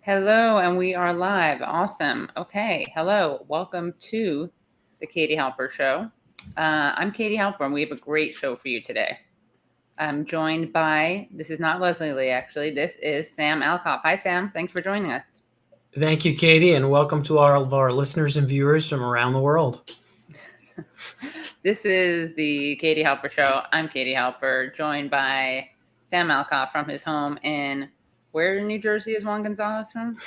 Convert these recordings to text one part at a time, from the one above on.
Hello, and we are live. Awesome. Okay. Hello. Welcome to the Katie Halper Show. I'm Katie Halper, and we have a great show for you today. I'm joined by, this is not Leslie Lee, actually. This is Sam Alcoff. Hi, Sam. Thanks for joining us. Thank you, Katie, and welcome to all of our listeners and viewers from around the world. This is the Katie Halper Show. I'm Katie Halper, joined by Sam Alcoff from his home in, where in New Jersey is Juan Gonzalez from?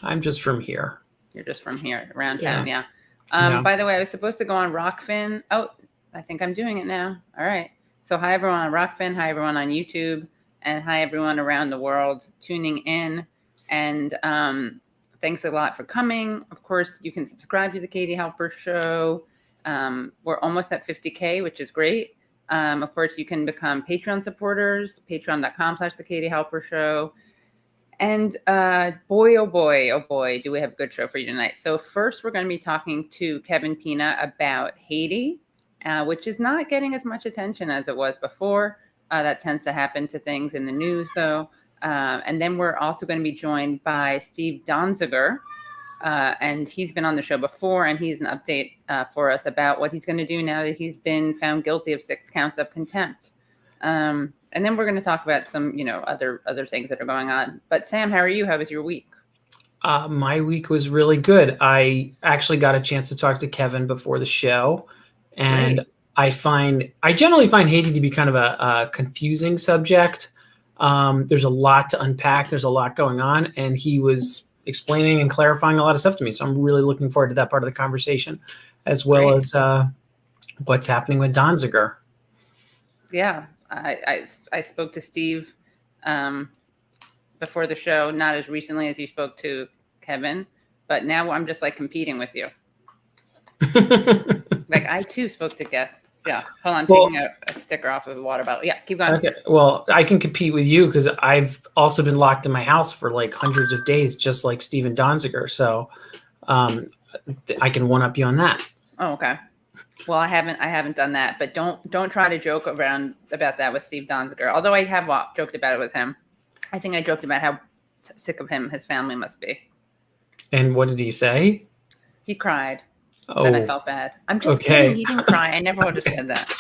I'm just from here. You're just from here, around town, yeah. By the way, I was supposed to go on Rockfin. Oh, I think I'm doing it now. All right. So hi, everyone on Rockfin. Hi, everyone on YouTube. And hi, everyone around the world tuning in. And thanks a lot for coming. Of course, you can subscribe to the Katie Halper Show. We're almost at 50K, which is great. Of course, you can become Patreon supporters, patreon.com/the Katie Halper Show. And boy, oh boy, do we have a good show for you tonight. So first, we're going to be talking to Kevin Pina about Haiti, which is not getting as much attention as it was before. That tends to happen to things in the news, though. And then we're also going to be joined by Steve Donziger. And he's been on the show before, and he's an update for us about what he's going to do now that he's been found guilty of 6 counts of contempt. And then we're going to talk about some, other things that are going on. But Sam, how are you? How was your week? My week was really good. I actually got a chance to talk to Kevin before the show, and Great. I generally find Haiti to be kind of a confusing subject. There's a lot to unpack. There's a lot going on, and he was explaining and clarifying a lot of stuff to me. So I'm really looking forward to that part of the conversation, as well as what's happening with Donziger. Yeah, I spoke to Steve before the show, not as recently as you spoke to Kevin, but now I'm just like competing with you. Like I too spoke to guests. Yeah, hold on, taking a sticker off of the water bottle. Yeah, keep going. Okay. Well, I can compete with you because I've also been locked in my house for like hundreds of days, just like Steven Donziger. So I can one up you on that. Oh, okay. Well, I haven't done that, but don't try to joke around about that with Steve Donziger. Although I have joked about it with him. I think I joked about how sick of him his family must be. And what did he say? He cried. Oh, and I felt bad. I'm just kidding. He didn't cry. I never would have said that.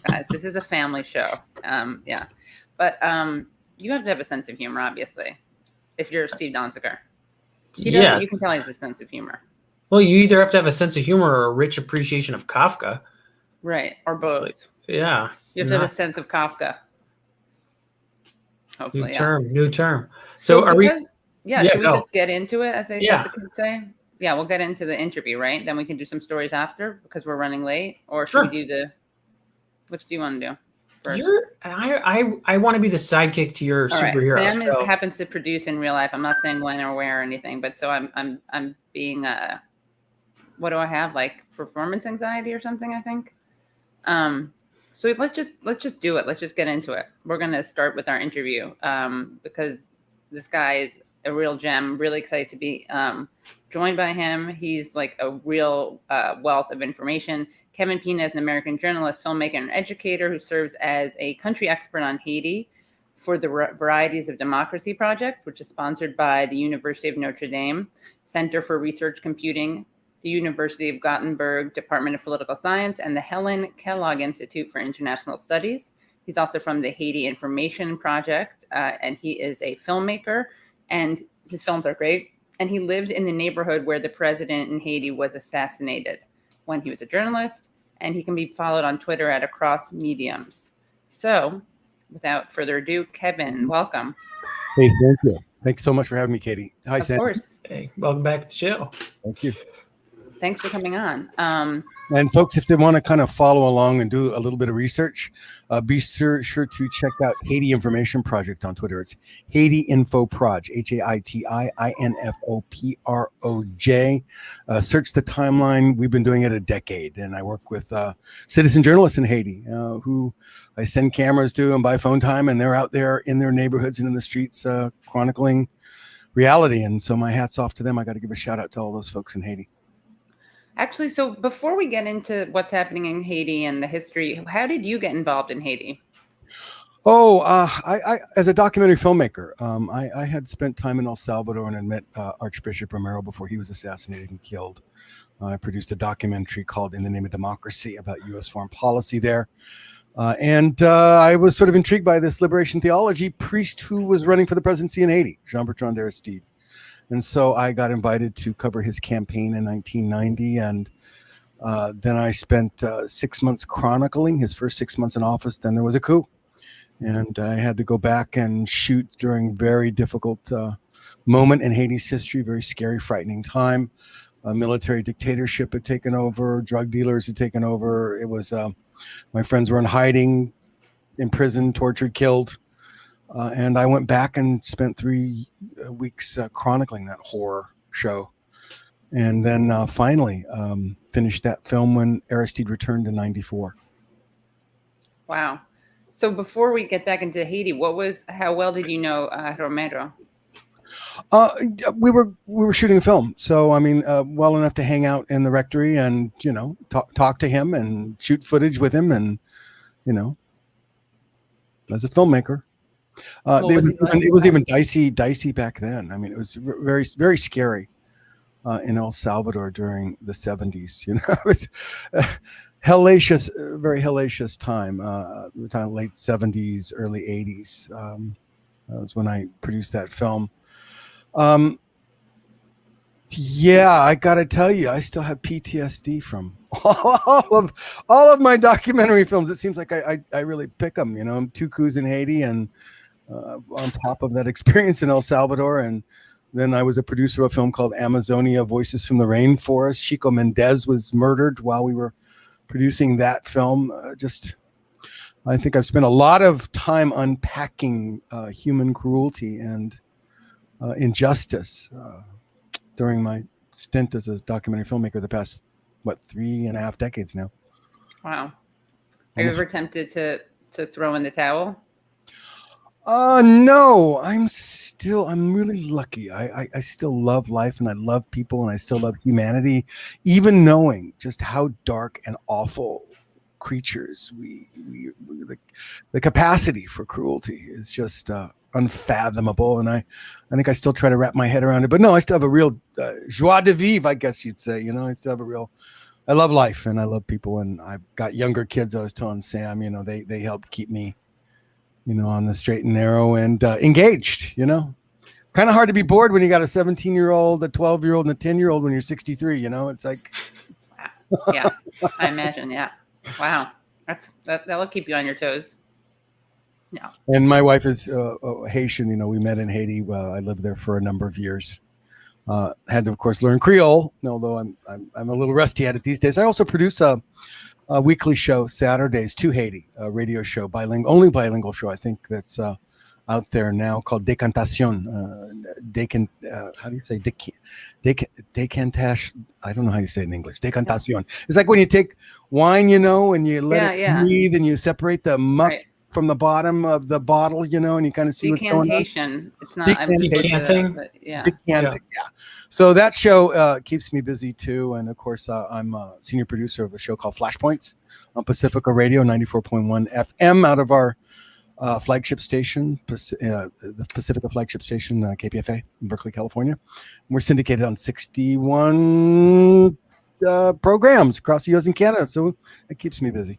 Guys, this is a family show. Yeah. But you have to have a sense of humor, obviously, if you're Steve Donziger. You can tell he has a sense of humor. Well, you either have to have a sense of humor or a rich appreciation of Kafka. Right. Or both. Like, yeah. You have to have a sense of Kafka. Hopefully, New term. So are we? Yeah. Should we just get into it, as the kids say? Yeah, we'll get into the interview, right? Then we can do some stories after because we're running late. Or should we do which do you want to do first? I want to be the sidekick to your superhero. Right. Sam happens to produce in real life. I'm not saying when or where or anything, but so I'm being what do I have, like performance anxiety or something, I think. So let's just do it. Let's just get into it. We're gonna start with our interview because this guy is a real gem. Really excited to be joined by him. He's like a real wealth of information. Kevin Pina is an American journalist, filmmaker, and educator who serves as a country expert on Haiti for the Varieties of Democracy Project, which is sponsored by the University of Notre Dame, Center for Research Computing, the University of Gothenburg Department of Political Science, and the Helen Kellogg Institute for International Studies. He's also from the Haiti Information Project, and he is a filmmaker, and his films are great. And he lived in the neighborhood where the president in Haiti was assassinated when he was a journalist, and he can be followed on Twitter at Across Mediums. So, without further ado, Kevin, welcome. Hey, thank you. Thanks so much for having me, Katie. Hi, Sam. Of course. Hey, welcome back to the show. Thank you. Thanks for coming on. And folks, if they want to kind of follow along and do a little bit of research, be sure to check out Haiti Information Project on Twitter. It's Haiti Info Proj, HAITI-INFOPROJ. Search the timeline. We've been doing it a decade, and I work with citizen journalists in Haiti who I send cameras to and buy phone time, and they're out there in their neighborhoods and in the streets chronicling reality. And so my hat's off to them. I got to give a shout out to all those folks in Haiti. Actually, so before we get into what's happening in Haiti and the history, how did you get involved in Haiti? Oh, I as a documentary filmmaker, I had spent time in El Salvador and had met Archbishop Romero before he was assassinated and killed. I produced a documentary called "In the Name of Democracy" about U.S. foreign policy there. And I was sort of intrigued by this liberation theology priest who was running for the presidency in Haiti, Jean-Bertrand Aristide. And so I got invited to cover his campaign in 1990. And then I spent 6 months chronicling his first 6 months in office. Then there was a coup. And I had to go back and shoot during very difficult moment in Haiti's history, very scary, frightening time. A military dictatorship had taken over, drug dealers had taken over. It was... my friends were in hiding, in prison, tortured, killed. And I went back and spent 3 weeks chronicling that horror show. And then finally finished that film when Aristide returned in 94. Wow. So before we get back into Haiti, how well did you know Romero? We were shooting a film, so I mean, well enough to hang out in the rectory and talk to him and shoot footage with him, and as a filmmaker, it was even dicey back then. I mean, it was very very scary in El Salvador during the 70s. It's hellacious, very hellacious time. Late 70s, early 80s. That was when I produced that film. Yeah, I gotta tell you, I still have PTSD from all of my documentary films. It seems like I really pick them. 2 coups in Haiti, and on top of that experience in El Salvador, and then I was a producer of a film called Amazonia: Voices from the Rainforest. Chico Mendez was murdered while we were producing that film. I think I've spent a lot of time unpacking human cruelty and injustice during my stint as a documentary filmmaker the past 3.5 decades now. Wow. Are you ever tempted to throw in the towel? No, I'm really lucky. I still love life, and I love people, and I still love humanity, even knowing just how dark and awful creatures the capacity for cruelty is just unfathomable, and I think I still try to wrap my head around it. But no, I still have a real joie de vivre, I guess you'd say. I still have I love life, and I love people, and I've got younger kids. I was telling Sam, they help keep me on the straight and narrow and engaged. Kind of hard to be bored when you got a 17-year-old, a 12-year-old, and a 10-year-old when you're 63. It's like, yeah, I imagine. Yeah, wow, that'll keep you on your toes. Yeah. And my wife is Haitian. We met in Haiti. I lived there for a number of years. Had to, of course, learn Creole, although I'm a little rusty at it these days. I also produce a weekly show Saturdays to Haiti, a radio show, only bilingual show, I think, that's out there now, called Decantacion. How do you say decantash? I don't know how you say it in English. Decantacion. It's like when you take wine, and you let it breathe, and you separate the muck from the bottom of the bottle, and you kind of see what's going on. Decantation. It's not decanting. Decanting, yeah. So that show keeps me busy too, and of course I'm a senior producer of a show called Flashpoints on Pacifica Radio 94.1 FM out of our flagship station, the Pacifica flagship station, KPFA in Berkeley, California. We're syndicated on 61 programs across the U.S. and Canada, so it keeps me busy.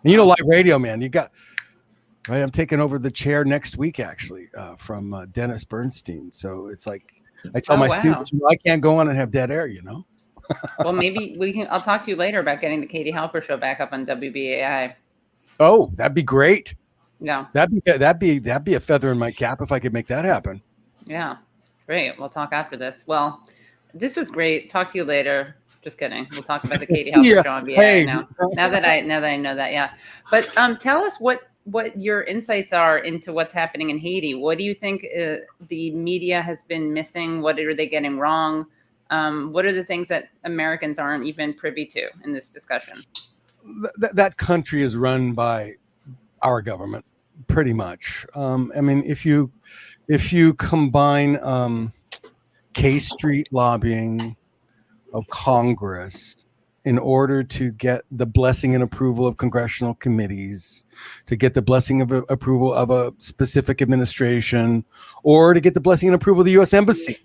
And live radio, man, right, I'm taking over the chair next week, actually, from Dennis Bernstein. So it's like I tell my students, I can't go on and have dead air, Well, maybe I'll talk to you later about getting the Katie Halper show back up on WBAI. Oh, that'd be great. Yeah, that'd be a feather in my cap if I could make that happen. Yeah, great. We'll talk after this. Well, this was great. Talk to you later. Just kidding. We'll talk about the Katie Halper show on BAI now. Now that I know that, yeah. But tell us what your insights are into what's happening in Haiti. What do you think the media has been missing? What are they getting wrong? What are the things that Americans aren't even privy to in this discussion? That country is run by our government, pretty much. I mean, if you combine K Street lobbying of Congress in order to get the blessing and approval of congressional committees, to get the blessing of approval of a specific administration, or to get the blessing and approval of the U.S. Embassy.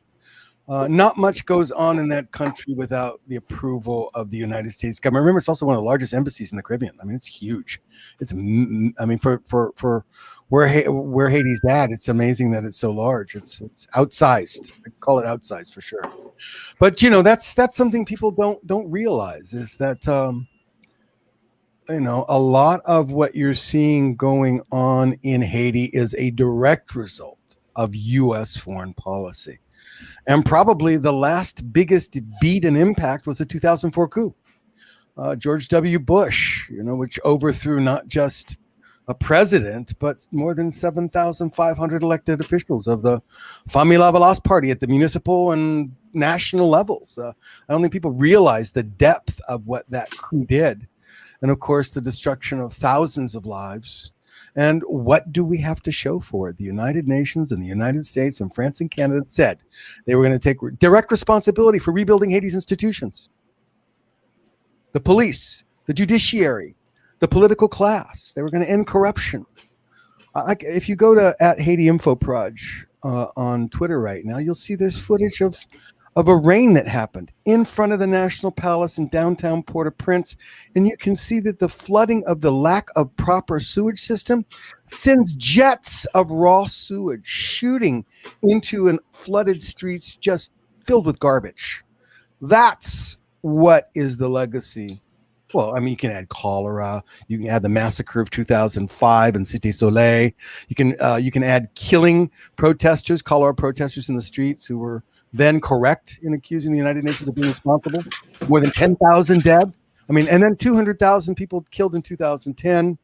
Not much goes on in that country without the approval of the United States government. Remember, it's also one of the largest embassies in the Caribbean. I mean, it's huge. For where Haiti's at, it's amazing that it's so large. It's outsized. I call it outsized for sure. But that's something people don't realize is that a lot of what you're seeing going on in Haiti is a direct result of U.S. foreign policy. And probably the last biggest beat and impact was the 2004 coup. George W. Bush, which overthrew not just a president, but more than 7,500 elected officials of the Famille Lavalas party at the municipal and national levels. I don't think people realize the depth of what that coup did. And of course, the destruction of thousands of lives. And what do we have to show for it? The United Nations and the United States and France and Canada said they were going to take direct responsibility for rebuilding Haiti's institutions. The police, the judiciary, the political class. They were going to end corruption. If you go to @HaitiInfoProj on Twitter right now, you'll see this footage of a rain that happened in front of the National Palace in downtown Port-au-Prince. And you can see that the flooding of the lack of proper sewage system sends jets of raw sewage shooting into flooded streets just filled with garbage. That's what is the legacy. Well, I mean, you can add cholera. You can add the massacre of 2005 in Cité Soleil. You can add killing protesters, cholera protesters in the streets who were then correct in accusing the United Nations of being responsible. More than 10,000 dead. I mean, and then 200,000 people killed in 2010.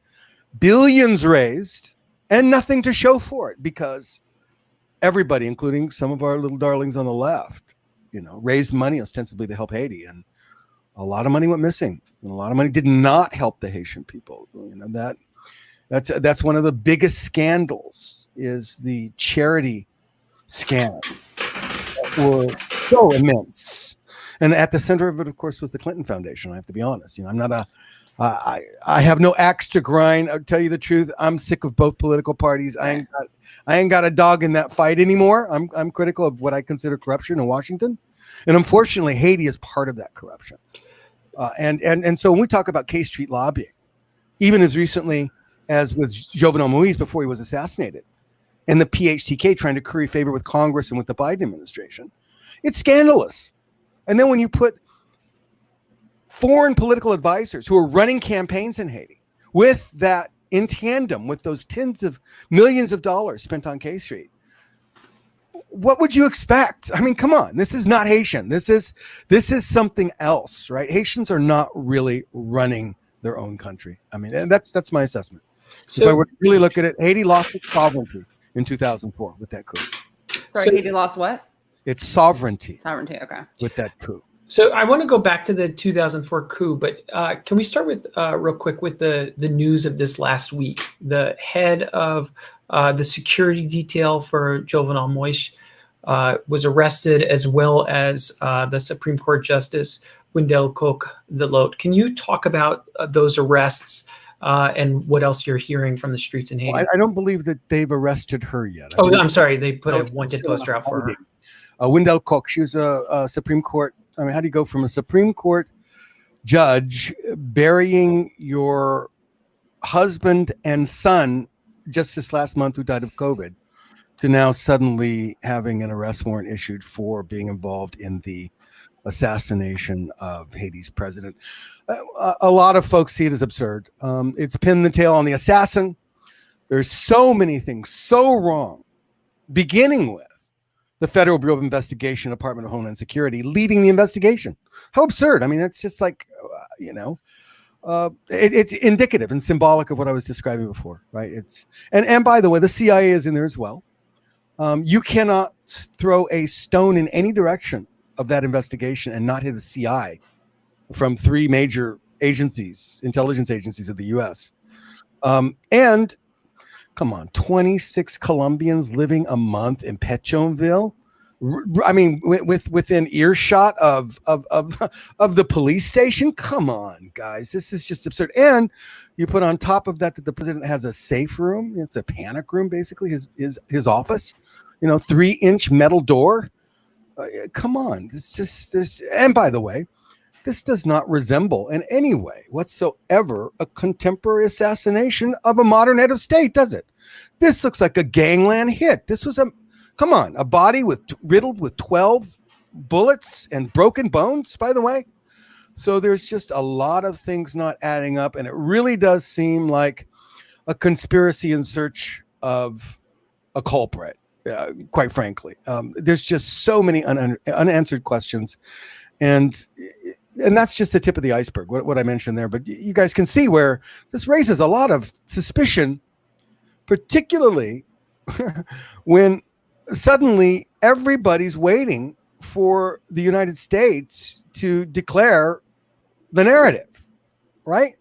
Billions raised, and nothing to show for it because everybody, including some of our little darlings on the left, raised money ostensibly to help Haiti, and a lot of money went missing, and a lot of money did not help the Haitian people. That's one of the biggest scandals is the charity scam. Were so immense, and at the center of it, of course, was the Clinton Foundation. I have to be honest. I have no axe to grind. I'll tell you the truth. I'm sick of both political parties. I ain't got a dog in that fight anymore. I'm critical of what I consider corruption in Washington, and unfortunately, Haiti is part of that corruption. And so when we talk about K Street lobbying, even as recently as with Jovenel Moïse before he was assassinated, and the PHTK trying to curry favor with Congress and with the Biden administration, it's scandalous. And then when you put foreign political advisors who are running campaigns in Haiti with that in tandem with those tens of millions of dollars spent on K Street, what would you expect? I mean, come on, this is not Haitian. This is something else, right? Haitians are not really running their own country. I mean, and that's my assessment. So if I were to really look at it, Haiti lost its sovereignty in 2004 with that coup. Sorry, Haiti lost what? Its sovereignty. Sovereignty, okay. With that coup. So I want to go back to the 2004 coup, but can we start with real quick with the news of this last week? The head of the security detail for Jovenel Moïse was arrested, as well as the Supreme Court Justice Odenkirk Delot. Can you talk about those arrests and what else you're hearing from the streets in Haiti? Well, I don't believe that they've arrested her yet. I'm sorry. They put a wanted poster out for her. Odenkirk, she was a Supreme Court. I mean, how do you go from a Supreme Court judge burying your husband and son just this last month who died of COVID to now suddenly having an arrest warrant issued for being involved in the assassination of Haiti's president? A lot of folks see it as absurd. It's pinned the tail on the assassin. There's so many things so wrong, beginning with the Federal Bureau of Investigation, Department of Homeland Security, leading the investigation. How absurd. I mean, it's just like, it's indicative and symbolic of what I was describing before, right? And by the way, the CIA is in there as well. You cannot throw a stone in any direction of that investigation and not hit a CI from three major agencies, intelligence agencies of the U.S. And come on, 26 Colombians living a month in Pétionville I mean, within earshot of the police station. Come on, guys, this is just absurd. And you put on top of that the president has a safe room. It's a panic room, basically his office. 3-inch metal door. Come on, this. And by the way, this does not resemble in any way whatsoever a contemporary assassination of a modern head of state, does it? This looks like a gangland hit. This was a body riddled with 12 bullets and broken bones, by the way. So there's just a lot of things not adding up, and it really does seem like a conspiracy in search of a culprit, quite frankly. There's just so many unanswered questions, and that's just the tip of the iceberg, what I mentioned there. But you guys can see where this raises a lot of suspicion, particularly when suddenly everybody's waiting for the United States to declare the narrative, right?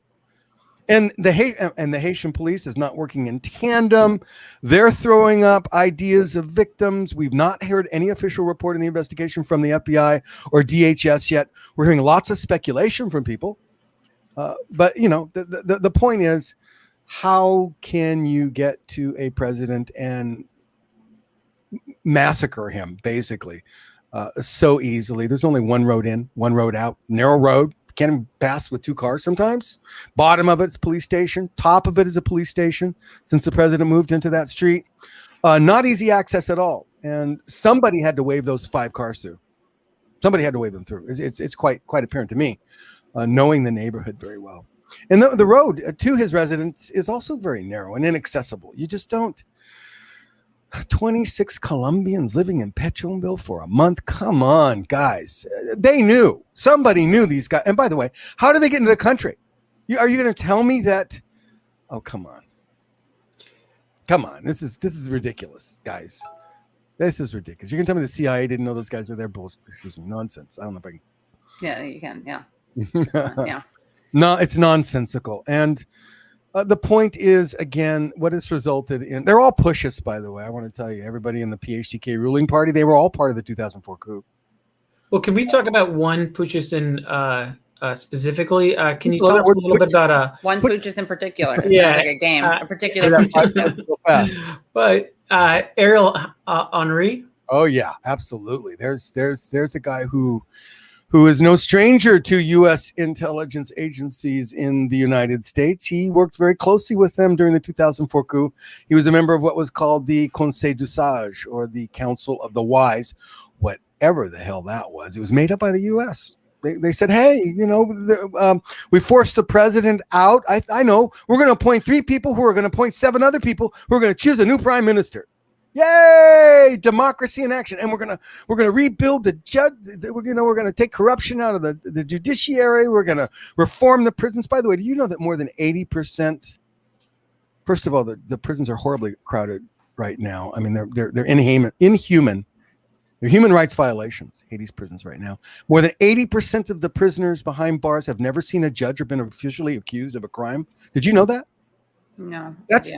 And the Haitian police is not working in tandem. They're throwing up ideas of victims. We've not heard any official report in the investigation from the FBI or DHS yet. We're hearing lots of speculation from people. But the point is, how can you get to a president and massacre him, basically, so easily? There's only one road in, one road out, narrow road. Can't even pass with 2 cars sometimes. Bottom of it's police station. Top of it is a police station since the president moved into that street. Not easy access at all. And somebody had to wave those 5 cars through. Somebody had to wave them through. It's quite apparent to me, knowing the neighborhood very well. And the road to his residence is also very narrow and inaccessible. You just don't. 26 Colombians living in Petronville for a month. Come on, guys. They knew. Somebody knew these guys. And by the way, how did they get into the country? Are you going to tell me that? Oh, come on. Come on. This is ridiculous, guys. This is ridiculous. You can tell me the CIA didn't know those guys were there. Bullshit. Excuse me. Nonsense. I don't know if I can. Yeah, you can. Yeah. Yeah. No, it's nonsensical. And the point is, again, what it's resulted in. They're all pushes, by the way. I want to tell you, everybody in the PHTK ruling party, they were all part of the 2004 coup. Well, can we talk about one pushes in specifically? Can you tell us a little bit about one pushes in particular? Yeah, like a game, a particular. But Ariel Henry. Oh yeah, absolutely. There's a guy who is no stranger to U.S. intelligence agencies in the United States. He worked very closely with them during the 2004 coup. He was a member of what was called the Conseil du Sage, or the Council of the Wise, whatever the hell that was. It was made up by the U.S. They said, hey, we forced the president out. I know. We're going to appoint 3 people who are going to appoint 7 other people who are going to choose a new prime minister. Yay! Democracy in action. And we're gonna rebuild the judge. We're gonna take corruption out of the judiciary. We're gonna reform the prisons. By the way, do you know that more than 80%? First of all, the prisons are horribly crowded right now. I mean, they're inhuman. They're human rights violations. Haiti's prisons right now. More than 80% of the prisoners behind bars have never seen a judge or been officially accused of a crime. Did you know that? No.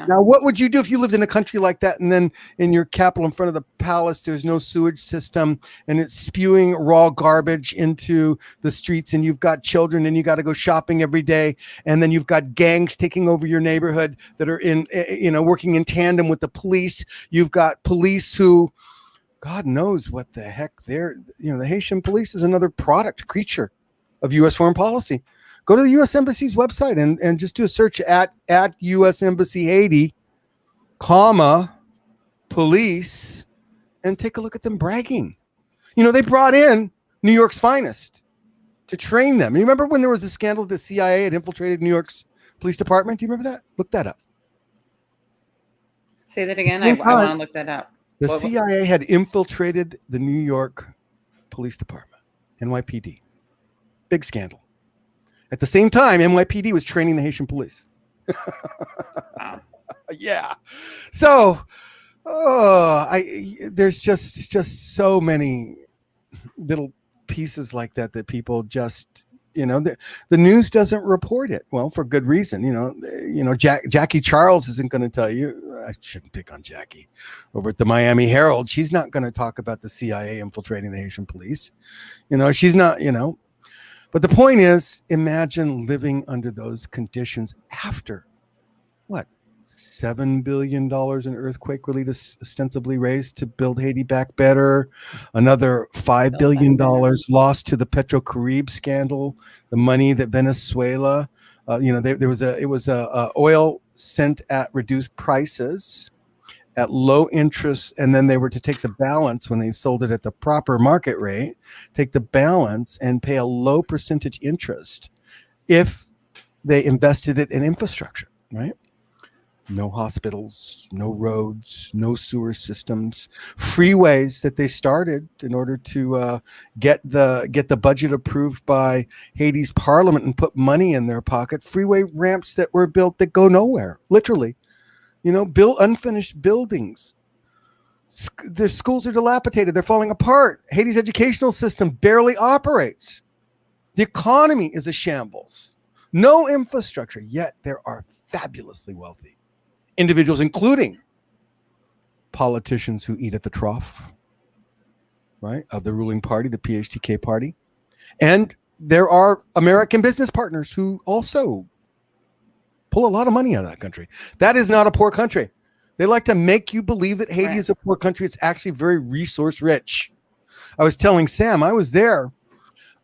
Now what would you do if you lived in a country like that, and then in your capital, in front of the palace, there's no sewage system and it's spewing raw garbage into the streets, and you've got children and you got to go shopping every day, and then you've got gangs taking over your neighborhood that are working in tandem with the police. You've got police who, God knows what the heck the Haitian police is another creature of U.S. foreign policy. Go to the U.S. Embassy's website and just do a search at U.S. Embassy Haiti, police, and take a look at them bragging. They brought in New York's finest to train them. You remember when there was a scandal the CIA had infiltrated New York's police department? Do you remember that? Look that up. Say that again. I want to look that up. The CIA had infiltrated the New York Police Department, NYPD. Big scandal. At the same time, NYPD was training the Haitian police. Wow. Yeah. So, there's just so many little pieces like that people just the news doesn't report it. Well, for good reason. Jackie Charles isn't going to tell you. I shouldn't pick on Jackie over at the Miami Herald. She's not going to talk about the CIA infiltrating the Haitian police. She's not. But the point is, imagine living under those conditions after what? $7 billion in earthquake relief ostensibly raised to build Haiti back better. Another $5 billion lost to the Petro-Carib scandal. The money that Venezuela, it was a oil sent at reduced prices at low interest, and then they were to take the balance when they sold it at the proper market rate, take the balance and pay a low percentage interest if they invested it in infrastructure, right? No hospitals, no roads, no sewer systems, freeways that they started in order to get the budget approved by Haiti's parliament and put money in their pocket. Freeway ramps that were built that go nowhere, literally. Build unfinished buildings. Their schools are dilapidated. They're falling apart. Haiti's educational system barely operates. The economy is a shambles. No infrastructure, yet there are fabulously wealthy individuals, including politicians who eat at the trough, right, of the ruling party, the PHTK party. And there are American business partners who also pull a lot of money out of that country. That is not a poor country. They like to make you believe that Haiti is a poor country. It's actually very resource rich. I was telling Sam, I was there.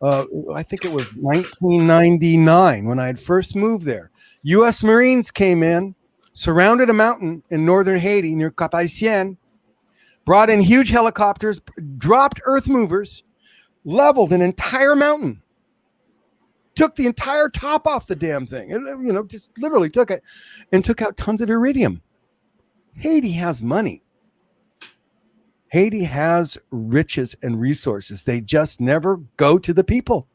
I think it was 1999 when I had first moved there. U.S. Marines came in, surrounded a mountain in northern Haiti near Cap Haitien, brought in huge helicopters, dropped earth movers, leveled an entire mountain, took the entire top off the damn thing, and just literally took it and took out tons of iridium. Haiti has money. Haiti has riches and resources. They just never go to the people.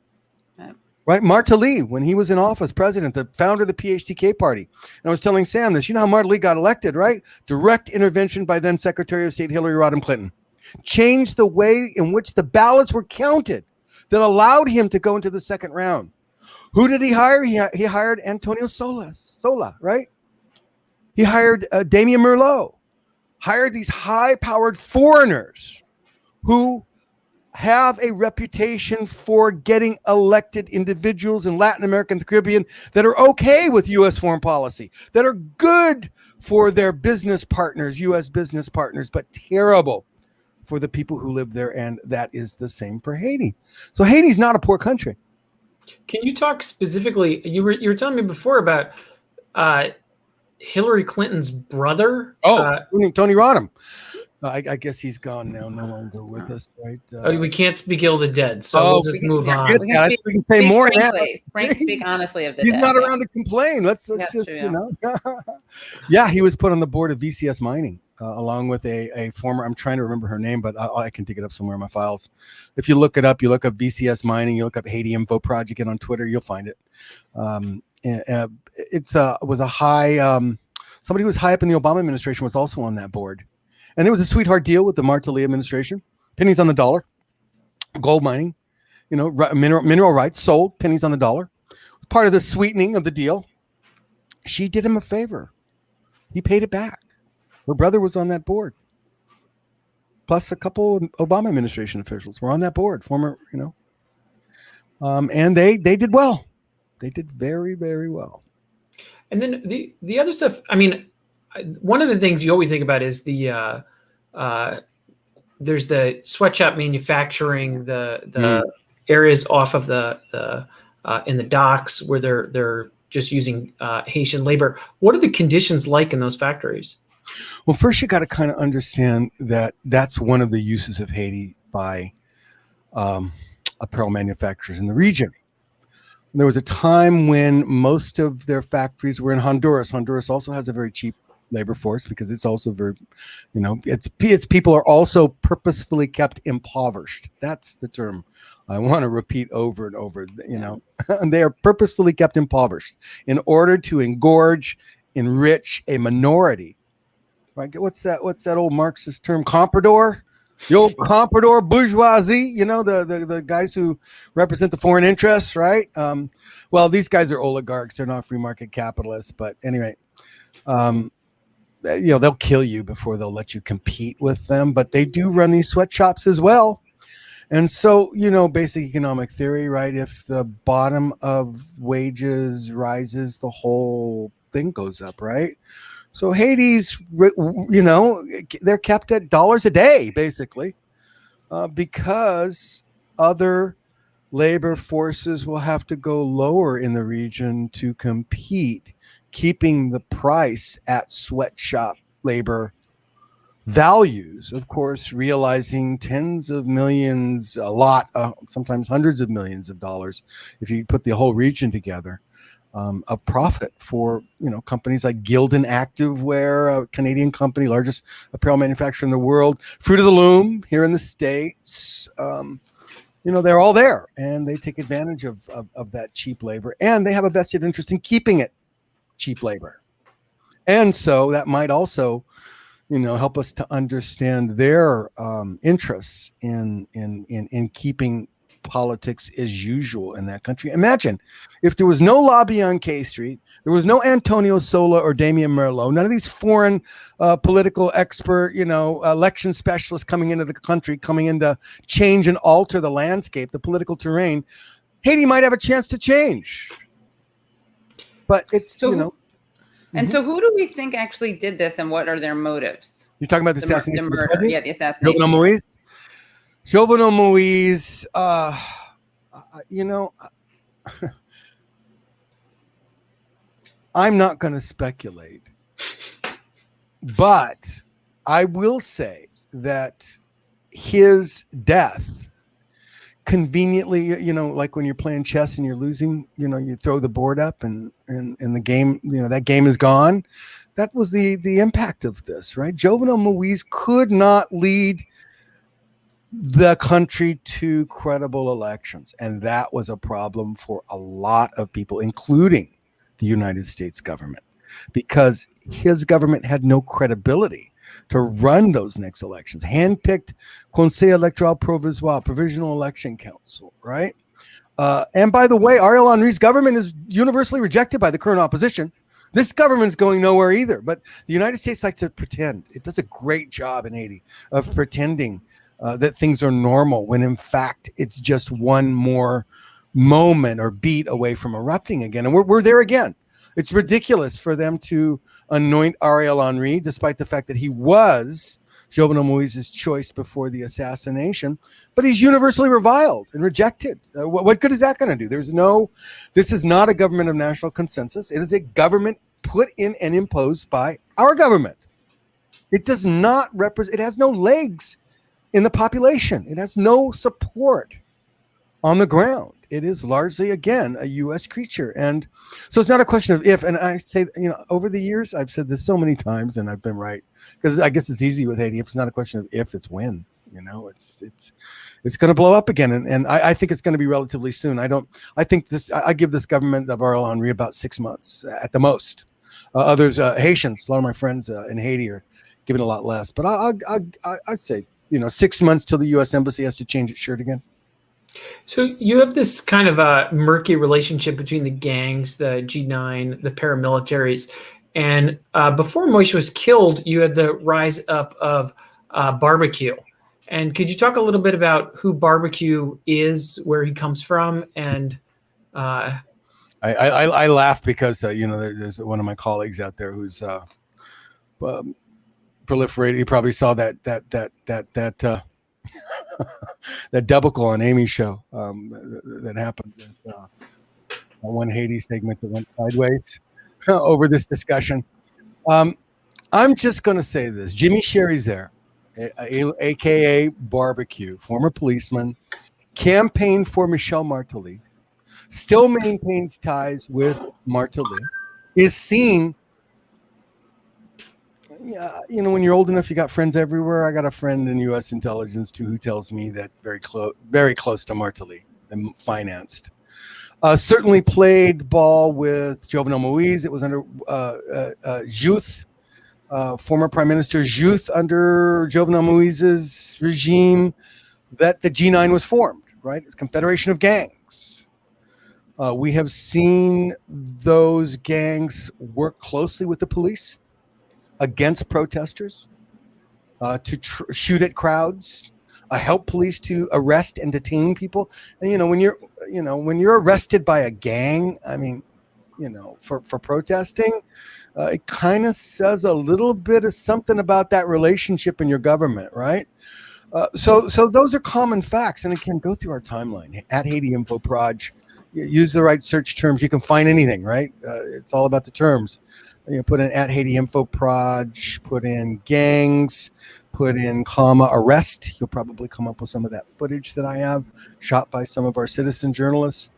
Right? Martelly, when he was in office, president, the founder of the PHTK party. And I was telling Sam this, how Martelly got elected, right? Direct intervention by then Secretary of State Hillary Rodham Clinton. Changed the way in which the ballots were counted that allowed him to go into the second round. Who did he hire? He hired Antonio Sola, right? He hired Damien Merlot. Hired these high-powered foreigners who have a reputation for getting elected individuals in Latin America and the Caribbean that are okay with U.S. foreign policy, that are good for their business partners, U.S. business partners, but terrible for the people who live there. And that is the same for Haiti. So Haiti's not a poor country. Can you talk specifically? You were telling me before about Hillary Clinton's brother. Tony Rodham. I guess he's gone now, no longer with us, right? We can't speak ill of the dead, so we'll just move on. We can say more than that. Frank, speak honestly of the he's dead. He's not around to complain. Let's just, Yeah, he was put on the board of VCS Mining, along with a former, I'm trying to remember her name, but I can dig it up somewhere in my files. If you look it up, you look up VCS Mining, you look up Haiti Info Project, get on Twitter, you'll find it. It was a high, somebody who was high up in the Obama administration was also on that board. And there was a sweetheart deal with the Martelly administration. Pennies on the dollar. Gold mining, mineral rights sold, pennies on the dollar. It was part of the sweetening of the deal. She did him a favor. He paid it back. Her brother was on that board. Plus a couple of Obama administration officials were on that board, former, and they did well. They did very, very well. And then the other stuff, one of the things you always think about is the there's the sweatshop manufacturing, the areas off of the in the docks where they're just using Haitian labor. What are the conditions like in those factories? Well, first you got to kind of understand that that's one of the uses of Haiti by apparel manufacturers in the region. There was a time when most of their factories were in Honduras. Honduras also has a very cheap labor force because it's also very, its people are also purposefully kept impoverished. That's the term I want to repeat over and over. They are purposefully kept impoverished in order to enrich a minority. Right? What's that old Marxist term? Comprador. The old comprador bourgeoisie, the guys who represent the foreign interests, right? Well, these guys are oligarchs. They're not free market capitalists. But anyway, they'll kill you before they'll let you compete with them. But they do run these sweatshops as well. And so, basic economic theory, right? If the bottom of wages rises, the whole thing goes up, right? So Haiti's, they're kept at dollars a day, basically, because other labor forces will have to go lower in the region to compete, keeping the price at sweatshop labor values, of course, realizing tens of millions, sometimes hundreds of millions of dollars, if you put the whole region together, a profit for companies like Gildan Activewear, a Canadian company, largest apparel manufacturer in the world, Fruit of the Loom here in the States. They're all there, and they take advantage of that cheap labor, and they have a vested interest in keeping it cheap labor. And so that might also help us to understand their interests in keeping politics as usual in that country. Imagine if there was no lobby on K Street, there was no Antonio Sola or Damian Merlot, none of these foreign political expert, election specialists coming into the country, coming in to change and alter the landscape, the political terrain. Haiti might have a chance to change. But it's, And so who do we think actually did this, and what are their motives? You're talking about the assassination? The murder. Yeah, the assassination. Jovenel Moise, I'm not going to speculate, but I will say that his death conveniently, like when you're playing chess and you're losing, you throw the board up and the game, that game is gone. That was the impact of this, right? Jovenel Moise could not lead the country to credible elections. And that was a problem for a lot of people, including the United States government, because his government had no credibility to run those next elections. Handpicked Conseil Electoral Provisoire, Provisional Election Council, right? And by the way, Ariel Henry's government is universally rejected by the current opposition. This government's going nowhere either. But the United States likes to pretend. It does a great job in Haiti of pretending that things are normal when in fact it's just one more moment or beat away from erupting again. And we're there again. It's ridiculous for them to anoint Ariel Henry, despite the fact that he was Jovenel Moise's choice before the assassination, but he's universally reviled and rejected. What good is that going to do? This is not a government of national consensus. It is a government put in and imposed by our government. It does not represent, it has no legs in the population. It has no support on the ground. It is largely, again, a U.S. creature. And so it's not a question of if, and I say, over the years, I've said this so many times and I've been right, because I guess it's easy with Haiti. If it's not a question of if, it's when, it's going to blow up again. And I think it's going to be relatively soon. I give this government of Ariel Henry about 6 months at the most. Others, Haitians, a lot of my friends in Haiti are giving a lot less, but I'd say, 6 months till the U.S. Embassy has to change its shirt again. So you have this kind of a murky relationship between the gangs, the G9, the paramilitaries, and before Moise was killed, you had the rise up of barbecue. And could you talk a little bit about who barbecue is, where he comes from, and I laugh because there's one of my colleagues out there who's proliferated. He probably saw that that debacle on Amy's show that happened. One Haiti segment that went sideways over this discussion. I'm just going to say this. Jimmy Sherry's there, a.k.a. Barbecue, former policeman, campaigned for Michel Martelly, still maintains ties with Martelly, is seen. Yeah, when you're old enough, you got friends everywhere. I got a friend in U.S. intelligence too who tells me that very close to Martelly, and financed. Certainly played ball with Jovenel Moise. It was under Youth, former Prime Minister's youth under Jovenel Moise's regime that the G9 was formed, right? It's a confederation of gangs. We have seen those gangs work closely with the police against protesters, to shoot at crowds, help police to arrest and detain people. And when you're arrested by a gang, I mean, for protesting, it kind of says a little bit of something about that relationship in your government, right? So those are common facts. And again, go through our timeline at Haiti Info Proj. Use the right search terms. You can find anything, right? It's all about the terms. Put in at Haiti Info Proj, put in gangs, put in comma arrest. You'll probably come up with some of that footage that I have shot by some of our citizen journalists,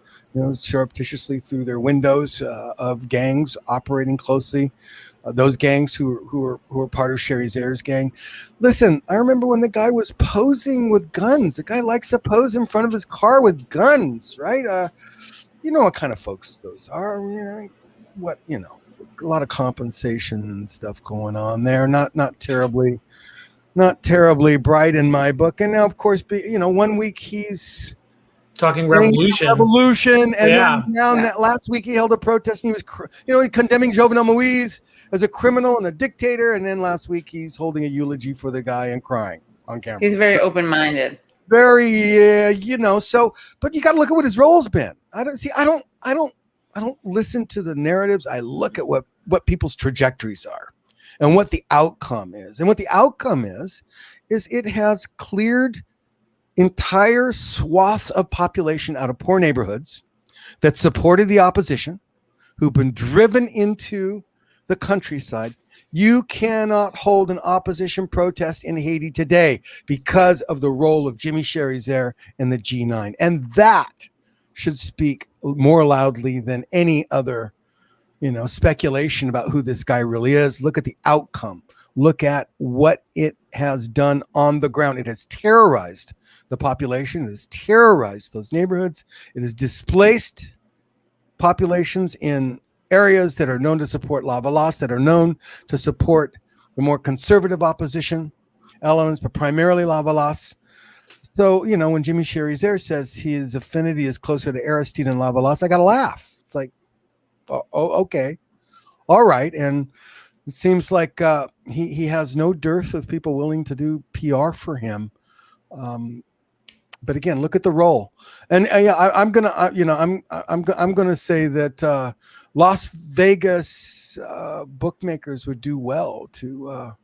surreptitiously through their windows of gangs operating closely. Those gangs who are part of Sherry Zare's gang. Listen, I remember when the guy was posing with guns. The guy likes to pose in front of his car with guns, right? You know what kind of folks those are. A lot of compensation and stuff going on there. Not terribly bright in my book. And now, of course, 1 week he's talking revolution, and then last week he held a protest and he was, condemning Jovenel Moise as a criminal and a dictator. And then last week he's holding a eulogy for the guy and crying on camera. He's very open-minded. Very, but you got to look at what his role's been. I don't listen to the narratives. I look at what people's trajectories are and what the outcome is. And what the outcome is it has cleared entire swaths of population out of poor neighborhoods that supported the opposition, who've been driven into the countryside. You cannot hold an opposition protest in Haiti today because of the role of Jimmy Sherry Zare and the G9. And that should speak more loudly than any other, speculation about who this guy really is. Look at the outcome. Look at what it has done on the ground. It has terrorized the population. It has terrorized those neighborhoods. It has displaced populations in areas that are known to support Lavalas, that are known to support the more conservative opposition elements, but primarily Lavalas. So, when Jimmy Sherry Zare says his affinity is closer to Aristide and Lavalas, I got to laugh. It's like, oh, okay. All right. And it seems like he has no dearth of people willing to do PR for him. But again, look at the role. And I'm gonna say that Las Vegas bookmakers would do well to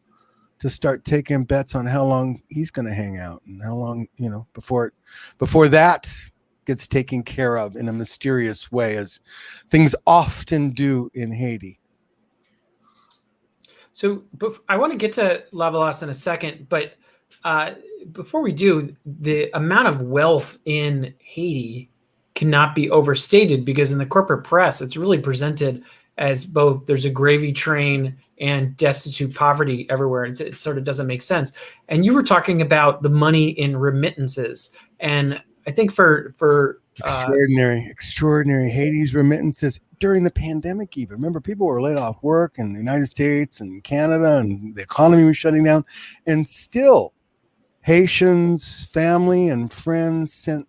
start taking bets on how long he's going to hang out and how long, before that gets taken care of in a mysterious way, as things often do in Haiti. So I want to get to Lavalas in a second, but before we do, the amount of wealth in Haiti cannot be overstated, because in the corporate press, it's really presented as both there's a gravy train and destitute poverty everywhere. It sort of doesn't make sense. And you were talking about the money in remittances. And I think for extraordinary Haiti's remittances during the pandemic, even. Remember, people were laid off work in the United States and Canada, and the economy was shutting down. And still, Haitians, family and friends sent,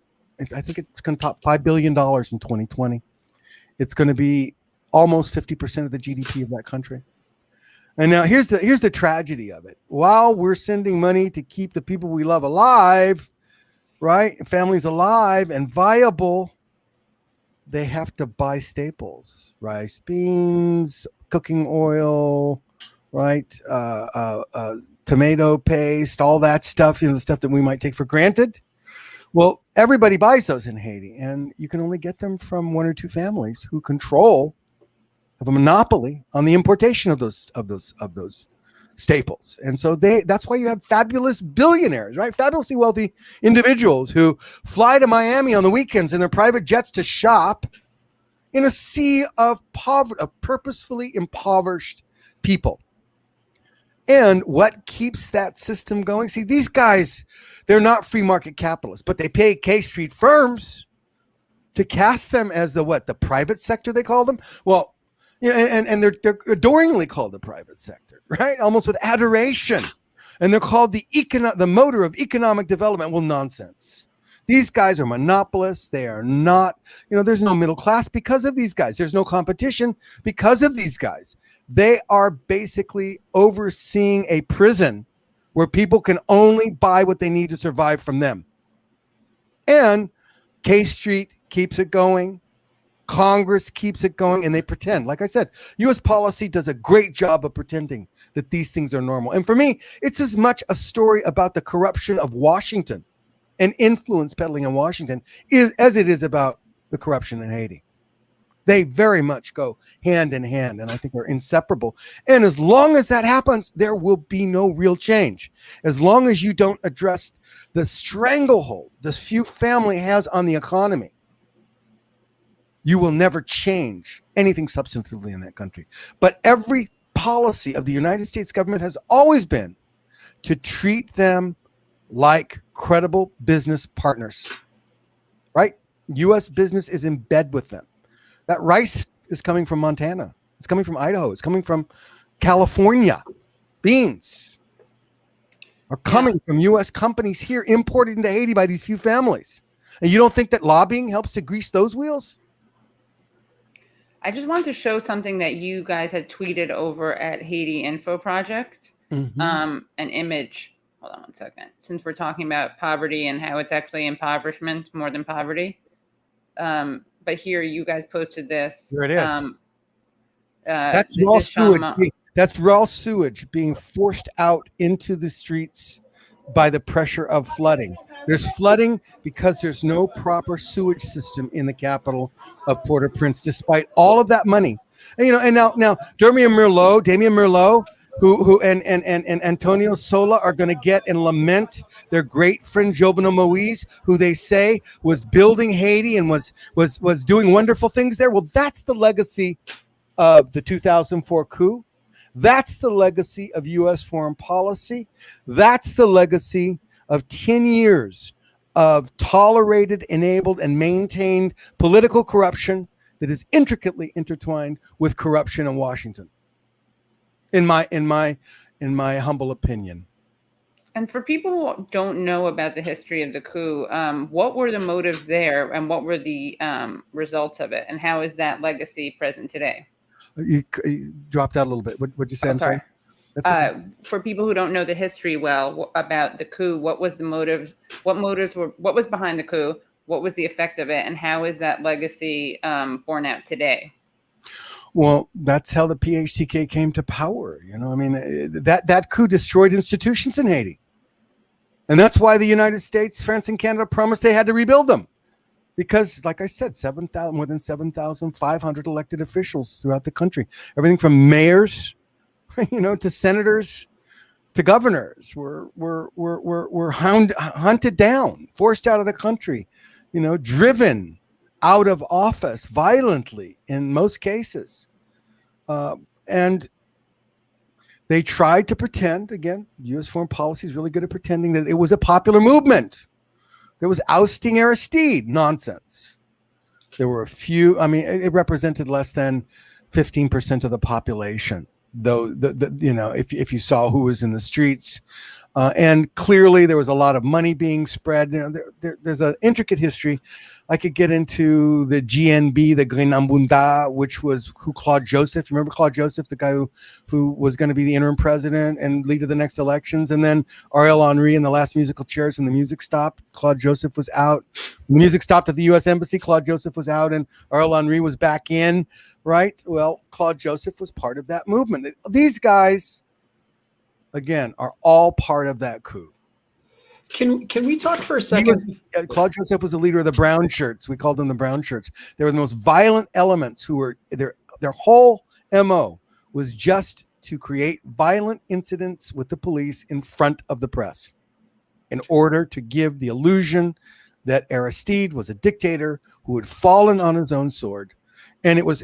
I think it's going to top $5 billion in 2020. It's going to be almost 50% of the GDP of that country. And now here's the tragedy of it. While we're sending money to keep the people we love alive, right, families alive and viable, they have to buy staples: rice, beans, cooking oil, right, tomato paste, all that stuff, the stuff that we might take for granted. Well, everybody buys those in Haiti, and you can only get them from one or two families who have a monopoly on the importation of those staples. And so that's why you have fabulous billionaires, right? Fabulously wealthy individuals who fly to Miami on the weekends in their private jets to shop in a sea of poverty, of purposefully impoverished people. And what keeps that system going? See, these guys, they're not free market capitalists, but they pay K Street firms to cast them as the private sector, they call them. Well, and they're adoringly called the private sector, right? Almost with adoration. And they're called the motor of economic development. Well, nonsense. These guys are monopolists. They are not, there's no middle class because of these guys. There's no competition because of these guys. They are basically overseeing a prison where people can only buy what they need to survive from them. And K Street keeps it going. Congress keeps it going, and they pretend. Like I said, U.S. policy does a great job of pretending that these things are normal. And for me, it's as much a story about the corruption of Washington and influence peddling in Washington as it is about the corruption in Haiti. They very much go hand in hand, and I think they're inseparable. And as long as that happens, there will be no real change. As long as you don't address the stranglehold this few family has on the economy, you will never change anything substantively in that country. But every policy of the United States government has always been to treat them like credible business partners, right? U.S. business is in bed with them. That rice is coming from Montana. It's coming from Idaho. It's coming from California. Beans are coming from U.S. companies here imported into Haiti by these few families. And you don't think that lobbying helps to grease those wheels? I just wanted to show something that you guys had tweeted over at Haiti Info Project. An image. Hold on one second. Since we're talking about poverty and how it's actually impoverishment more than poverty. But here you guys posted this. Here it is. That's raw sewage. That's raw sewage being forced out into the streets by the pressure of flooding. There's flooding because there's no proper sewage system in the capital of Port-au-Prince, despite all of that money. And now Damian Merlot, who and Antonio Sola are going to get and lament their great friend Jovenel Moise, who they say was building Haiti and was doing wonderful things there. Well, that's the legacy of the 2004 coup. That's the legacy of U.S. foreign policy. That's the legacy of 10 years of tolerated, enabled, and maintained political corruption that is intricately intertwined with corruption in Washington. In my humble opinion. And for people who don't know about the history of the coup, what were the motives there, and what were the results of it, and how is that legacy present today? You dropped out a little bit. What'd you say? I'm sorry. That's okay. For people who don't know the history well about the coup, what was the motives? What was behind the coup? What was the effect of it, and how is that legacy borne out today? Well, that's how the PHTK came to power. That coup destroyed institutions in Haiti. And that's why the United States, France, and Canada promised they had to rebuild them. Because, like I said, more than 7,500 elected officials throughout the country, everything from mayors, to senators, to governors were hunted down, forced out of the country, driven out of office violently in most cases. And they tried to pretend, again, U.S. foreign policy is really good at pretending that it was a popular movement. There was ousting Aristide nonsense. There were a few, it represented less than 15% of the population, though, if you saw who was in the streets. And clearly there was a lot of money being spread. There's an intricate history. I could get into the GNB, the Grenambunda, who Claude Joseph, remember Claude Joseph, the guy who was going to be the interim president and lead to the next elections. And then Ariel Henry in the last musical chairs, when the music stopped, Claude Joseph was out. When the music stopped at the U.S. Embassy, Claude Joseph was out and Ariel Henry was back in, right? Well, Claude Joseph was part of that movement. These guys, again, are all part of that coup. Can we talk for a second? Claude Joseph was the leader of the brown shirts. We called them the brown shirts. They were the most violent elements who were their whole MO was just to create violent incidents with the police in front of the press in order to give the illusion that Aristide was a dictator who had fallen on his own sword. And it was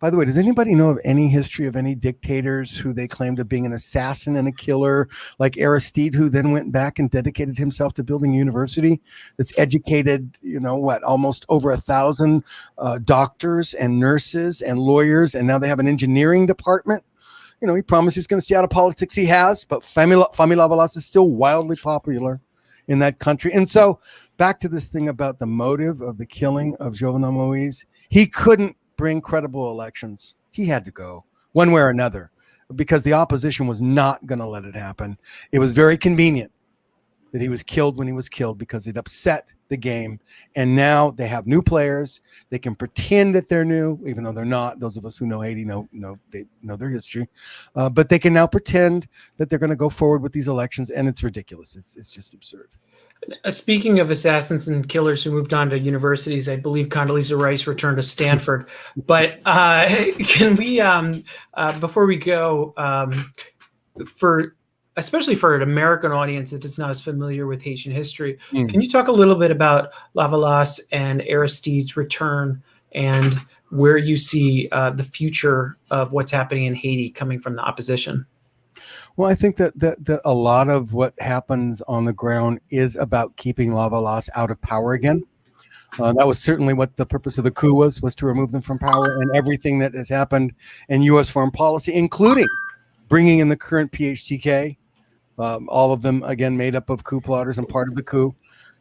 By the way, does anybody know of any history of any dictators who they claimed of being an assassin and a killer, like Aristide, who then went back and dedicated himself to building a university that's educated, almost over 1,000 doctors and nurses and lawyers, and now they have an engineering department? He promised he's going to stay out of politics. He has, but Famille Lavalas is still wildly popular in that country. And so back to this thing about the motive of the killing of Jovenel Moïse, he couldn't bring credible elections. He had to go one way or another because the opposition was not going to let it happen. It was very convenient that he was killed when he was killed because it upset the game. And now they have new players. They can pretend that they're new, even though they're not. Those of us who know Haiti know they know their history. But they can now pretend that they're going to go forward with these elections, and it's ridiculous. It's just absurd. Speaking of assassins and killers who moved on to universities, I believe Condoleezza Rice returned to Stanford. But can we, before we go, especially for an American audience that is not as familiar with Haitian history, can you talk a little bit about Lavalas and Aristide's return and where you see the future of what's happening in Haiti coming from the opposition? Well, I think that a lot of what happens on the ground is about keeping Lavalas out of power again. That was certainly what the purpose of the coup was to remove them from power, and everything that has happened in U.S. foreign policy, including bringing in the current PHTK, all of them, again, made up of coup plotters and part of the coup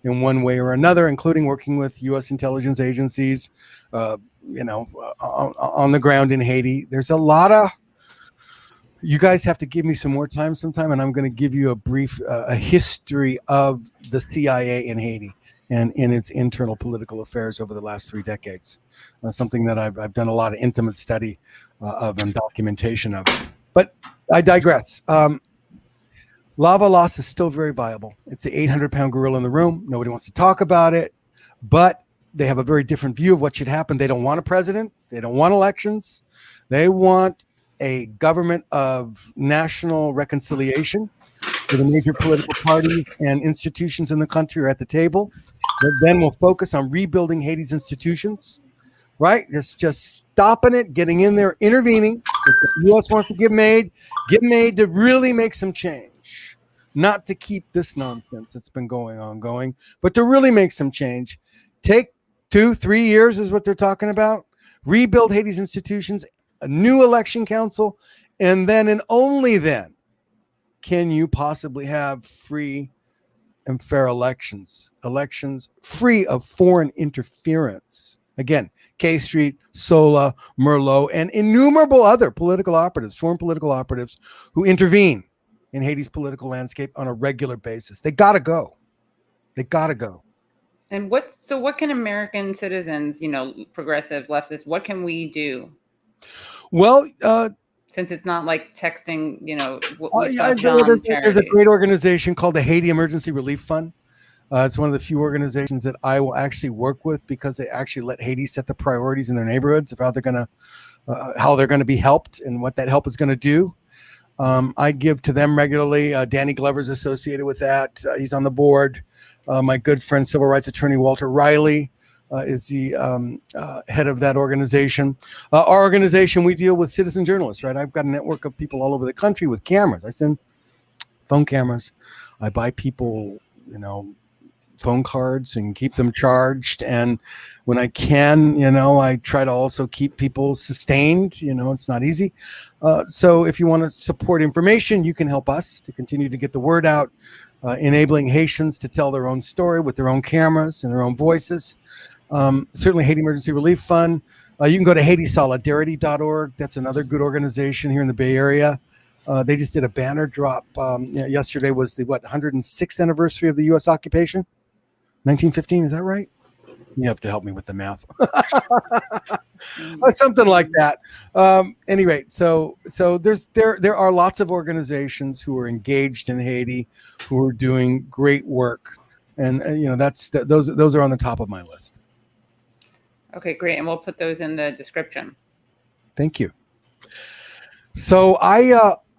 in one way or another, including working with U.S. intelligence agencies, on the ground in Haiti. There's a lot of... You guys have to give me some more time sometime, and I'm going to give you a brief a history of the CIA in Haiti and in its internal political affairs over the last 3 decades. Something that I've done a lot of intimate study of and documentation of. But I digress. Lavalas is still very viable. It's the 800-pound gorilla in the room. Nobody wants to talk about it, but they have a very different view of what should happen. They don't want a president. They don't want elections. They want a government of national reconciliation where the major political parties and institutions in the country are at the table. That then will focus on rebuilding Haiti's institutions, right? Just stopping it, getting in there, intervening. If the U.S. wants to get made to really make some change, not to keep this nonsense that's been going, but to really make some change. Take 2-3 years is what they're talking about. Rebuild Haiti's institutions, a new election council, and then and only then can you possibly have free and fair elections free of foreign interference. Again, K Street, Sola, Merlot, and innumerable other political operatives, foreign political operatives who intervene in Haiti's political landscape on a regular basis. They got to go. And what can American citizens, progressives, leftists, what can we do? Well, since it's not like texting, there's a great organization called the Haiti Emergency Relief Fund. It's one of the few organizations that I will actually work with because they actually let Haiti set the priorities in their neighborhoods of how they're going to be helped and what that help is going to do. I give to them regularly. Danny Glover's associated with that. He's on the board. My good friend, civil rights attorney Walter Riley, is the head of that organization. Our organization, we deal with citizen journalists, right? I've got a network of people all over the country with cameras. I send phone cameras. I buy people, phone cards and keep them charged. And when I can, I try to also keep people sustained. It's not easy. So if you want to support information, you can help us to continue to get the word out, enabling Haitians to tell their own story with their own cameras and their own voices. Certainly Haiti Emergency Relief Fund. You can go to HaitiSolidarity.org. That's another good organization here in the Bay Area. They just did a banner drop. Yesterday was the 106th anniversary of the U.S. occupation. 1915, is that right? You have to help me with the math. Something like that. Anyway, so there are lots of organizations who are engaged in Haiti, who are doing great work, and those are on the top of my list. Okay, great, and we'll put those in the description. Thank you. So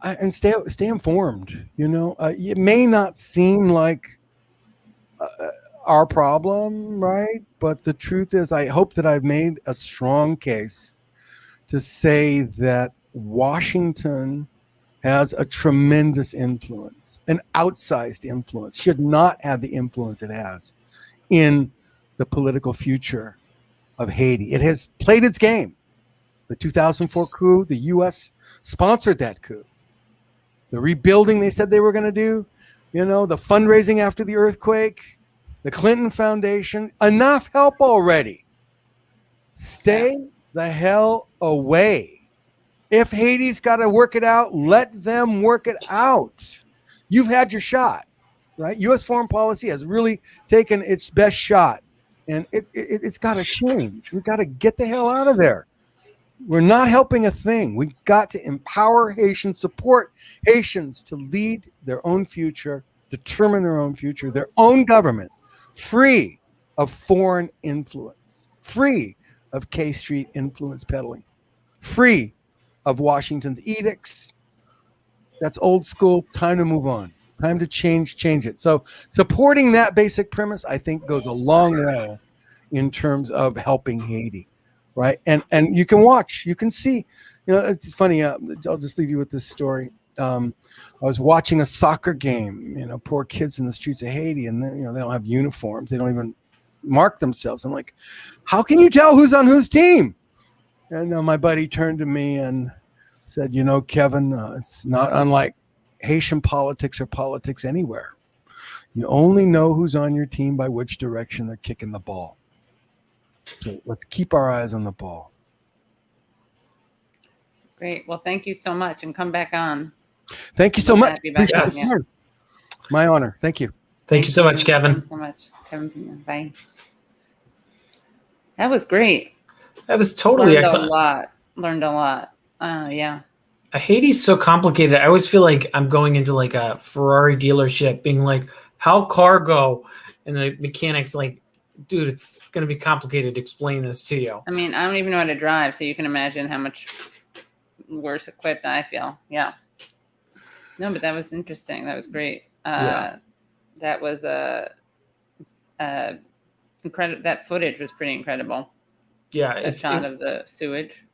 and stay informed. It may not seem like our problem, right? But the truth is, I hope that I've made a strong case to say that Washington has a tremendous influence, an outsized influence, should not have the influence it has in the political future of Haiti. It has played its game. The 2004 coup, the U.S. sponsored that coup. The rebuilding they said they were going to do, you know, the fundraising after the earthquake, the Clinton Foundation, enough help already. Stay the hell away. If Haiti's got to work it out, let them work it out. You've had your shot, right? U.S. foreign policy has really taken its best shot, and it's got to change. We've got to get the hell out of there. We're not helping a thing. We've got to empower Haitians, support Haitians to lead their own future, determine their own future, their own government, free of foreign influence, free of K Street influence peddling, free of Washington's edicts. That's old school. Time to move on. Time to change it. So supporting that basic premise, I think, goes a long way in terms of helping Haiti, right? And you can watch, you can see. You know, it's funny. I'll just leave you with this story. I was watching a soccer game. You know, poor kids in the streets of Haiti, and they don't have uniforms. They don't even mark themselves. I'm like, how can you tell who's on whose team? And my buddy turned to me and said, you know, Kevin, it's not unlike Haitian politics or politics anywhere. You only know who's on your team by which direction they're kicking the ball. So let's keep our eyes on the ball. Great. Well, thank you so much, and come back on. Thank you so much. Yes. My honor. Thank you. Thank you so much, Kevin. Thank you so much, Kevin Pina. Bye. That was great. That was totally excellent. Learned a lot. Yeah. Haiti's so complicated. I always feel like I'm going into like a Ferrari dealership being like, how car go? And the mechanic's like, dude, it's going to be complicated to explain this to you. I mean, I don't even know how to drive, so you can imagine how much worse equipped I feel. Yeah. No, but that was interesting. That was great. That was incredible. That footage was pretty incredible. Yeah. A shot of the sewage.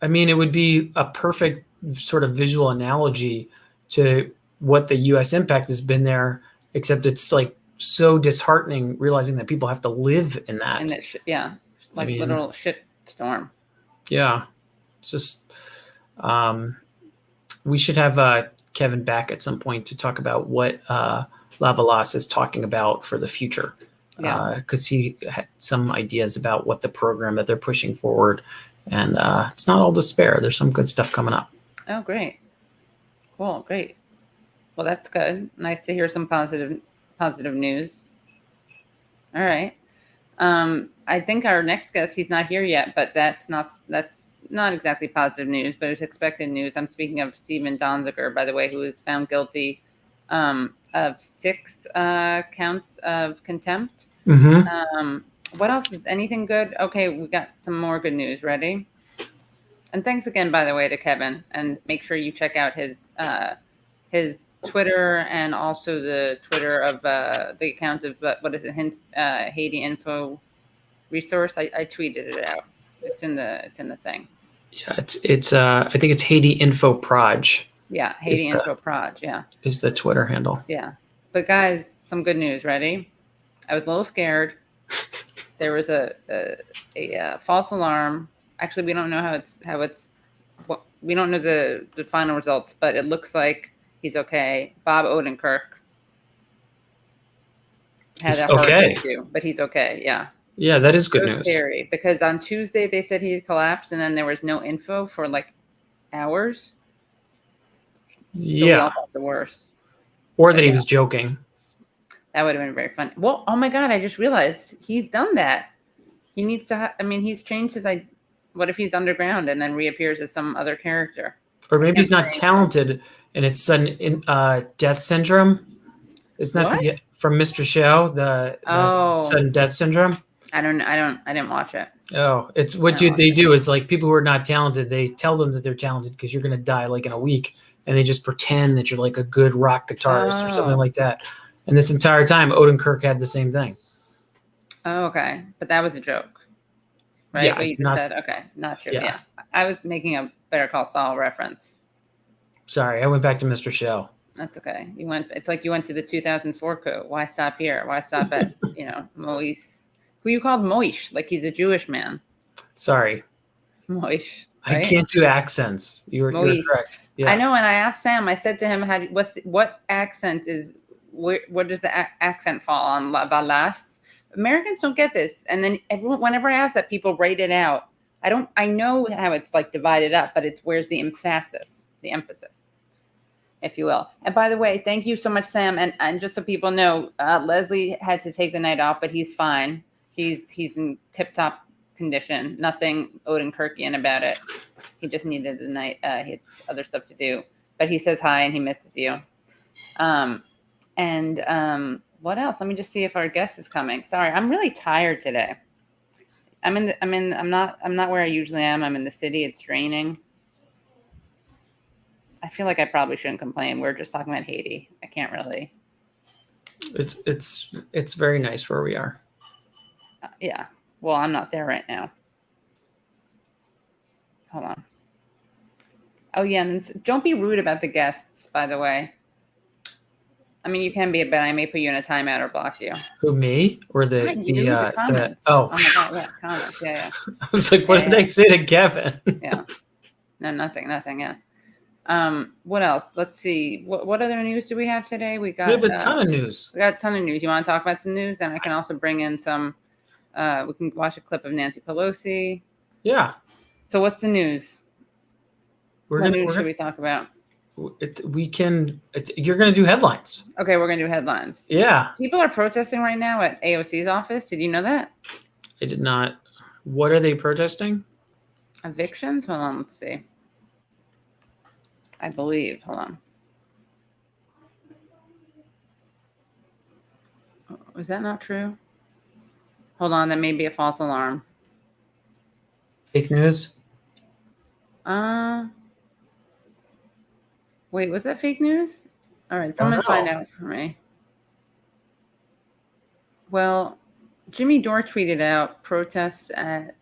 I mean, it would be a perfect sort of visual analogy to what the U.S. impact has been there, except it's like so disheartening realizing that people have to live in that. And literal shit storm. Yeah. It's just, we should have Kevin back at some point to talk about what Lavalas is talking about for the future. Because he had some ideas about what the program that they're pushing forward. And it's not all despair. There's some good stuff coming up. Oh, great. Cool. Great. Well, that's good. Nice to hear some positive news. All right. I think our next guest, he's not here yet, but that's not exactly positive news, but it's expected news. I'm speaking of Stephen Donziger, by the way, who was found guilty of 6 counts of contempt. Mm-hmm. What else is anything good? Okay, we got some more good news. Ready? And thanks again, by the way, to Kevin. And make sure you check out his Twitter and also the Twitter of the account of what is it? Haiti Info Resource. I tweeted it out. It's in the thing. Yeah, it's I think it's Haiti Info Proj. Yeah, Haiti Info Proj. Yeah, is the Twitter handle. Yeah, but guys, some good news. Ready? I was a little scared. There was a false alarm. Actually, we don't know we don't know the final results, but it looks like he's okay. Bob Odenkirk had a heart issue, but he's okay. Yeah. Yeah, that is good news. Scary because on Tuesday they said he had collapsed, and then there was no info for like hours. So we all thought the worst. Or that he was joking. That would have been very funny. Well, oh my God, I just realized he's done that. He needs to, he's changed his, what if he's underground and then reappears as some other character? Or maybe he's not talented and it's sudden death syndrome. Isn't that from Mr. Show, the sudden death syndrome? I didn't watch it. Oh, it's what they do is like people who are not talented, they tell them that they're talented because you're going to die like in a week. And they just pretend that you're like a good rock guitarist or something like that. And this entire time, Odenkirk had the same thing. Oh, okay. But that was a joke. right? Yeah, What you just not- said. Okay, not true. yeah. Yeah. I was making a Better Call Saul reference. Sorry, I went back to Mr. Shell. That's okay. You went. It's like you went to the 2004 coup. Why stop here? Why stop at Moish? Who you called Moish? Like he's a Jewish man. Sorry, Moish. I Right? can't do accents. You're Moise. correct. Yeah. I know, and I asked Sam. I said to him, what accent is? Where does the accent fall on Balas? Americans don't get this, and then whenever I ask that, people write it out. I know how it's like divided up, but it's where's the emphasis, if you will. And by the way, thank you so much, Sam. And just so people know, Leslie had to take the night off, but he's fine. He's in tip-top condition. Nothing Odenkirkian about it. He just needed the night. He had other stuff to do. But he says hi and he misses you. What else? Let me just see if our guest is coming. Sorry, I'm really tired today. I'm not where I usually am. I'm in the city. It's draining. I feel like I probably shouldn't complain. We're just talking about Haiti. I can't really. It's very nice where we are. Yeah. Well, I'm not there right now. Hold on. Oh yeah, and then, don't be rude about the guests, by the way. I mean, you can be, but I may put you in a timeout or block you. Who, me or the comments? oh my God, yeah, comments. Yeah. I was like, what did I say to Kevin? Yeah. No, nothing. Yeah. What else? Let's see. What other news do we have today? We have a ton of news. We got a ton of news. You want to talk about some news? And I can also bring in some. We can watch a clip of Nancy Pelosi. Yeah. So what's the news? What news should we talk about? You're going to do headlines. Okay, we're going to do headlines. Yeah. People are protesting right now at AOC's office. Did you know that? I did not. What are they protesting? Evictions? Hold on, let's see. I believe. Hold on. Was that not true? Hold on, that may be a false alarm. Fake news? Wait, was that fake news? All right, someone find out for me. Well, Jimmy Dore tweeted out protests at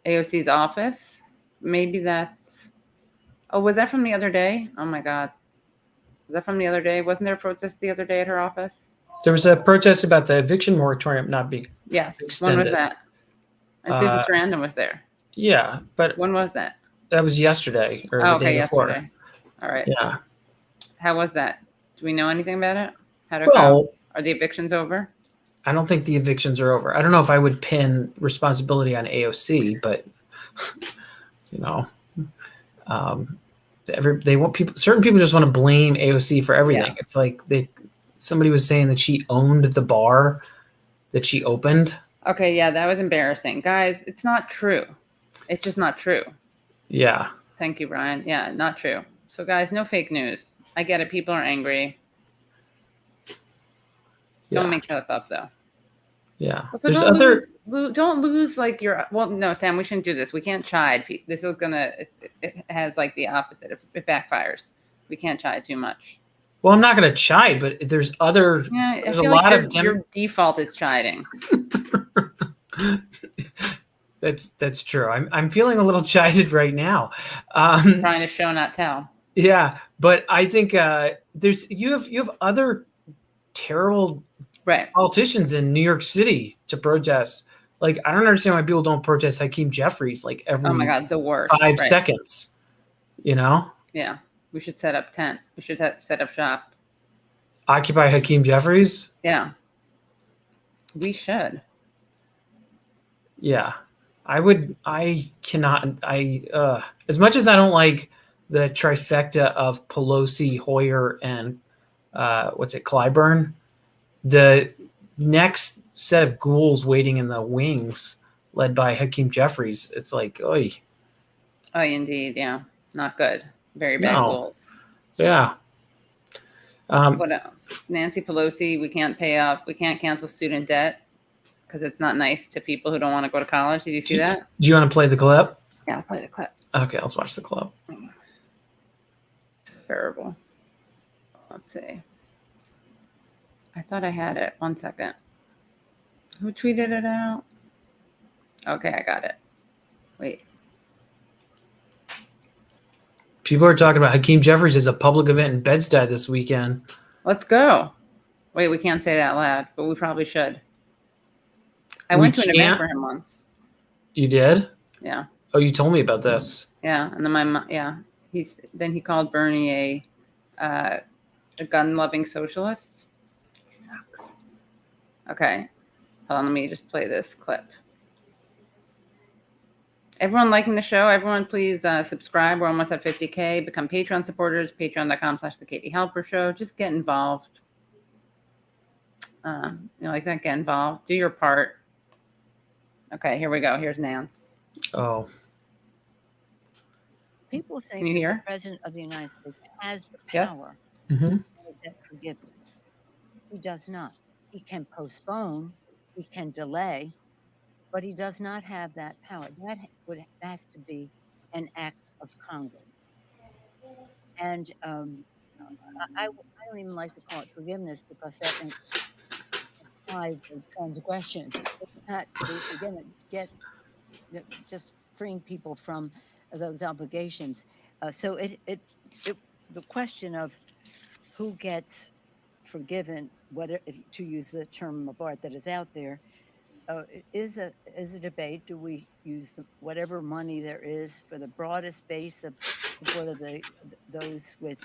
AOC's office. Maybe that's... Oh, was that from the other day? Oh, my God. Was that from the other day? Wasn't there a protest the other day at her office? There was a protest about the eviction moratorium not being extended. When was that? And Susan Sarandon was there. Yeah, but... When was that? That was yesterday. Or the day before. Yesterday. All right. Yeah. How was that? Do we know anything about it? How'd it go? Are the evictions over? I don't think the evictions are over. I don't know if I would pin responsibility on AOC, but they want people. Certain people just want to blame AOC for everything. Yeah. It's like somebody was saying that she owned the bar that she opened. Okay, yeah, that was embarrassing, guys. It's not true. It's just not true. Yeah. Thank you, Brian. Yeah, not true. So, guys, no fake news. I get it. People are angry. Don't make stuff up, though. Yeah. Also, don't lose like your. Well, no, Sam, we shouldn't do this. We can't chide. This is it has like the opposite. If it backfires, we can't chide too much. Well, I'm not going to chide, but there's other. Yeah, there's a lot of your default is chiding. That's true. I'm feeling a little chided right now. Trying to show, not tell. Yeah, but I think you have other terrible politicians in New York City to protest. Like, I don't understand why people don't protest Hakeem Jeffries like every oh my God, the worst 5 seconds. Yeah, we should set up tent. We should set up shop. Occupy Hakeem Jeffries. Yeah, we should. Yeah, I would. I cannot. As much as I don't like the trifecta of Pelosi, Hoyer, and Clyburn, the next set of ghouls waiting in the wings, led by Hakeem Jeffries, it's like, oy. Oh, indeed, yeah, not good. Very bad ghouls. Yeah. What else? Nancy Pelosi, we can't pay off. We can't cancel student debt because it's not nice to people who don't want to go to college. Did you see that? Do you want to play the clip? Yeah, I'll play the clip. Okay, let's watch the clip. Terrible. Let's see. I thought I had it. 1 second. Who tweeted it out? Okay, I got it. Wait. People are talking about Hakeem Jeffries as a public event in Bed-Stuy this weekend. Let's go. Wait, we can't say that loud, but we probably should. I We went to an event can't? for him once. You did? Yeah. Oh, you told me about this. Yeah, and then my mom, yeah, he called Bernie a gun-loving socialist. He sucks. Okay, hold on, let me just play this clip. Everyone liking the show, everyone please subscribe. We're almost at 50K. Become Patreon supporters, patreon.com/The Katie Halper Show. Just get involved. Like that, get involved. Do your part. Okay, here we go. Here's Nance. Oh. People think Can you that hear? the president of the United States has the Yes. power Mm-hmm. of debt forgiveness. He does not. He can postpone, he can delay, but he does not have that power. That has to be an act of Congress. And I don't even like to call it forgiveness because that implies the transgression. It's not, again, just freeing people from those obligations. So the question of who gets forgiven, to use the term of art that is out there, is a debate. Do we use whatever money there is for the broadest base of support of those with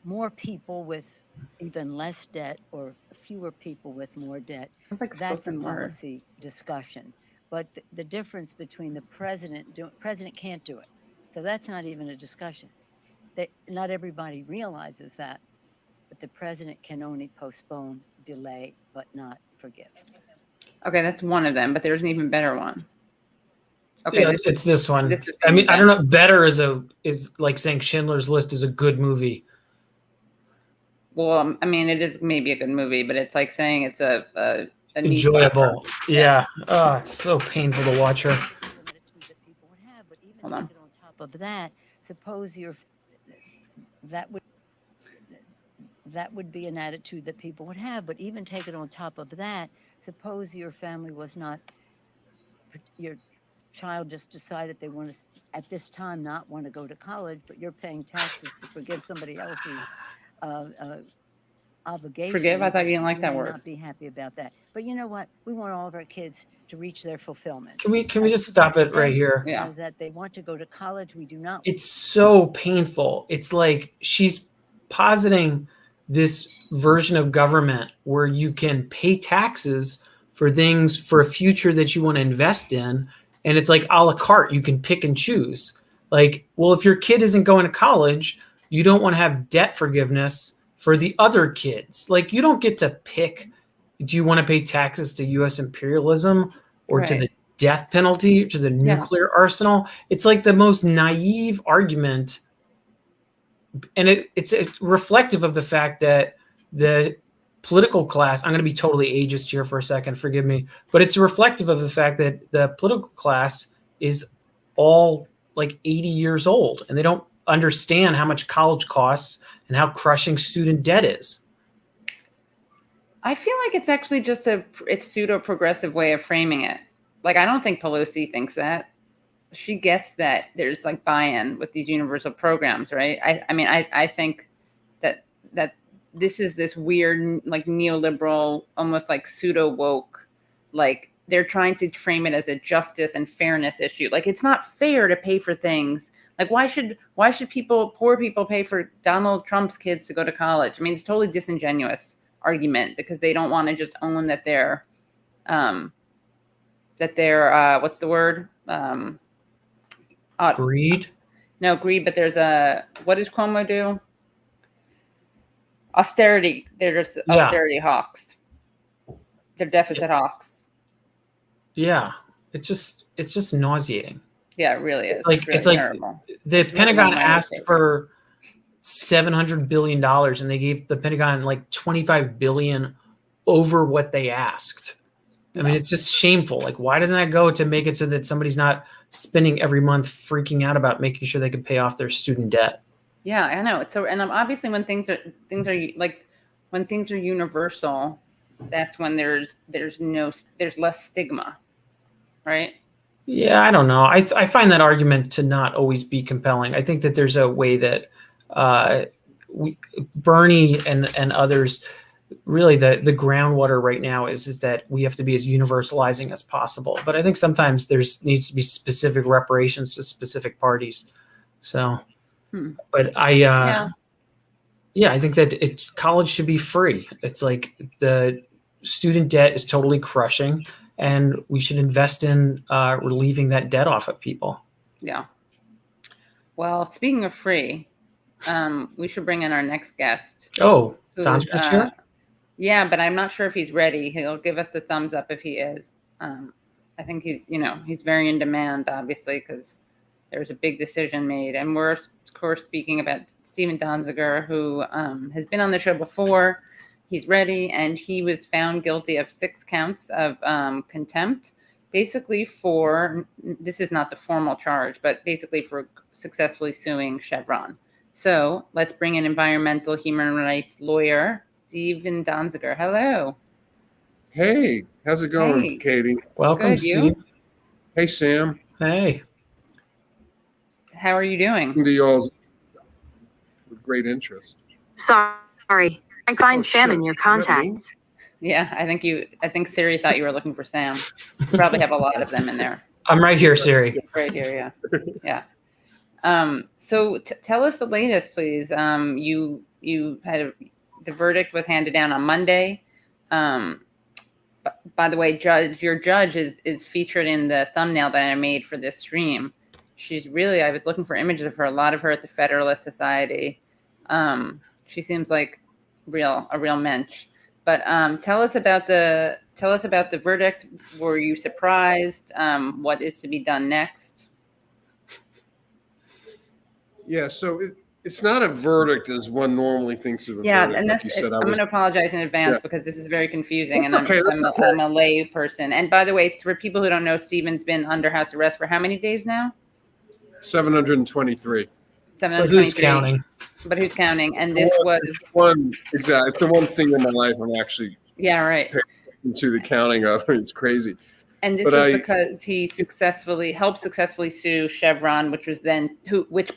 more people with even less debt or fewer people with more debt? Sounds like That's a spoken word. policy discussion. But the difference between the president can't do it. So that's not even a discussion. Not everybody realizes that, but the president can only postpone, delay, but not forgive. Okay, that's one of them, but there's an even better one. Okay, Yeah, it's this one. this is I mean, I best. don't know. Better is like saying Schindler's List is a good movie. Well, I mean, it is maybe a good movie, but it's like saying it's a knee Enjoyable. slapper. Yeah. Oh, it's so painful to watch her. Attitude that people would have, but even Hold on. take it on top of that, suppose that would be an attitude that people would have, but even take it on top of that, suppose your family was not, your child just decided they want to at this time not want to go to college, but you're paying taxes to forgive somebody else's obligations. Forgive? I thought you didn't like that may word. not be happy about that. But you know what? We want all of our kids to reach their fulfillment. Can we just stop it right here? Yeah. That they want to go to college. We do not. It's so painful. It's like she's positing this version of government where you can pay taxes for things for a future that you want to invest in. And it's like a la carte. You can pick and choose. Like, well, if your kid isn't going to college, you don't want to have debt forgiveness for the other kids. Like, you don't get to pick. Do you want to pay taxes to U.S. imperialism or to the death penalty, to the nuclear arsenal? It's like the most naive argument. And it's reflective of the fact that the political class, I'm going to be totally ageist here for a second, forgive me, but it's reflective of the fact that the political class is all like 80 years old and they don't understand how much college costs and how crushing student debt is. I feel like it's actually just it's pseudo-progressive way of framing it. Like, I don't think Pelosi thinks that. She gets that there's like buy-in with these universal programs, right? I think that this is this weird, like, neoliberal, almost like pseudo-woke, like they're trying to frame it as a justice and fairness issue. Like, it's not fair to pay for things. Like, why should poor people pay for Donald Trump's kids to go to college? I mean, it's totally disingenuous argument because they don't want to just own that they're what's the word? Greed? No, greed, but there's what does Cuomo do? Austerity. They're just austerity hawks. They're deficit hawks. Yeah. It's just nauseating. Yeah, it really is. It's like terrible. The Pentagon asked for $700 billion and they gave the Pentagon like $25 billion over what they asked. I mean, it's just shameful. Like, why doesn't that go to make it so that somebody's not spending every month freaking out about making sure they can pay off their student debt? Yeah, I know. It's so, and obviously when things are like, when things are universal, that's when there's less stigma. right? Yeah, I don't know. I find that argument to not always be compelling. I think that there's a way that Bernie and others, really the groundwater right now is that we have to be as universalizing as possible. But I think sometimes needs to be specific reparations to specific parties. So, but I think that college should be free. It's like the student debt is totally crushing, and we should invest in relieving that debt off of people. Yeah. Well, speaking of free, we should bring in our next guest. Oh, Donziger's here? Yeah, but I'm not sure if he's ready. He'll give us the thumbs up if he is. I think he's very in demand, obviously, because there's a big decision made. And we're, of course, speaking about Stephen Donziger, who has been on the show before. He's ready, and he was found guilty of 6 counts of contempt, basically for, this is not the formal charge, but basically for successfully suing Chevron. So let's bring in environmental human rights lawyer, Stephen Donziger. Hello. Hey, how's it going, Hey. Katie? Welcome, Good, Steve. you? Hey, Sam. Hey. How are you doing? To y'all with great interest. Sorry, I find Sam shit. in your Is that me? contacts. Yeah, I think Siri thought you were looking for Sam. You probably have a lot of them in there. I'm right here, Siri. Right here, yeah. So tell us the latest, please. You had the verdict was handed down on Monday. By the way, your judge is featured in the thumbnail that I made for this stream. She's really, I was looking for images of her, a lot of her at the Federalist Society. She seems like a real mensch. But tell us about the verdict. Were you surprised? What is to be done next? Yeah, so it's not a verdict as one normally thinks of a Yeah, verdict. and like that's. you said, I'm going to apologize in advance because this is very confusing, and okay, I'm a lay person. And by the way, for people who don't know, Stephen's been under house arrest for how many days now? 723. 723. But who's counting? But who's counting? And this Exactly. It's the one thing in my life I'm actually right into the counting of. It's crazy. And this is because he helped successfully sue Chevron, which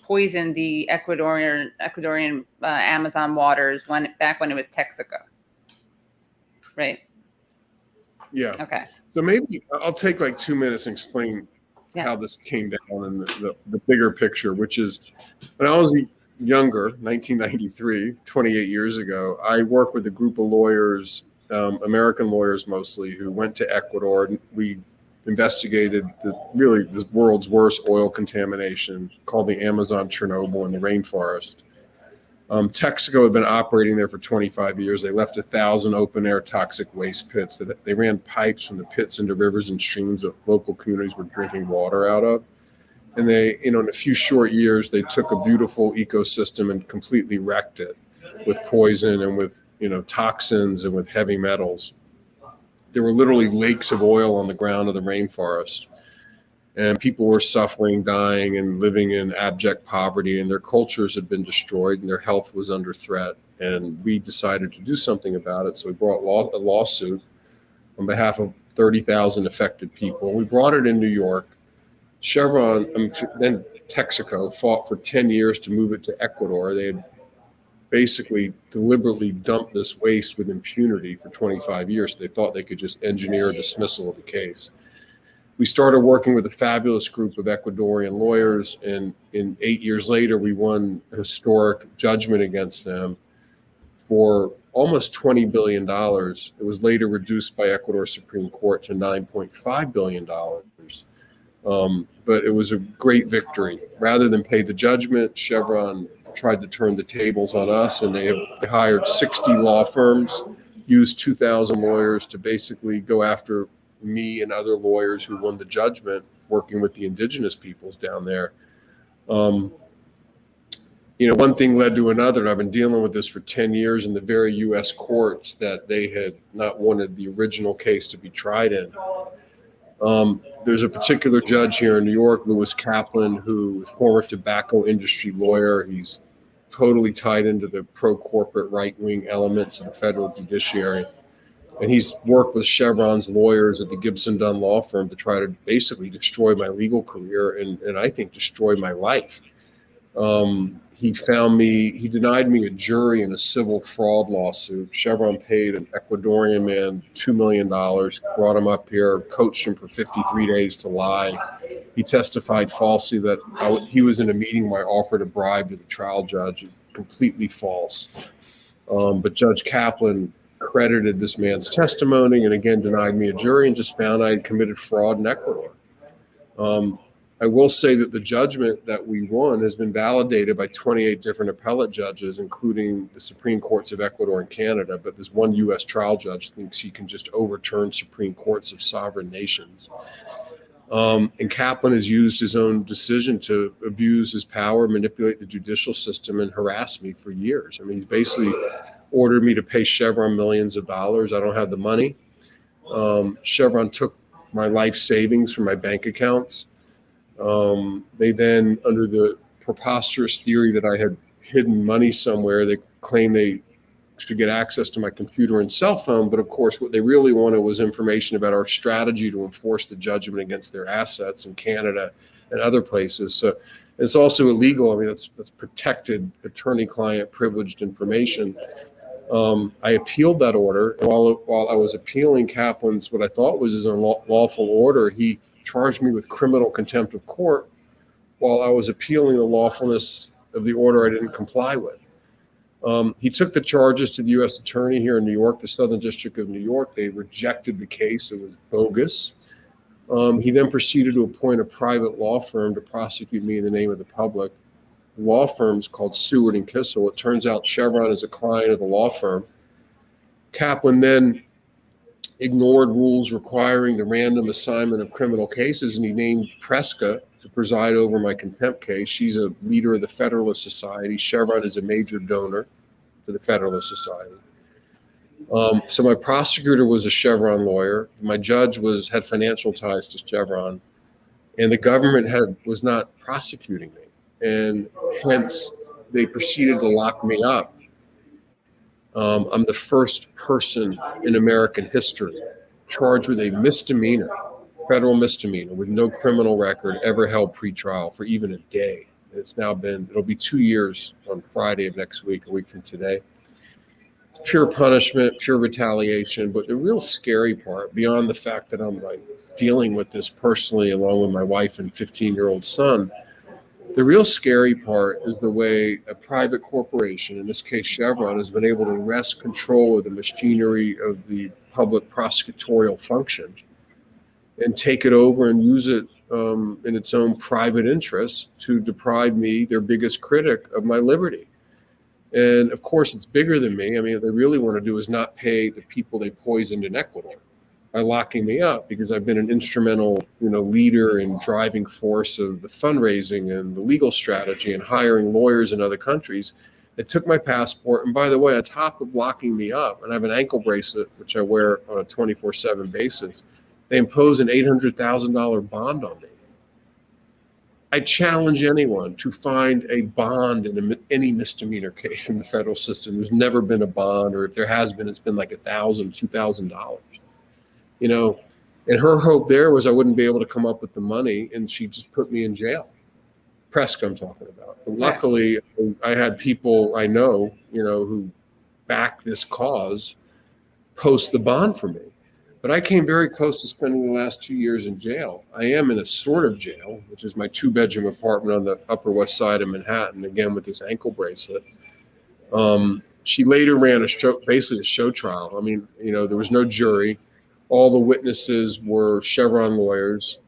poisoned the Ecuadorian Amazon waters back when it was Texaco. Right. Yeah. Okay. So maybe I'll take like 2 minutes and explain how this came down in the bigger picture, which is when I was younger, 1993, 28 years ago, I worked with a group of lawyers, American lawyers mostly, who went to Ecuador. And we investigated the world's worst oil contamination called the Amazon Chernobyl in the rainforest. Texaco had been operating there for 25 years. They left 1,000 open-air toxic waste pits. They ran pipes from the pits into rivers and streams that local communities were drinking water out of. And they, in a few short years, they took a beautiful ecosystem and completely wrecked it with poison and with, toxins and with heavy metals. There were literally lakes of oil on the ground of the rainforest. And people were suffering, dying, and living in abject poverty, and their cultures had been destroyed, and their health was under threat. And we decided to do something about it, so we brought a lawsuit on behalf of 30,000 affected people. We brought it in New York. Chevron, then Texaco, fought for 10 years to move it to Ecuador. They had basically deliberately dumped this waste with impunity for 25 years. So they thought they could just engineer a dismissal of the case. We started working with a fabulous group of Ecuadorian lawyers, and 8 years later, we won a historic judgment against them for almost $20 billion. It was later reduced by Ecuador Supreme Court to $9.5 billion. But it was a great victory. Rather than pay the judgment, Chevron tried to turn the tables on us, and they hired 60 law firms, used 2,000 lawyers to basically go after me and other lawyers who won the judgment, working with the indigenous peoples down there. One thing led to another, and I've been dealing with this for 10 years in the very U.S. courts that they had not wanted the original case to be tried in. There's a particular judge here in New York, Lewis Kaplan, who is a former tobacco industry lawyer. He's totally tied into the pro-corporate right-wing elements of the federal judiciary. And he's worked with Chevron's lawyers at the Gibson Dunn law firm to try to basically destroy my legal career and I think destroy my life. He denied me a jury in a civil fraud lawsuit. Chevron paid an Ecuadorian man $2 million, brought him up here, coached him for 53 days to lie. He testified falsely that he was in a meeting where I offered a bribe to the trial judge. Completely false. But Judge Kaplan credited this man's testimony and again denied me a jury and just found I had committed fraud in Ecuador. I will say that the judgment that we won has been validated by 28 different appellate judges, including the Supreme Courts of Ecuador and Canada. But this one U.S. trial judge thinks he can just overturn Supreme Courts of sovereign nations. And Kaplan has used his own decision to abuse his power, manipulate the judicial system, and harass me for years. I mean, he's basically ordered me to pay Chevron millions of dollars. I don't have the money. Chevron took my life savings from my bank accounts. They then, under the preposterous theory that I had hidden money somewhere, they claim they should get access to my computer and cell phone. But of course, what they really wanted was information about our strategy to enforce the judgment against their assets in Canada and other places. So it's also illegal. I mean, it's protected attorney-client privileged information. I appealed that order. While I was appealing Kaplan's, what I thought was his unlawful order, he charged me with criminal contempt of court while I was appealing the lawfulness of the order I didn't comply with. He took the charges to the U.S. attorney here in New York, the Southern District of New York. They rejected the case. It was bogus. He then proceeded to appoint a private law firm to prosecute me in the name of the public. The law firm's called Seward and Kissel. It turns out Chevron is a client of the law firm. Kaplan then ignored rules requiring the random assignment of criminal cases, and he named Preska to preside over my contempt case. She's a leader of the Federalist Society. Chevron is a major donor to the Federalist Society. So my prosecutor was a Chevron lawyer. My judge had financial ties to Chevron, and the government was not prosecuting me, and hence they proceeded to lock me up. I'm the first person in American history charged with a misdemeanor, federal misdemeanor, with no criminal record ever held pretrial for even a day. It'll be 2 years on Friday of next week, a week from today. It's pure punishment, pure retaliation. But the real scary part, beyond the fact that I'm dealing with this personally, along with my wife and 15-year-old son, the real scary part is the way a private corporation, in this case Chevron, has been able to wrest control of the machinery of the public prosecutorial function and take it over and use it in its own private interests to deprive me, their biggest critic, of my liberty. And of course, it's bigger than me. I mean, what they really want to do is not pay the people they poisoned in Ecuador by locking me up, because I've been an instrumental, leader and driving force of the fundraising and the legal strategy and hiring lawyers in other countries. They took my passport. And by the way, on top of locking me up, and I have an ankle bracelet, which I wear on a 24/7 basis, they impose an $800,000 bond on me. I challenge anyone to find a bond in any misdemeanor case in the federal system. There's never been a bond, or if there has been, it's been like $1,000, $2,000. And her hope there was I wouldn't be able to come up with the money, and she just put me in jail. Preska I'm talking about. But luckily, I had people I know, who back this cause, post the bond for me. But I came very close to spending the last 2 years in jail. I am in a sort of jail, which is my 2-bedroom apartment on the Upper West Side of Manhattan, again with this ankle bracelet. She later ran basically a show trial. I mean, there was no jury. All the witnesses were Chevron lawyers.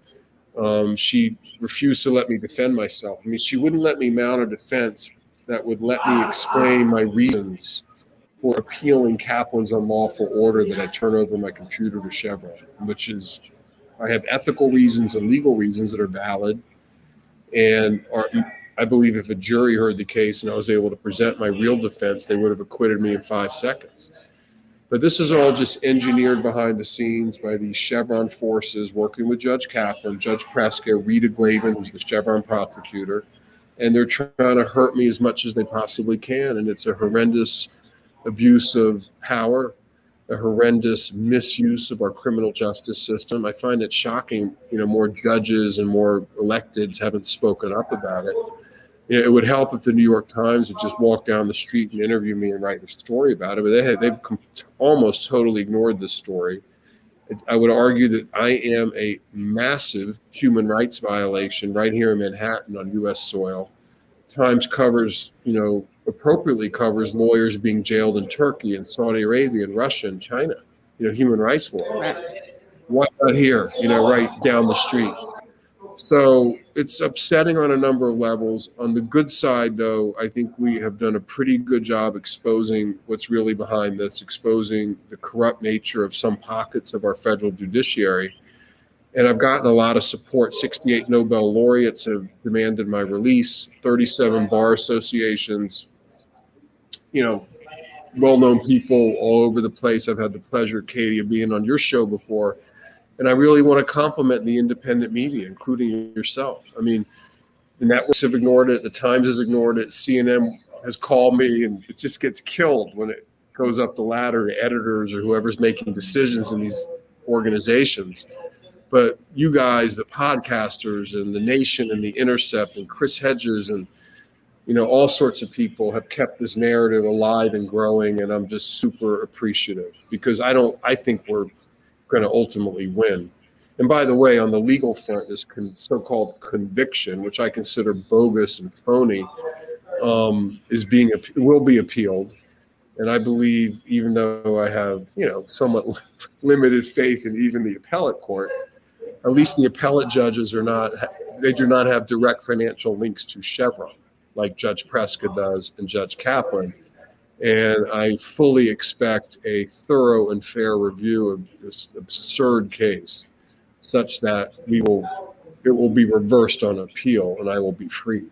She refused to let me defend myself. I mean, she wouldn't let me mount a defense that would let me explain my reasons for appealing Kaplan's unlawful order that I turn over my computer to Chevron, which is, I have ethical reasons and legal reasons that are valid. And I believe if a jury heard the case and I was able to present my real defense, they would have acquitted me in 5 seconds. But this is all just engineered behind the scenes by these Chevron forces working with Judge Kaplan, Judge Preska, Rita Glavin, who's the Chevron prosecutor, and they're trying to hurt me as much as they possibly can. And it's a horrendous abuse of power. a horrendous misuse of our criminal justice system. I find it shocking, more judges and more electeds haven't spoken up about it. It would help if the New York Times would just walk down the street and interview me and write a story about it, but they've almost totally ignored this story. I would argue that I am a massive human rights violation right here in Manhattan on U.S. soil. Times covers, appropriately covers lawyers being jailed in Turkey and Saudi Arabia and Russia and China, human rights law. Why not here, right down the street? So it's upsetting on a number of levels. On the good side, though, I think we have done a pretty good job exposing what's really behind this, exposing the corrupt nature of some pockets of our federal judiciary. And I've gotten a lot of support. 68 Nobel laureates have demanded my release, 37 bar associations, well-known people all over the place. I've had the pleasure, Katie, of being on your show before. And I really want to compliment the independent media, including yourself. I mean, the networks have ignored it. The Times has ignored it. CNN has called me, and it just gets killed when it goes up the ladder to editors or whoever's making decisions in these organizations. But you guys, the podcasters and The Nation and The Intercept and Chris Hedges and, all sorts of people have kept this narrative alive and growing. And I'm just super appreciative because I think we're going to ultimately win. And by the way, on the legal front, this so-called conviction, which I consider bogus and phony, will be appealed. And I believe, even though I have, somewhat limited faith in even the appellate court, at least the appellate judges do not have direct financial links to Chevron, like Judge Preska does and Judge Kaplan. And I fully expect a thorough and fair review of this absurd case, such that it will be reversed on appeal, and I will be freed.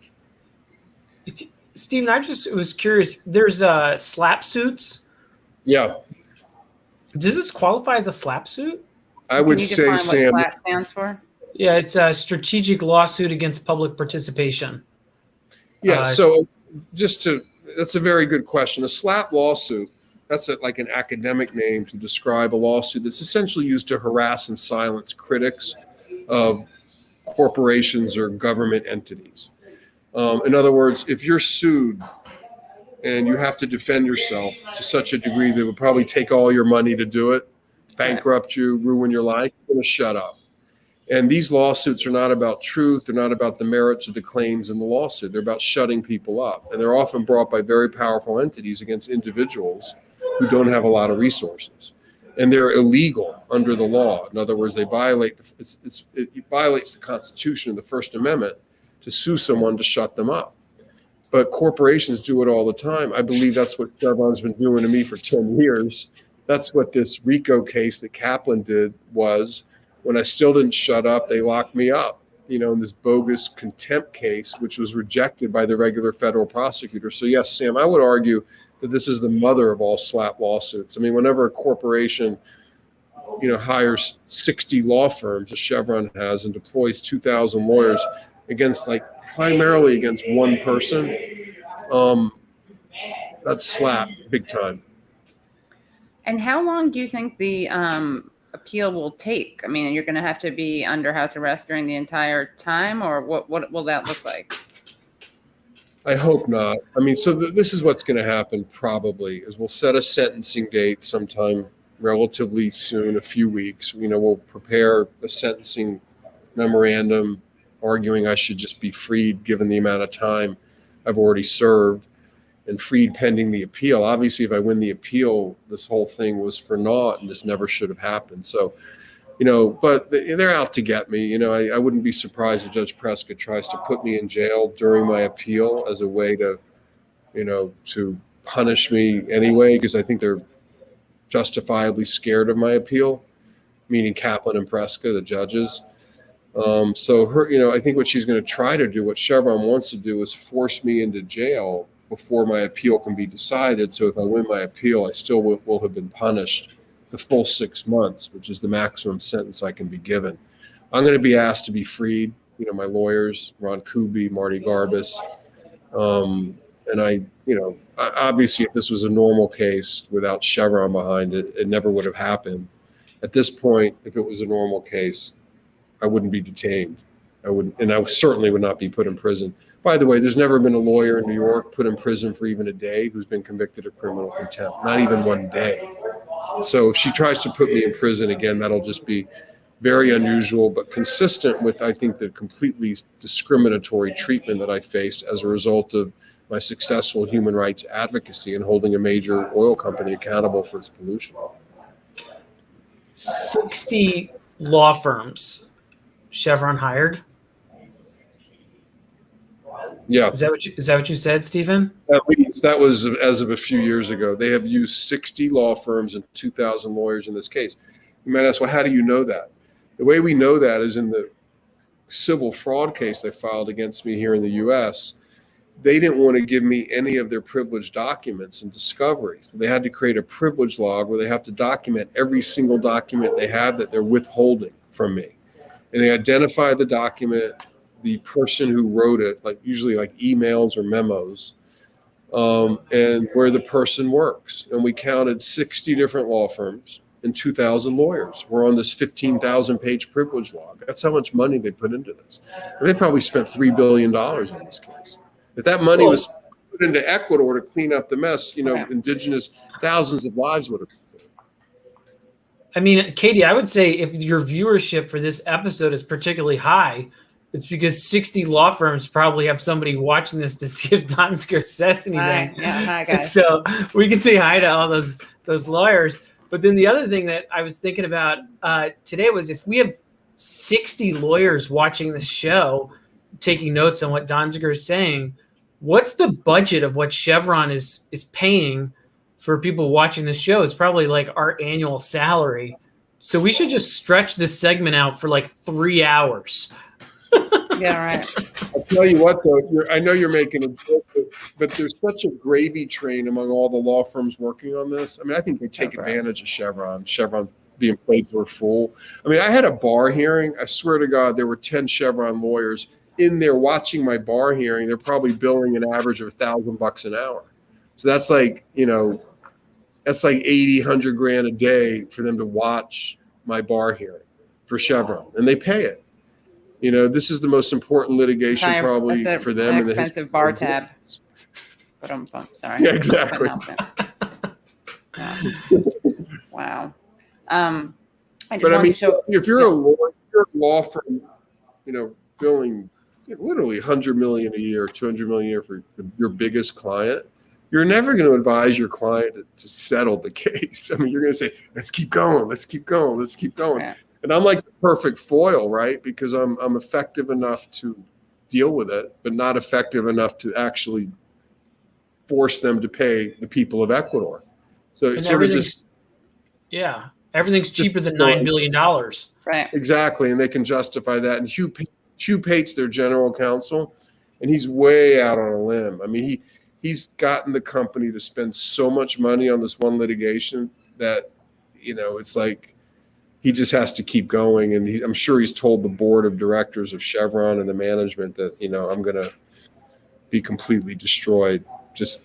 Stephen, I just was curious. There's slap suits. Yeah. Does this qualify as a slap suit? I would say, Sam. What SLAP stands for? Yeah, it's a strategic lawsuit against public participation. Yeah. That's a very good question. A SLAP lawsuit, that's like an academic name to describe a lawsuit that's essentially used to harass and silence critics of corporations or government entities. In other words, if you're sued and you have to defend yourself to such a degree that it would probably take all your money to do it, bankrupt you, ruin your life, you're going to shut up. And these lawsuits are not about truth. They're not about the merits of the claims in the lawsuit. They're about shutting people up. And they're often brought by very powerful entities against individuals who don't have a lot of resources. And they're illegal under the law. In other words, they violate it violates the Constitution and the First Amendment to sue someone to shut them up. But corporations do it all the time. I believe that's what Chevron's been doing to me for 10 years. That's what this RICO case that Kaplan did was. When I still didn't shut up, they locked me up, in this bogus contempt case, which was rejected by the regular federal prosecutor. So yes, Sam, I would argue that this is the mother of all SLAP lawsuits. I mean, whenever a corporation, hires 60 law firms, as Chevron has, and deploys 2,000 lawyers primarily against one person, that's SLAP big time. And how long do you think the appeal will take? I mean, you're going to have to be under house arrest during the entire time, or what will that look like? I hope not. I mean, so this is what's going to happen probably is we'll set a sentencing date sometime relatively soon, a few weeks. We'll prepare a sentencing memorandum arguing I should just be freed given the amount of time I've already served, and freed pending the appeal. Obviously, if I win the appeal, this whole thing was for naught and this never should have happened. So, but they're out to get me. I wouldn't be surprised if Judge Preska tries to put me in jail during my appeal as a way to, to punish me anyway, because I think they're justifiably scared of my appeal, meaning Kaplan and Preska, the judges. I think what she's going to try to do, what Chevron wants to do, is force me into jail before my appeal can be decided. So if I win my appeal, I still will have been punished the full 6 months, which is the maximum sentence I can be given. I'm going to be asked to be freed. My lawyers, Ron Kuby, Marty Garbus, And obviously, if this was a normal case without Chevron behind it, it never would have happened. At this point, if it was a normal case, I wouldn't be detained. I certainly would not be put in prison. By the way, there's never been a lawyer in New York put in prison for even a day who's been convicted of criminal contempt, not even one day. So if she tries to put me in prison again, that'll just be very unusual, but consistent with, I think, the completely discriminatory treatment that I faced as a result of my successful human rights advocacy and holding a major oil company accountable for its pollution. 60 law firms Chevron hired? Yeah. Is that what you said, Stephen? At least that was as of a few years ago. They have used 60 law firms and 2,000 lawyers in this case. You might ask, well, how do you know that? The way we know that is in the civil fraud case they filed against me here in the U.S. They didn't want to give me any of their privileged documents and discovery. So they had to create a privilege log where they have to document every single document they have that they're withholding from me. And they identify the document, the person who wrote it, usually emails or memos, and where the person works. And we counted 60 different law firms and 2,000 lawyers. We're on this 15,000 page privilege log. That's how much money they put into this. And they probably spent $3 billion in this case. If that money was put into Ecuador to clean up the mess, indigenous thousands of lives would have been saved. I mean, Katie, I would say if your viewership for this episode is particularly high, it's because 60 law firms probably have somebody watching this to see if Donziger says anything. Hi guys. So we can say hi to all those lawyers. But then the other thing that I was thinking about today was if we have 60 lawyers watching the show, taking notes on what Donziger is saying, what's the budget of what Chevron is paying for people watching the show? It's probably like our annual salary. So we should just stretch this segment out for 3 hours. Yeah, right. I'll tell you what, though, I know you're making a joke, but there's such a gravy train among all the law firms working on this. I mean, I think they take advantage of Chevron being played for a fool. I mean, I had a bar hearing. I swear to God, there were 10 Chevron lawyers in there watching my bar hearing. They're probably billing an average of $1,000 an hour. So that's that's like 80, 100 grand a day for them to watch my bar hearing for Chevron, and they pay it. This is the most important litigation probably for them. An expensive bar tab. But I'm sorry. Yeah, exactly. Wow. I just wanted to show. If you're a lawyer, you're a law firm, billing literally $100 million a year, $200 million a year for your biggest client, you're never going to advise your client to settle the case. I mean, you're going to say, let's keep going, let's keep going, let's keep going. Yeah. And I'm like the perfect foil, right? Because I'm effective enough to deal with it, but not effective enough to actually force them to pay the people of Ecuador. So it's sort of just... Yeah. Everything's cheaper than $9 billion. Right. Exactly. And they can justify that. And Hugh Pate's their general counsel, and he's way out on a limb. I mean, he's gotten the company to spend so much money on this one litigation that, it's like he just has to keep going. And I'm sure he's told the board of directors of Chevron and the management that, I'm going to be completely destroyed. Just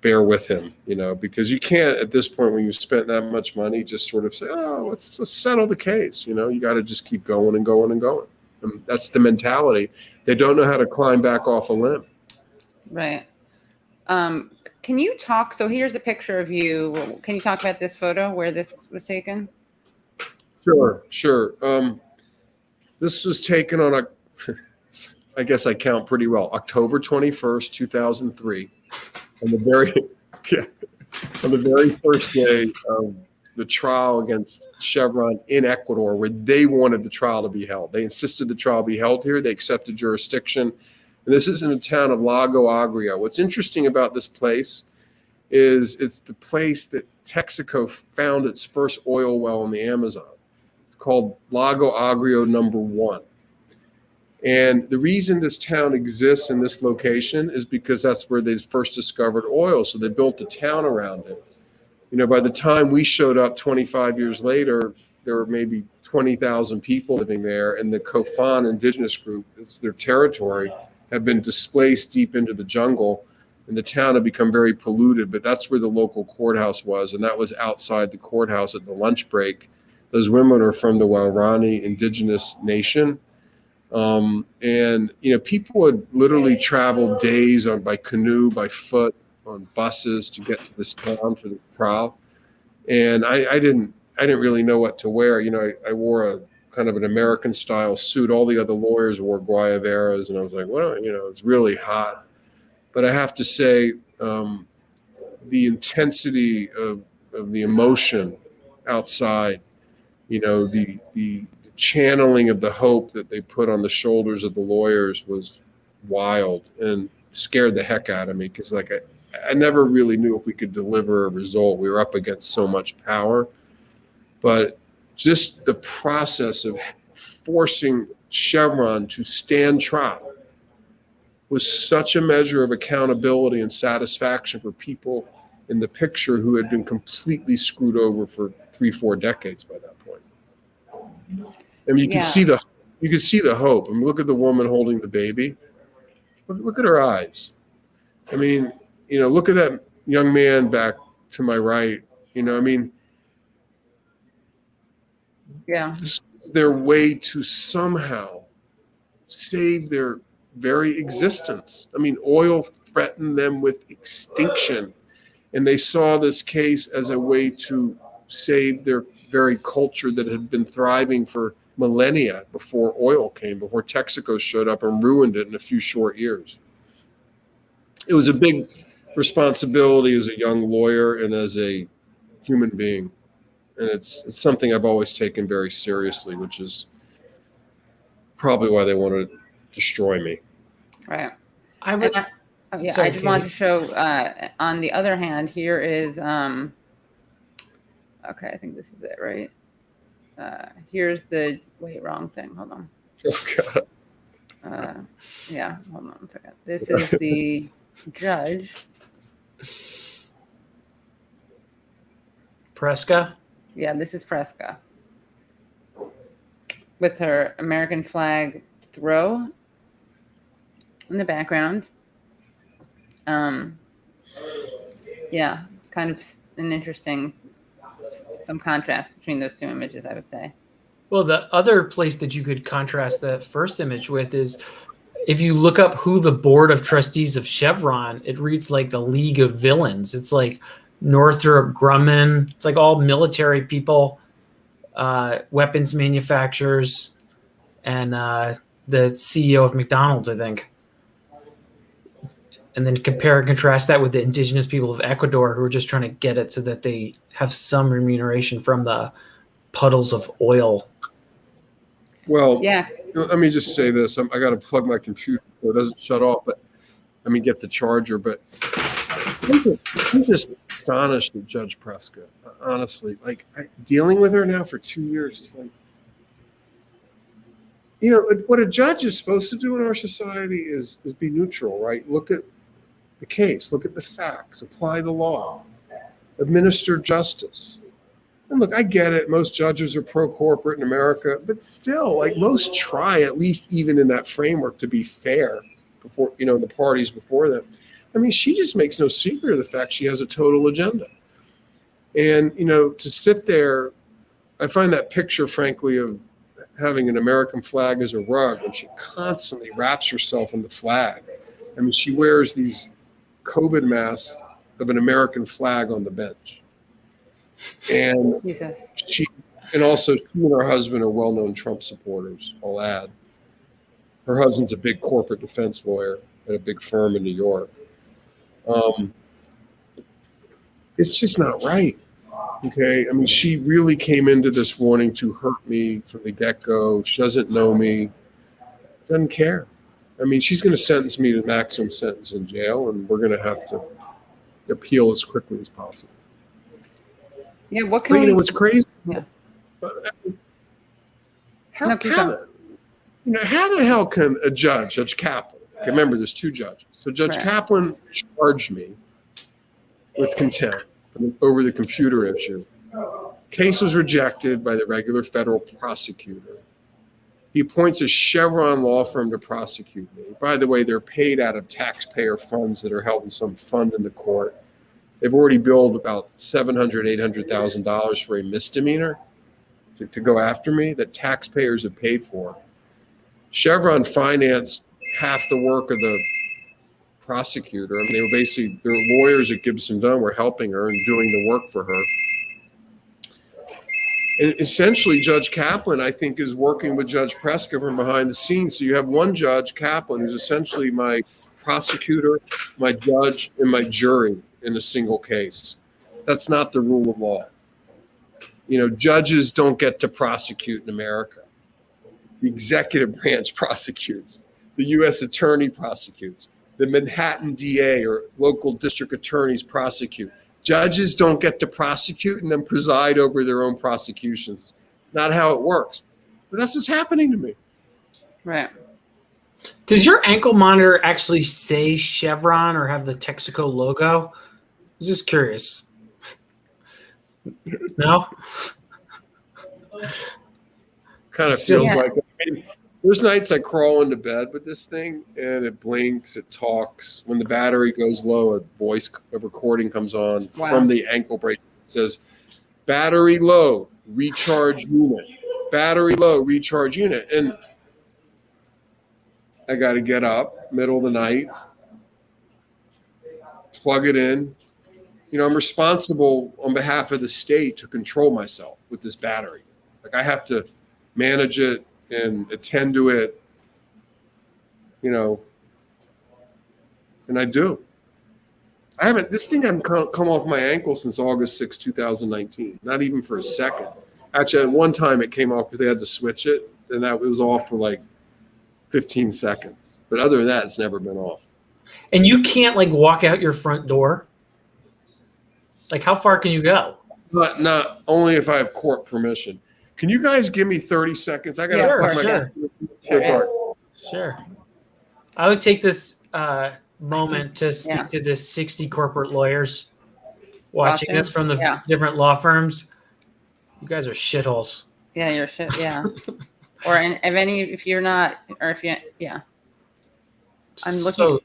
bear with him, because you can't at this point when you spent that much money just sort of say, oh, let's settle the case. You got to just keep going and going and going. And that's the mentality. They don't know how to climb back off a limb. Right. Can you talk? So here's a picture of you. Can you talk about this photo where this was taken? Sure. This was taken on I guess I count pretty well, October 21st, 2003. On the very first day of the trial against Chevron in Ecuador, where they wanted the trial to be held. They insisted the trial be held here. They accepted jurisdiction. And this is in the town of Lago Agrio. What's interesting about this place is it's the place that Texaco found its first oil well in the Amazon. It's called Lago Agrio number 1. And the reason this town exists in this location is because that's where they first discovered oil. So they built a town around it. By the time we showed up 25 years later, there were maybe 20,000 people living there. And the Kofan indigenous group, it's their territory, have been displaced deep into the jungle. and the town had become very polluted, but that's where the local courthouse was, and that was outside the courthouse at the lunch break. Those women are from the Waorani indigenous nation. And, people would literally travel days by canoe, by foot, on buses to get to this town for the trial. And I didn't really know what to wear. I wore a kind of an American style suit. All the other lawyers wore guayaberas, and I was like, well, it's really hot. But I have to say, the intensity of the emotion outside, the channeling of the hope that they put on the shoulders of the lawyers was wild and scared the heck out of me, because I never really knew if we could deliver a result. We were up against so much power, but just the process of forcing Chevron to stand trial was such a measure of accountability and satisfaction for people in the picture who had been completely screwed over for 3-4 decades by that point. I mean, you can see the hope. I mean, look at the woman holding the baby. Look at her eyes. I mean, look at that young man back to my right. This is their way to somehow save their very existence. I mean, oil threatened them with extinction, and they saw this case as a way to save their very culture that had been thriving for millennia before oil came, before Texaco showed up and ruined it in a few short years. It was a big responsibility as a young lawyer and as a human being, and it's something I've always taken very seriously, which is probably why they want to destroy me. Right. I would. I just wanted to show. On the other hand, here is. Okay, I think this is it, right? Here's the wrong thing. Hold on. Oh God. Yeah, hold on a second. This is the judge. Preska. Yeah, this is Preska with her American flag throw in the background. Yeah, it's kind of an interesting, some contrast between those two images, I would say. Well, the other place that you could contrast the first image with is if you look up who the board of trustees of Chevron, it reads like the League of Villains. It's like Northrop Grumman. It's like all military people, weapons manufacturers, and the CEO of McDonald's, I think. And then compare and contrast that with the indigenous people of Ecuador who are just trying to get it so that they have some remuneration from the puddles of oil. Well, yeah. Let me just say this. I got to plug my computer so it doesn't shut off, but get the charger. But I'm just astonished at Judge Preska, honestly. Dealing with her now for 2 years is like, what a judge is supposed to do in our society is be neutral, right? Look at the case, look at the facts, apply the law, administer justice. And look, I get it. Most judges are pro-corporate in America, but still, most try, at least even in that framework, to be fair before, the parties before them. She just makes no secret of the fact she has a total agenda. And, to sit there, I find that picture, frankly, of having an American flag as a rug, and she constantly wraps herself in the flag. She wears these COVID masks of an American flag on the bench. And she and her husband are well-known Trump supporters, I'll add. Her husband's a big corporate defense lawyer at a big firm in New York. It's just not right. Okay. She really came into this wanting to hurt me from the get-go. She doesn't know me, doesn't care. She's going to sentence me to maximum sentence in jail, and we're going to have to appeal as quickly as possible. Yeah, what can we? What's crazy? Yeah. How the hell can a Judge Kaplan? Okay, remember, there's 2 judges. So Judge Kaplan charged me with contempt over the computer issue. Case was rejected by the regular federal prosecutor. He appoints a Chevron law firm to prosecute me. By the way, they're paid out of taxpayer funds that are held in some fund in the court. They've already billed about $700,000, $800,000 for a misdemeanor to go after me that taxpayers have paid for. Chevron financed half the work of the prosecutor. I mean, they were basically, their lawyers at Gibson Dunn were helping her and doing the work for her. And essentially, Judge Kaplan, I think, is working with Judge Preska from behind the scenes. So you have one judge, Kaplan, who's essentially my prosecutor, my judge, and my jury in a single case. That's not the rule of law. You know, judges don't get to prosecute in America. The executive branch prosecutes. The U.S. attorney prosecutes. The Manhattan DA or local district attorneys prosecute. Judges don't get to prosecute and then preside over their own prosecutions. Not how it works. But that's what's happening to me. Right. Does your ankle monitor actually say Chevron or have the Texaco logo? I'm just curious. No? Kind of feels like it. I mean, there's nights I crawl into bed with this thing and it blinks, it talks. When the battery goes low, a recording comes on from the ankle bracelet. It says, battery low, recharge unit. Battery low, recharge unit. And I got to get up middle of the night, plug it in. You know, I'm responsible on behalf of the state to control myself with this battery. Like I have to manage it and attend to it, you know, and I do. This thing hasn't come off my ankle since August 6, 2019, not even for a second. Actually, at one time it came off because they had to switch it, and it was off for like 15 seconds. But other than that, it's never been off. And you can't like walk out your front door? Like how far can you go? Not only if I have court permission. Can you guys give me 30 seconds? I got to Sure. I would take this moment to speak to the 60 corporate lawyers watching us from the different law firms. You guys are shitholes. Yeah, you're shit. Yeah. if you're not, or if you, I'm looking.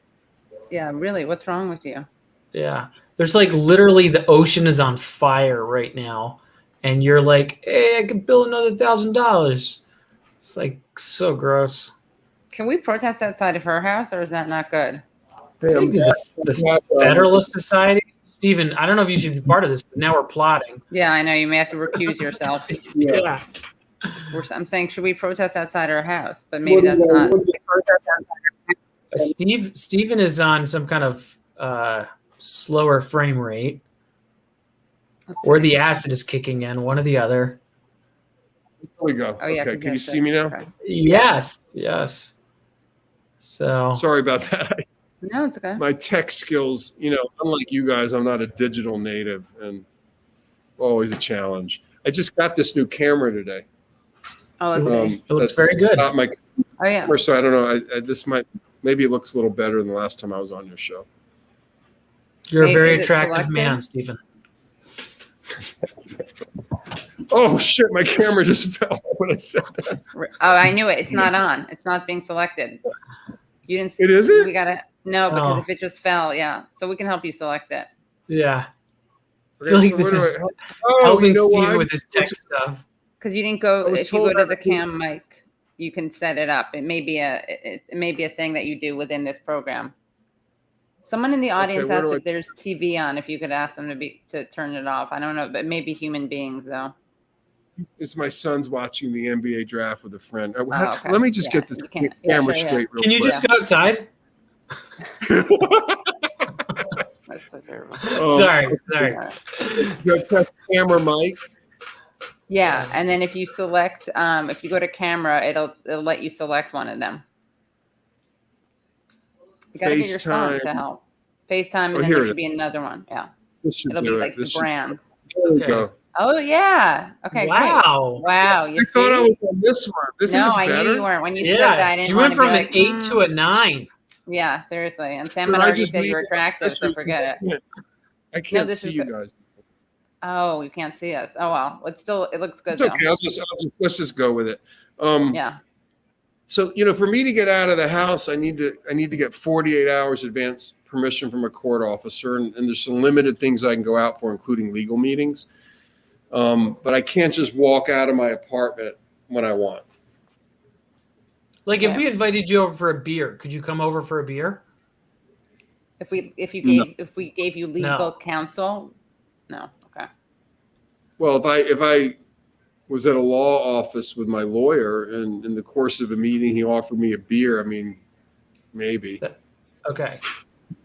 Really, what's wrong with you? Yeah. There's like literally the ocean is on fire right now. And you're like, hey, I could bill another $1,000. It's like so gross. Can we protest outside of her house, or is that not good? I think the Federalist Society, Stephen, I don't know if you should be part of this, but now we're plotting. Yeah, I know. You may have to recuse yourself. Yeah. I'm saying, should we protest outside her house? But maybe that's not. Stephen is on some kind of slower frame rate. Or the acid is kicking in, one or the other. There we go. Oh, yeah, okay, can you see me now? Okay. Yes. So sorry about that. No, it's okay. My tech skills, you know, unlike you guys, I'm not a digital native and always a challenge. I just got this new camera today. Oh, it looks very good. So I don't know. Maybe it looks a little better than the last time I was on your show. You're a very attractive man, Stephen. Oh shit! My camera just fell when I said that. Oh, I knew it. It's not on. It's not being selected. You didn't. It isn't. We gotta because if it just fell, so we can help you select it. Yeah. Okay, I feel like this is helping Stephen with his tech stuff. Because you didn't go. If you go to the cam mic, you can set it up. It may be a thing that you do within this program. Someone in the audience asked if there's TV on, if you could ask them to turn it off. I don't know, but maybe human beings though. It's my son's watching the NBA draft with a friend. Okay. Let me just get this camera straight. Can you just go outside? That's so terrible. Sorry. You press camera mic. Yeah, and then if you select, if you go to camera, it'll let you select one of them. You got to get your son to help. FaceTime, and then there should be another one. Yeah, it'll be like the brand. There we go. Oh yeah. Okay. Wow. Great. Wow. I thought I was on this one. No, I knew you weren't. When you said that, I didn't. You went from an 8 to a 9. Yeah, seriously. And Sam already said you were attractive, so forget it. I can't see you guys. Oh, you can't see us. Oh well, it looks good. It's okay. Let's just go with it. Yeah. So, for me to get out of the house, I need to get 48 hours advance permission from a court officer, and there's some limited things I can go out for, including legal meetings. But I can't just walk out of my apartment when I want. Like if we invited you over for a beer, could you come over for a beer? If we gave you legal counsel, no. Okay. Well, if I was at a law office with my lawyer, and in the course of a meeting he offered me a beer, I mean, maybe. Okay.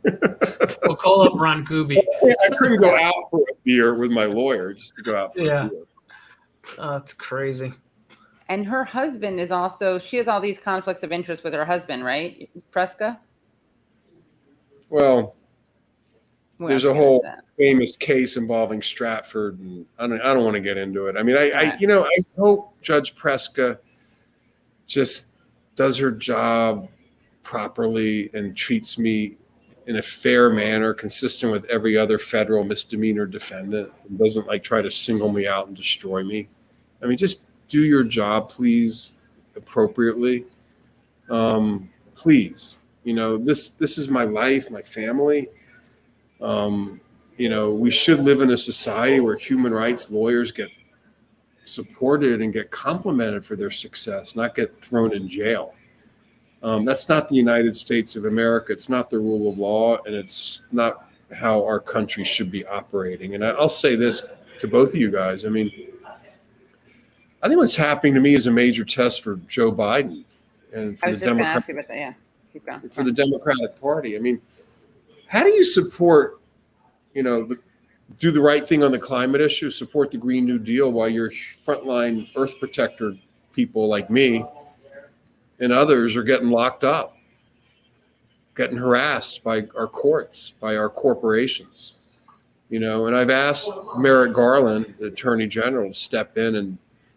We'll call up Ron Kuby. I couldn't go out for a beer with my lawyer just to go out for a beer. Oh, that's crazy. And her husband is also, she has all these conflicts of interest with her husband, right, Preska? Well, there's a whole famous case involving Stratford, and I don't want to get into it. I mean, I hope Judge Preska just does her job properly and treats me in a fair manner, consistent with every other federal misdemeanor defendant, and doesn't try to single me out and destroy me. I mean, just do your job, please, appropriately. Please, this is my life, my family. We should live in a society where human rights lawyers get supported and get complimented for their success, not get thrown in jail. That's not the United States of America. It's not the rule of law, and it's not how our country should be operating. And I'll say this to both of you guys. I mean, I think what's happening to me is a major test for Joe Biden and for the Democratic. Keep going. For the Democratic Party. I mean, how do you support, do the right thing on the climate issue, support the Green New Deal while your frontline Earth protector people like me and others are getting locked up, getting harassed by our courts, by our corporations? And I've asked Merrick Garland, the Attorney General, to step in and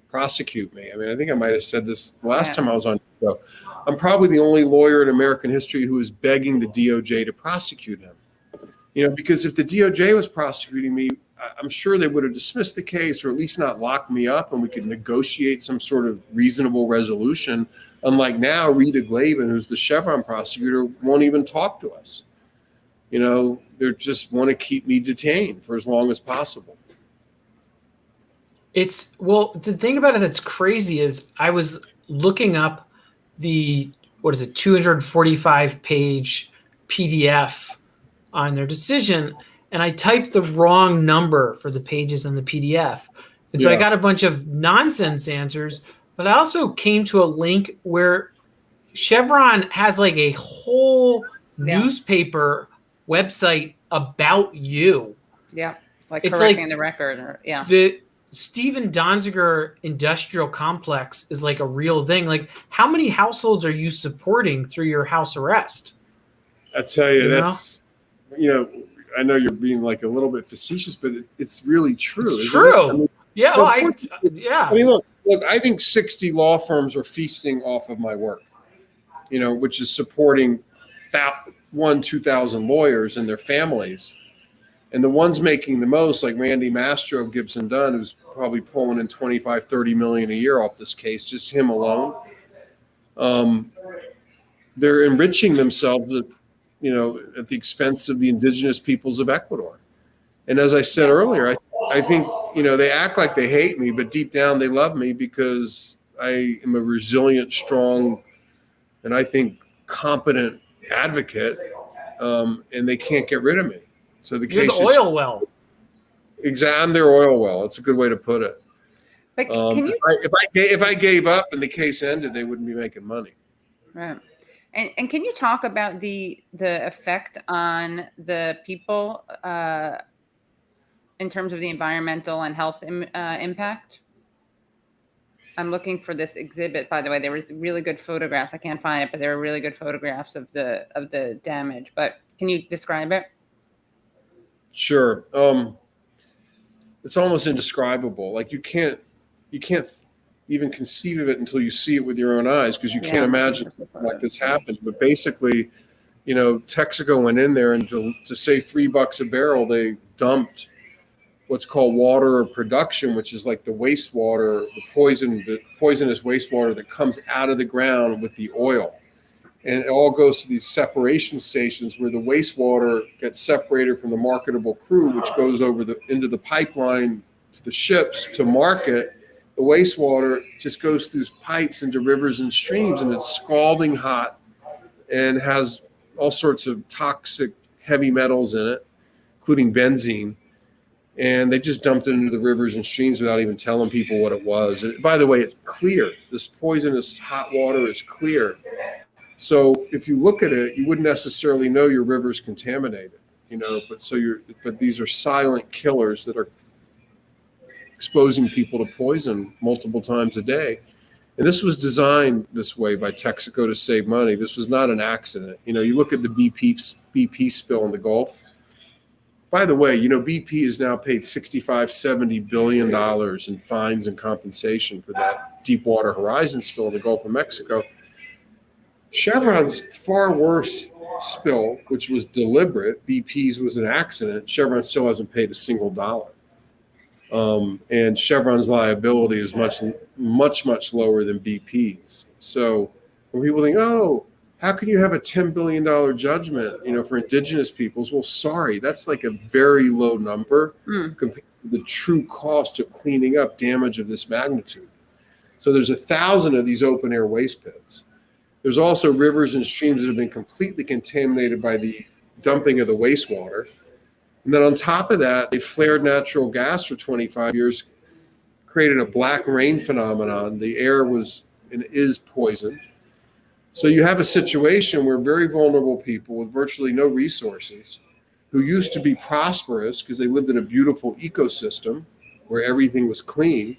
prosecute me. I mean, I think I might have said this last time I was on the show. I'm probably the only lawyer in American history who is begging the DOJ to prosecute him. Because if the DOJ was prosecuting me, I'm sure they would have dismissed the case, or at least not locked me up, and we could negotiate some sort of reasonable resolution. Unlike now, Rita Glavin, who's the Chevron prosecutor, won't even talk to us. They just want to keep me detained for as long as possible. The thing about it that's crazy is I was looking up the 245-page PDF on their decision, and I typed the wrong number for the pages in the PDF. And so I got a bunch of nonsense answers, but I also came to a link where Chevron has a whole newspaper website about you. Yeah. It's correcting the record. The Stephen Donziger industrial complex is a real thing. How many households are you supporting through your house arrest? I tell you, that's, I know you're being a little bit facetious, but it's really true. It's true. I mean, I mean, look, I think 60 law firms are feasting off of my work, which is supporting 2,000 lawyers and their families. And the ones making the most, like Randy Mastro of Gibson Dunn, who's probably pulling in $25-30 million a year off this case, just him alone. They're enriching themselves at the expense of the indigenous peoples of Ecuador. And as I said earlier, I think, they act like they hate me, but deep down they love me because I am a resilient, strong, and I think competent advocate, and they can't get rid of me. So the case You're the oil well. I'm their oil well. That's a good way to put it. But can you? If I gave up and the case ended, they wouldn't be making money. Right. And can you talk about the effect on the people in terms of the environmental and health impact? I'm looking for this exhibit, by the way. There was really good photographs. I can't find it, but there were really good photographs of the damage. But can you describe it? Sure. It's almost indescribable. You can't even conceive of it until you see it with your own eyes, because you can't imagine like this happened. But basically, Texaco went in there, and to save $3 a barrel, they dumped what's called water of production, which is like the wastewater, the poisonous wastewater that comes out of the ground with the oil. And it all goes to these separation stations where the wastewater gets separated from the marketable crude, which goes over into the pipeline to the ships to market. The wastewater just goes through pipes into rivers and streams, and it's scalding hot and has all sorts of toxic heavy metals in it, including benzene. And they just dumped it into the rivers and streams without even telling people what it was. And by the way, it's clear. This poisonous hot water is clear. So if you look at it, you wouldn't necessarily know your river's contaminated, but these are silent killers that are exposing people to poison multiple times a day. And this was designed this way by Texaco to save money. This was not an accident. You look at the BP spill in the Gulf. By the way, BP has now paid $65-70 billion in fines and compensation for that Deepwater Horizon spill in the Gulf of Mexico. Chevron's far worse spill, which was deliberate, BP's was an accident. Chevron still hasn't paid a single dollar. And Chevron's liability is much lower than BP's. So when people think, oh, how can you have a $10 billion judgment, for indigenous peoples? Well, sorry, that's like a very low number compared to the true cost of cleaning up damage of this magnitude. So there's 1,000 of these open air waste pits. There's also rivers and streams that have been completely contaminated by the dumping of the wastewater. And then on top of that, they flared natural gas for 25 years, created a black rain phenomenon. The air was and is poisoned. So you have a situation where very vulnerable people with virtually no resources, who used to be prosperous because they lived in a beautiful ecosystem where everything was clean,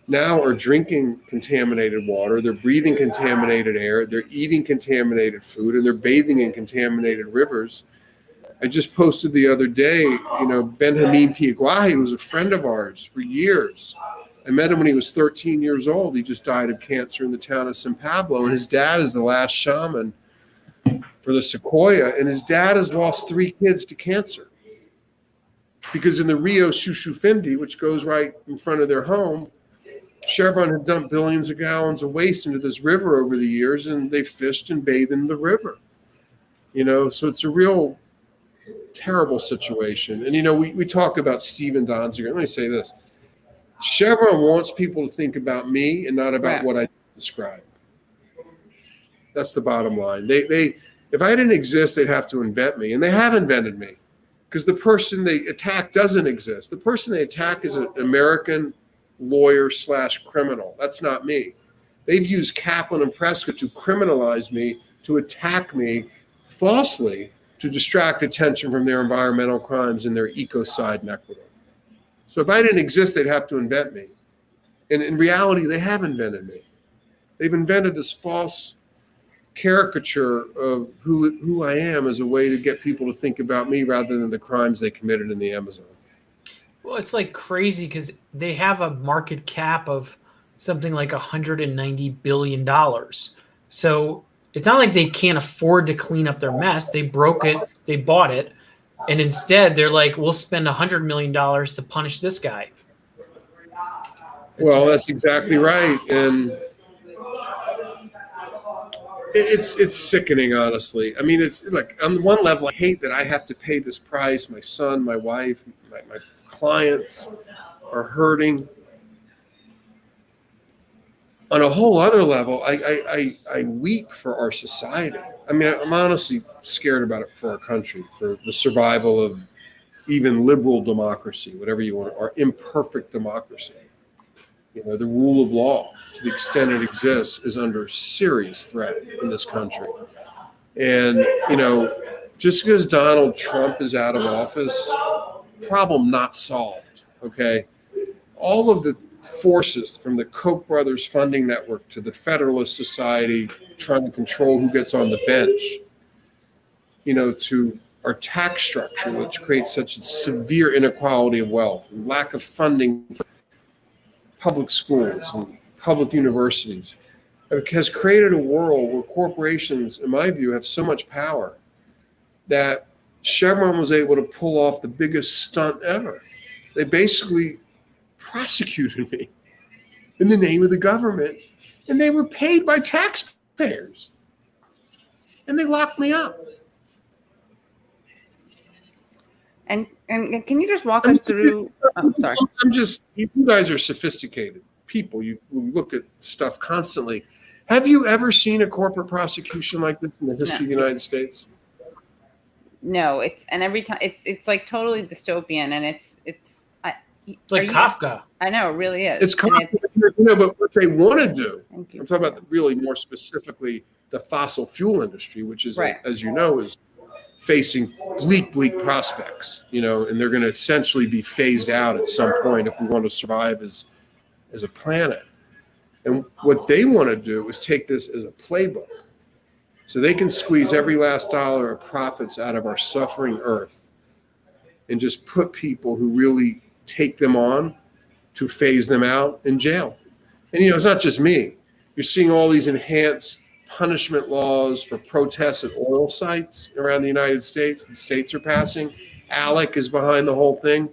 now are drinking contaminated water, they're breathing contaminated air, they're eating contaminated food, and they're bathing in contaminated rivers. I just posted the other day, Benjamin Piaguahi was a friend of ours for years. I met him when he was 13 years old. He just died of cancer in the town of San Pablo, and his dad is the last shaman for the Sequoia, and his dad has lost 3 kids to cancer. Because in the Rio Xuxufindi, which goes right in front of their home, Chevron had dumped billions of gallons of waste into this river over the years, and they fished and bathed in the river. So it's a real terrible situation. And, we talk about Stephen Donziger. Let me say this. Chevron wants people to think about me and not about what I describe. That's the bottom line. They if I didn't exist, they'd have to invent me. And they have invented me because the person they attack doesn't exist. The person they attack is an American lawyer/criminal. That's not me. They've used Kaplan and Prescott to criminalize me, to attack me falsely, to distract attention from their environmental crimes and their ecocide in Ecuador. So if I didn't exist, they'd have to invent me. And in reality, they have invented me. They've invented this false caricature of who I am as a way to get people to think about me rather than the crimes they committed in the Amazon. Well, it's like crazy because they have a market cap of something like $190 billion. So it's not like they can't afford to clean up their mess. They broke it, they bought it, and instead they're like, we'll spend $100 million to punish this guy. Well, that's exactly right. And it's sickening, honestly. I mean, it's like on one level, I hate that I have to pay this price. My son, my wife, my clients are hurting. On a whole other level, I weep for our society. I mean, I'm honestly scared about it for our country, for the survival of even liberal democracy, whatever you want, or imperfect democracy. The rule of law, to the extent it exists, is under serious threat in this country. And, just because Donald Trump is out of office, problem not solved, okay? All of the forces from the Koch brothers funding network to the Federalist Society trying to control who gets on the bench, to our tax structure, which creates such a severe inequality of wealth and lack of funding for public schools and public universities, has created a world where corporations, in my view, have so much power that Chevron was able to pull off the biggest stunt ever. They basically prosecuted me in the name of the government, and they were paid by taxpayers, and they locked me up. And can you just walk us through? Oh, sorry. You guys are sophisticated people. You look at stuff constantly. Have you ever seen a corporate prosecution like this in the history of the United States? No, every time it's like totally dystopian, and it's like Kafka. I know, it really is. It's Kafka, but what they want to do, I'm talking about really more specifically the fossil fuel industry, which is, as you know, is facing bleak prospects, and they're going to essentially be phased out at some point if we want to survive as a planet. And what they want to do is take this as a playbook so they can squeeze every last dollar of profits out of our suffering earth and just put people who really take them on to phase them out in jail. And, it's not just me. You're seeing all these enhanced punishment laws for protests at oil sites around the United States. The states are passing. ALEC is behind the whole thing,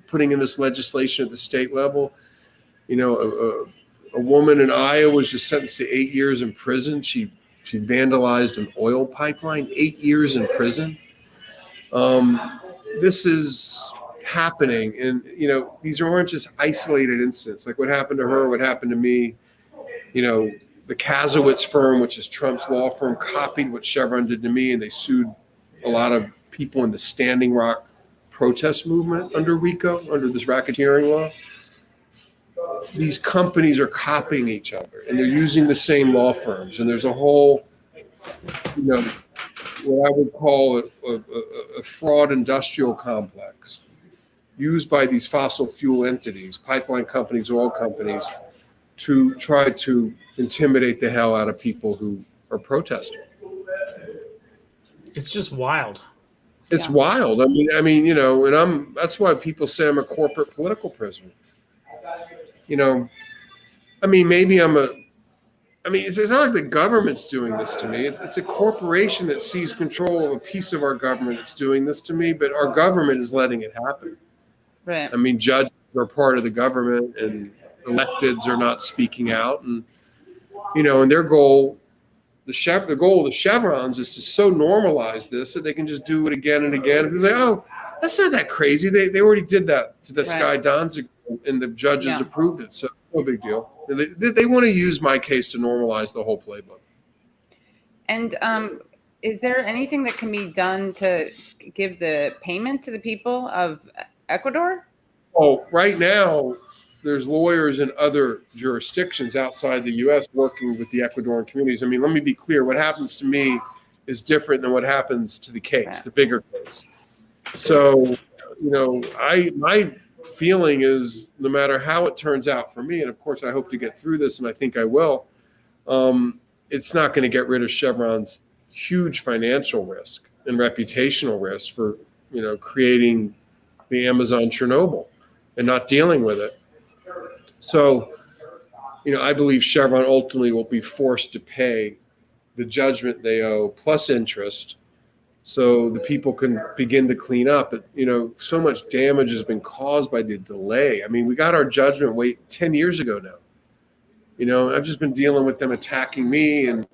putting in this legislation at the state level. A woman in Iowa was just sentenced to 8 years in prison. She vandalized an oil pipeline. 8 years in prison. This is happening, and these aren't just isolated incidents. Like what happened to her, what happened to me. The Kazowitz firm, which is Trump's law firm, copied what Chevron did to me, and they sued a lot of people in the Standing Rock protest movement under RICO, under this racketeering law. These companies are copying each other, and they're using the same law firms. And there's a whole, what I would call a fraud industrial complex used by these fossil fuel entities, pipeline companies, oil companies, to try to intimidate the hell out of people who are protesting. It's just wild. It's wild. And that's why people say I'm a corporate political prisoner. Maybe it's not like the government's doing this to me. It's a corporation that sees control of a piece of our government that's doing this to me, but our government is letting it happen. Right. Judges are part of the government, and electeds are not speaking out, and and their goal, the goal of the Chevrons is to so normalize this that they can just do it again and again. And like, oh, that's not that crazy. They already did that to this guy Donziger, and the judges approved it, so no big deal. They want to use my case to normalize the whole playbook. And is there anything that can be done to give the payment to the people of Ecuador? Oh, right now, there's lawyers in other jurisdictions outside the U.S. working with the Ecuadorian communities. Let me be clear. What happens to me is different than what happens to the case, the bigger case. So, my feeling is no matter how it turns out for me, and of course I hope to get through this, and I think I will, it's not going to get rid of Chevron's huge financial risk and reputational risk for, creating the Amazon Chernobyl and not dealing with it. So, I believe Chevron ultimately will be forced to pay the judgment they owe plus interest so the people can begin to clean up. But, so much damage has been caused by the delay. We got our judgment 10 years ago now. I've just been dealing with them attacking me and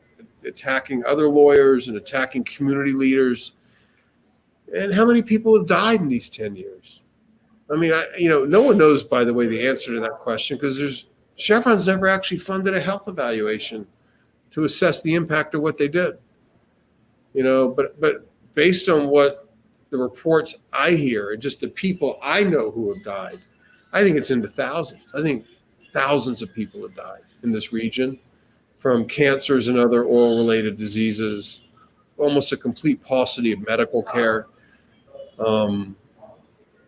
attacking other lawyers and attacking community leaders. And how many people have died in these 10 years? No one knows, by the way, the answer to that question, because Chevron's never actually funded a health evaluation to assess the impact of what they did. But based on what the reports I hear and just the people I know who have died, I think it's into thousands. I think thousands of people have died in this region from cancers and other oil-related diseases, almost a complete paucity of medical care.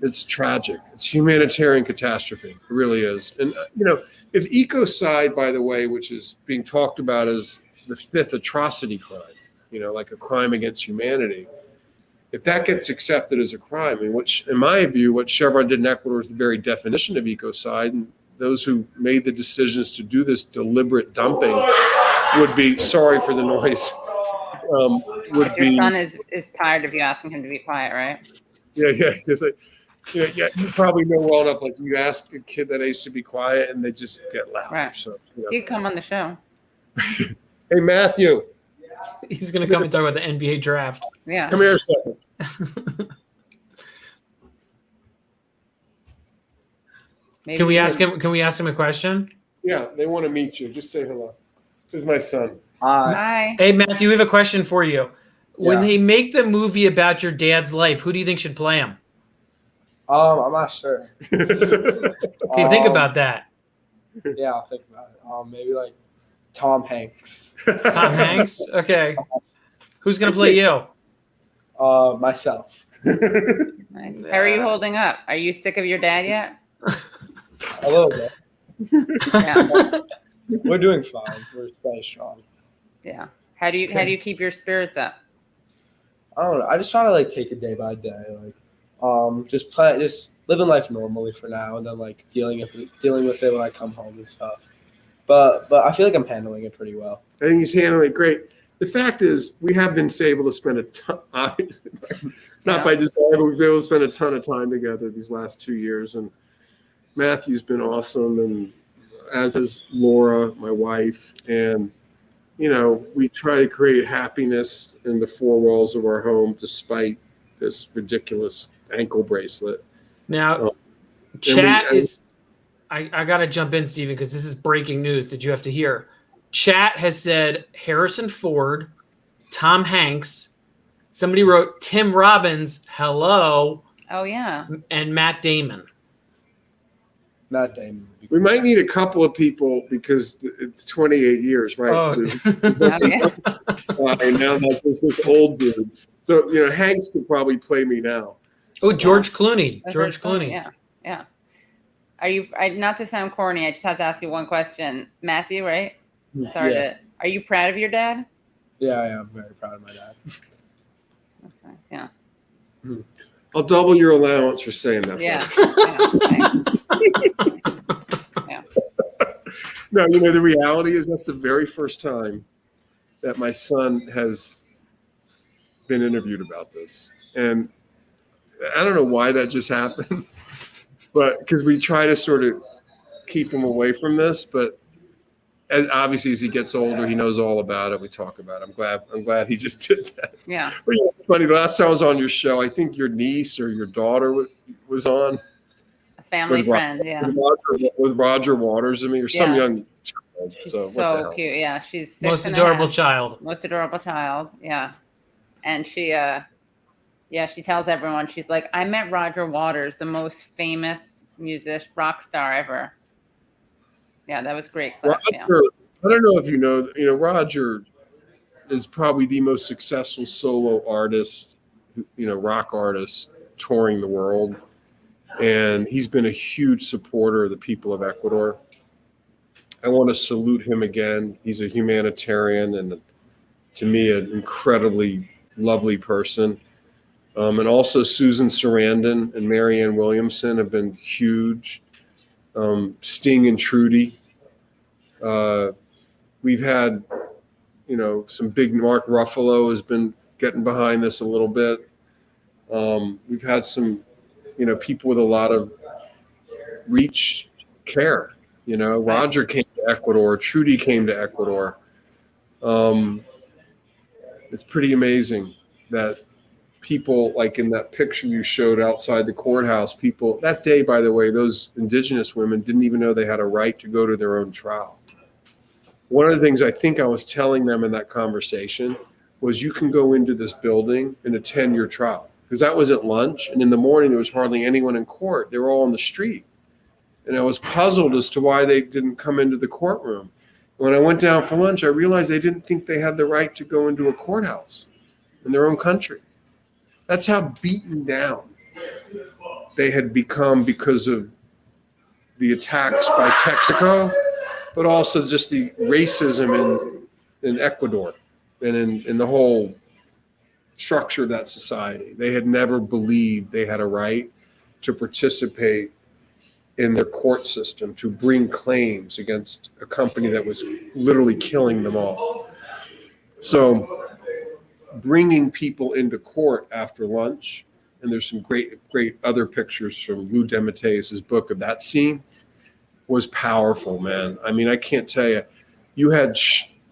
It's tragic. It's a humanitarian catastrophe. It really is. And, if ecocide, by the way, which is being talked about as the fifth atrocity crime, like a crime against humanity, if that gets accepted as a crime, which, in my view, what Chevron did in Ecuador is the very definition of ecocide, and those who made the decisions to do this deliberate dumping would be, sorry for the noise, Your son is tired of you asking him to be quiet, right? Yeah. Yeah, you probably know well enough. Like you ask a kid that age to be quiet, and they just get loud. Right. So He'd come on the show. Hey, Matthew, He's going to come and talk about the NBA draft. Yeah. come here a second. Maybe Can we he ask could- him? Can we ask him a question? Yeah, they want to meet you. Just say hello. This is my son. Hi. Hey, Matthew, we have a question for you. When Yeah. they make the movie about your dad's life, who do you think should play him? I'm not sure. Okay, think about that. Yeah, I'll think about it. Maybe like Tom Hanks. Tom Hanks? Okay. Who's going to play you? Myself. Nice. How are you holding up? Are you sick of your dad yet? A little bit. Yeah. We're doing fine. We're staying strong. Yeah. How do you keep your spirits up? I don't know. I just try to like take it day by day. Like, just living life normally for now, and then like dealing with it when I come home and stuff. But I feel like I'm handling it pretty well. I think he's handling it great. The fact is, we have been able to spend a ton, not by design, but we've been able to spend a ton of time together these last 2 years. And Matthew's been awesome, and as is Laura, my wife. And, we try to create happiness in the four walls of our home despite this ridiculous ankle bracelet. Now, chat is. I got to jump in, Stephen, because this is breaking news that you have to hear. Chat has said Harrison Ford, Tom Hanks. Somebody wrote Tim Robbins, hello. Oh yeah. And Matt Damon. Matt Damon. We might need a couple of people because it's 28 years, right? Oh. So Oh, yeah. and now that there's this old dude. So, Hanks could probably play me now. Oh, George Clooney. That's George very funny. Clooney. Yeah. Yeah. Are you? Not to sound corny, I just have to ask you one question, Matthew. Right? Sorry Yeah. Are you proud of your dad? Yeah, I am very proud of my dad. That's nice. Yeah. I'll double your allowance for saying that. Yeah. Yeah. No, the reality is that's the very first time that my son has been interviewed about this. And I don't know why that just happened, but because we try to sort of keep him away from this, but obviously as he gets older, he knows all about it. We talk about it. I'm glad he just did that. Yeah. But it's funny, the last time I was on your show, I think your niece or your daughter was on. A family friend. Yeah. With Roger Waters and me, or some Yeah. young child. She's So, what the so hell? cute. Yeah. She's 6 Most and a adorable half. child. Most adorable child. Yeah. And she she tells everyone, she's like, I met Roger Waters, the most famous rock star ever. Yeah, that was great. Roger, Yeah. I don't know if you know, Roger is probably the most successful solo artist, rock artist touring the world. And he's been a huge supporter of the people of Ecuador. I want to salute him again. He's a humanitarian and, to me, an incredibly lovely person. And also Susan Sarandon and Marianne Williamson have been huge. Sting and Trudy. We've had, some big. Mark Ruffalo has been getting behind this a little bit. We've had some, people with a lot of reach, care. Roger came to Ecuador. Trudy came to Ecuador. It's pretty amazing that people, like in that picture you showed outside the courthouse, people that day, by the way, those indigenous women didn't even know they had a right to go to their own trial. One of the things I think I was telling them in that conversation was you can go into this building and attend your trial, because that was at lunch. And in the morning, there was hardly anyone in court. They were all on the street. And I was puzzled as to why they didn't come into the courtroom. When I went down for lunch, I realized they didn't think they had the right to go into a courthouse in their own country. That's how beaten down they had become because of the attacks by Texaco, but also just the racism in Ecuador and in the whole structure of that society. They had never believed they had a right to participate in their court system, to bring claims against a company that was literally killing them all. So bringing people into court after lunch and there's some great other pictures from Lou DeMatteis' book of that scene, was powerful, man. I mean, I can't tell you. You had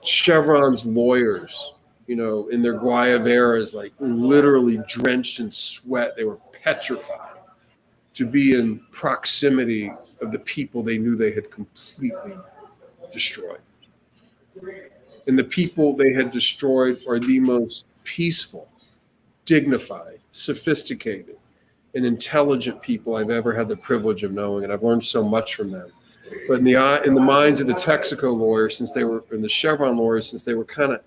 Chevron's lawyers, in their Guayaveras, like literally drenched in sweat. They were petrified to be in proximity of the people they knew they had completely destroyed. And the people they had destroyed are the most peaceful, dignified, sophisticated, and intelligent people I've ever had the privilege of knowing, and I've learned so much from them. But in the minds of the Texaco lawyers, and the Chevron lawyers, since they were kind of,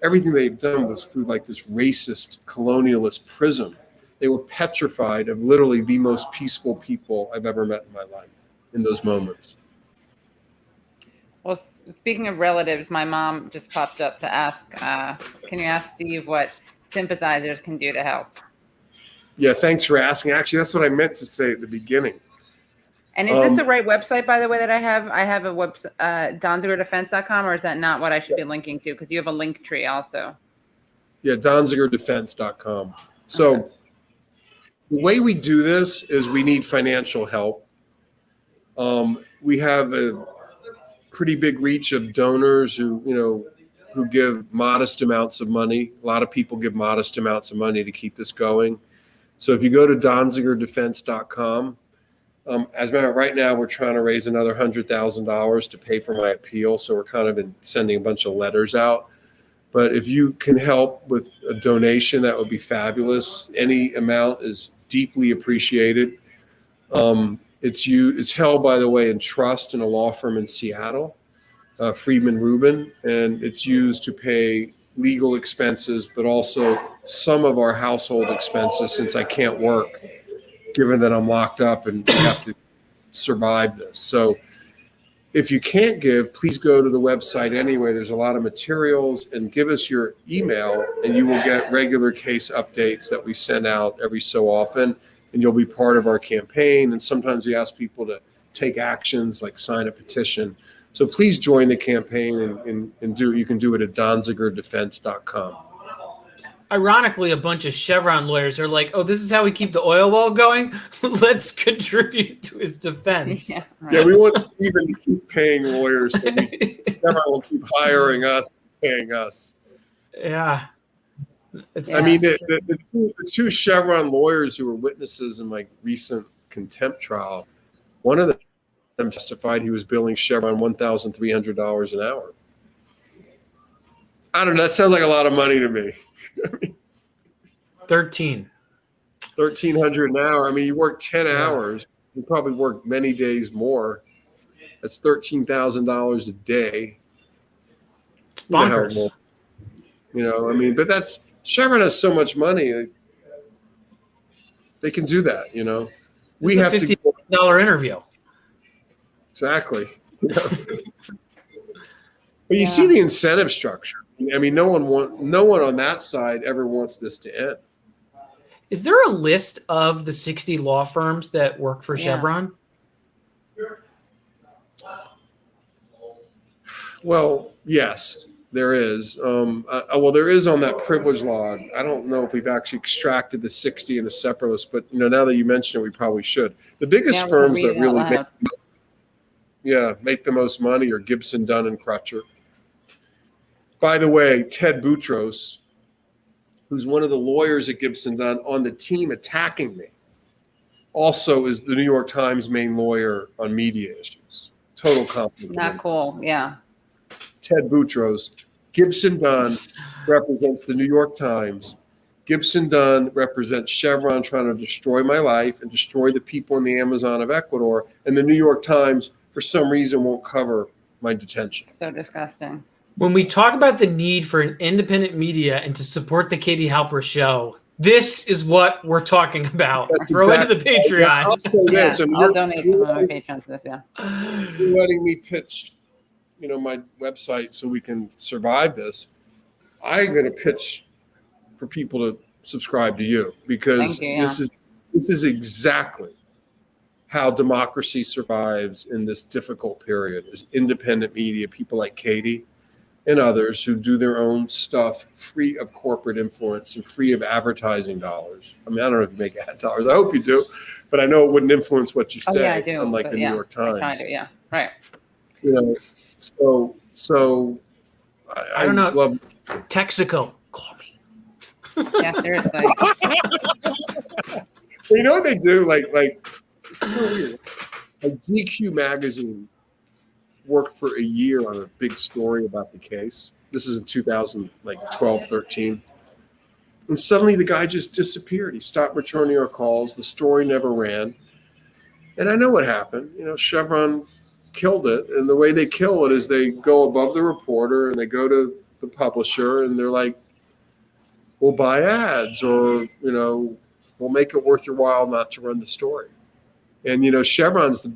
everything they'd done was through like this racist, colonialist prism. They were petrified of literally the most peaceful people I've ever met in my life in those moments. Well, speaking of relatives, my mom just popped up to ask, can you ask Steve what sympathizers can do to help? Yeah, thanks for asking. Actually, that's what I meant to say at the beginning. And is this the right website, by the way, that I have? I have a website, donzigerdefense.com, or is that not what I should be linking to? Because you have a link tree also. Yeah, donzigerdefense.com. So okay. The way we do this is we need financial help. We have a pretty big reach of donors who give modest amounts of money. A lot of people give modest amounts of money to keep this going. So if you go to donzigerdefense.com, as a matter of right now, we're trying to raise another $100,000 to pay for my appeal. So we're kind of sending a bunch of letters out. But if you can help with a donation, that would be fabulous. Any amount is deeply appreciated. It's held, by the way, in trust in a law firm in Seattle, Friedman Rubin, and it's used to pay legal expenses, but also some of our household expenses since I can't work, given that I'm locked up and have to survive this. So if you can't give, please go to the website anyway. There's a lot of materials, and give us your email and you will get regular case updates that we send out every so often, and you'll be part of our campaign. And sometimes we ask people to take actions like sign a petition. So please join the campaign and you can do it at donzigerdefense.com. Ironically, a bunch of Chevron lawyers are like, oh, this is how we keep the oil well going? Let's contribute to his defense. Yeah, right. Yeah, we want Stephen to keep paying lawyers so Chevron will keep hiring us, paying us. Yeah. I mean, the two Chevron lawyers who were witnesses in my recent contempt trial, one of them testified he was billing Chevron $1,300 an hour. I don't know. That sounds like a lot of money to me. 1,300 an hour. I mean, you work 10 hours. You probably work many days more. That's $13,000 a day. Bonkers. I mean, but that's Chevron has so much money. They can do that. We have to $50 interview. Exactly. But you see the incentive structure. I mean, no one on that side ever wants this to end. Is there a list of the 60 law firms that work for Chevron? Well, yes, there is. Well, there is on that privilege log. I don't know if we've actually extracted the 60 in a separate list, but now that you mention it, we probably should. The biggest firms that really make the most money are Gibson, Dunn, and Crutcher. By the way, Ted Boutros, who's one of the lawyers at Gibson Dunn on the team attacking me, also is the New York Times main lawyer on media issues. Total compliment. Not cool, yeah. Ted Boutros. Gibson Dunn represents the New York Times. Gibson Dunn represents Chevron trying to destroy my life and destroy the people in the Amazon of Ecuador. And the New York Times, for some reason, won't cover my detention. So disgusting. When we talk about the need for an independent media and to support the Katie Halper show, this is what we're talking about. Throw into the Patreon. I'll say this. I'll donate some of my Patreon to this, You're letting me pitch, my website so we can survive this. I'm going to pitch for people to subscribe to you because this is exactly how democracy survives in this difficult period. Is independent media, people like Katie. and others who do their own stuff free of corporate influence and free of advertising dollars. I mean, I don't know if you make ad dollars. I hope you do, but I know it wouldn't influence what you say, Yeah, I do. unlike the New York Times. I do, yeah. Right. You know, so I don't know. love Texaco, call me. Yeah, seriously. Well, you know what they do? Like it's so weird. Like GQ magazine worked for a year on a big story about the case. This is in 2012, 13. And suddenly the guy just disappeared. He stopped returning our calls. The story never ran. And I know what happened. You know, Chevron killed it. And the way they kill it is they go above the reporter and they go to the publisher and they're like, we'll buy ads, or, you know, we'll make it worth your while not to run the story. And, you know, Chevron's,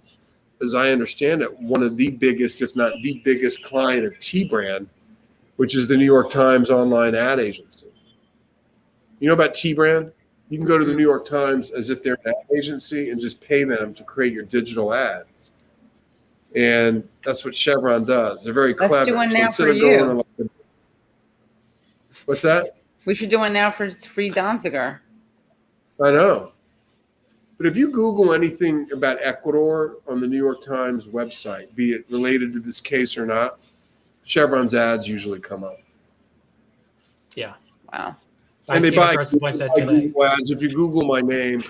as I understand it, one of the biggest, if not the biggest client of T-Brand, which is the New York Times online ad agency. You know about T-Brand? You can go to the New York Times as if they're an ad agency and just pay them to create your digital ads. And that's what Chevron does. They're very clever. Let's do one now instead for of going you. on like, what's that? We should do one now for free Donziger. I know. But if you Google anything about Ecuador on the New York Times website, be it related to this case or not, Chevron's ads usually come up. Yeah. Wow. And they buy Google ads. If you Google my name,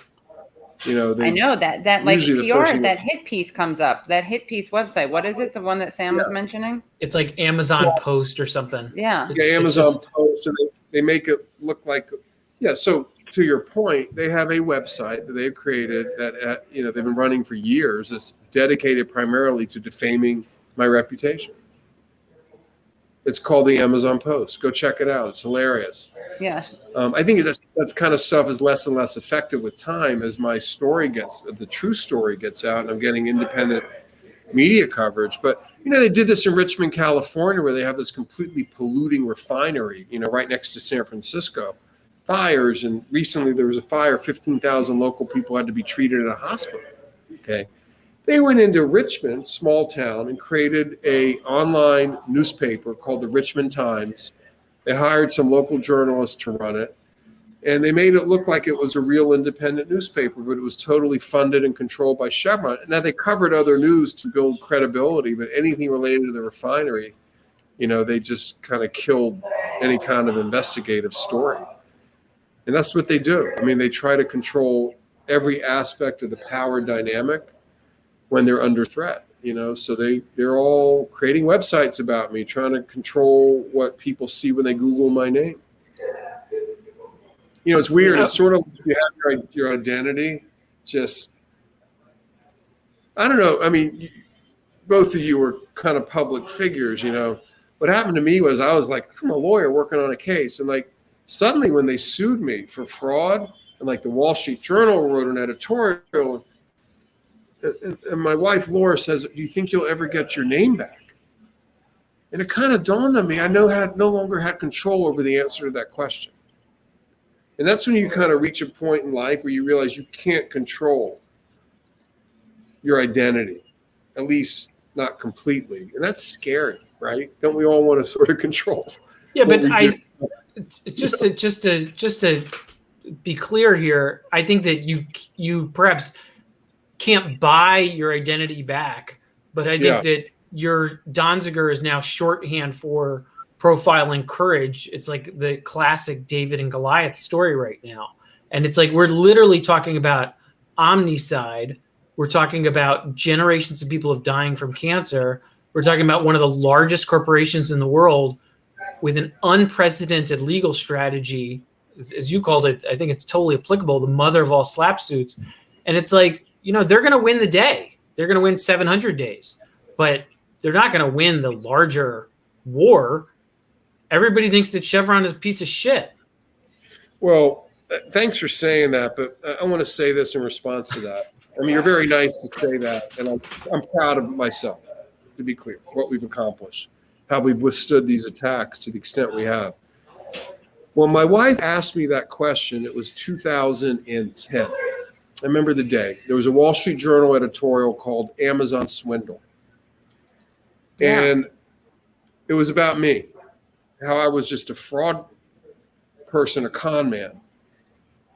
you know, I know that like usually the first PR, thing- that hit piece comes up. That hit piece website. What is it? The one that Sam was mentioning? It's like Amazon Post or something. Yeah. Yeah, Amazon Post, and they make it look like, yeah. So to your point, they have a website that they've created that you know, they've been running for years. That's dedicated primarily to defaming my reputation. It's called the Amazon Post. Go check it out. It's hilarious. Yeah. I think that's kind of stuff is less and less effective with time as my story the true story gets out, and I'm getting independent media coverage. But you know, they did this in Richmond, California, where they have this completely polluting refinery, you know, right next to San Francisco. Fires, and recently there was a fire. 15,000 local people had to be treated in a hospital. Okay. They went into Richmond, small town, and created a online newspaper called the Richmond Times. They hired some local journalists to run it, and they made it look like it was a real independent newspaper, but it was totally funded and controlled by Chevron. Now, they covered other news to build credibility, but anything related to the refinery, you know, they just kind of killed any kind of investigative story. And that's what they do. I mean, they try to control every aspect of the power dynamic when they're under threat, you know, so they're all creating websites about me, trying to control what people see when they Google my name. You know, it's weird. It's sort of like you have your identity. Just, I don't know. I mean, both of you were kind of public figures, you know. What happened to me was I was like, I'm a lawyer working on a case. And like, suddenly when they sued me for fraud, and like the Wall Street Journal wrote an editorial, and my wife, Laura, says, do you think you'll ever get your name back? And it kind of dawned on me, I no longer had control over the answer to that question. And that's when you kind of reach a point in life where you realize you can't control your identity, at least not completely. And that's scary, right? Don't we all want to sort of control? Yeah, but just to be clear here, I think that you perhaps can't buy your identity back, but I think that your Donziger is now shorthand for profiling courage. It's like the classic David and Goliath story right now. And it's like, we're literally talking about omnicide. We're talking about generations of people dying from cancer. We're talking about one of the largest corporations in the world with an unprecedented legal strategy, as you called it. I think it's totally applicable, the mother of all slap suits. And it's like, you know, they're going to win the day. They're going to win 700 days, but they're not going to win the larger war. Everybody thinks that Chevron is a piece of shit. Well, thanks for saying that, but I want to say this in response to that. I mean, you're very nice to say that, and I'm proud of myself, to be clear, what we've accomplished, how we've withstood these attacks to the extent we have. When my wife asked me that question, it was 2010. I remember the day. There was a Wall Street Journal editorial called Amazon Swindle. Yeah. And It was about me, how I was just a fraud person, a con man.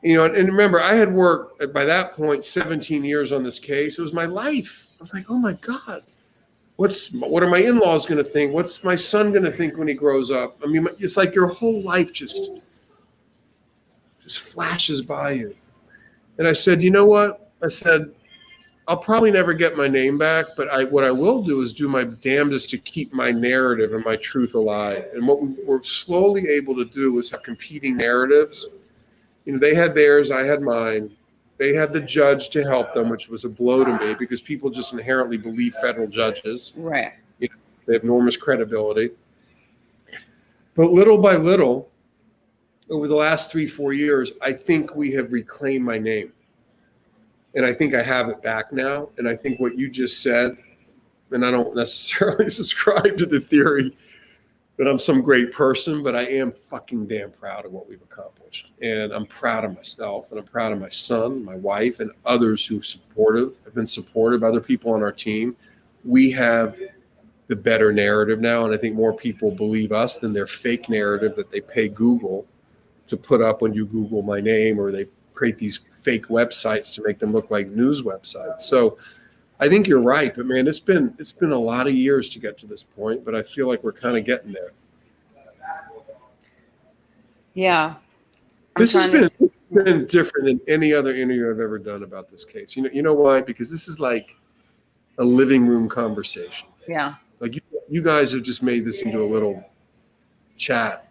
You know, and remember, I had worked by that point 17 years on this case. It was my life. I was like, oh my God, what are my in-laws going to think? What's my son going to think when he grows up? I mean, it's like your whole life just flashes by you. And I said, you know what? I said, I'll probably never get my name back, but what I will do is do my damnedest to keep my narrative and my truth alive. And what we were slowly able to do was have competing narratives. You know, they had theirs, I had mine. They had the judge to help them, which was a blow to me because people just inherently believe federal judges. Right. You know, they have enormous credibility. But little by little, over the last 3-4 years, I think we have reclaimed my name. And I think I have it back now. And I think what you just said, and I don't necessarily subscribe to the theory that I'm some great person, but I am fucking damn proud of what we've accomplished. And I'm proud of myself, and I'm proud of my son, my wife, and others who have been supportive, other people on our team. We have the better narrative now, and I think more people believe us than their fake narrative that they pay Google to put up when you Google my name, or they create these fake websites to make them look like news websites. So I think you're right, but man, it's been a lot of years to get to this point, but I feel like we're kind of getting there. Yeah. This has been different than any other interview I've ever done about this case. You know why? Because this is like a living room conversation. Yeah. Like you guys have just made this into a little chat,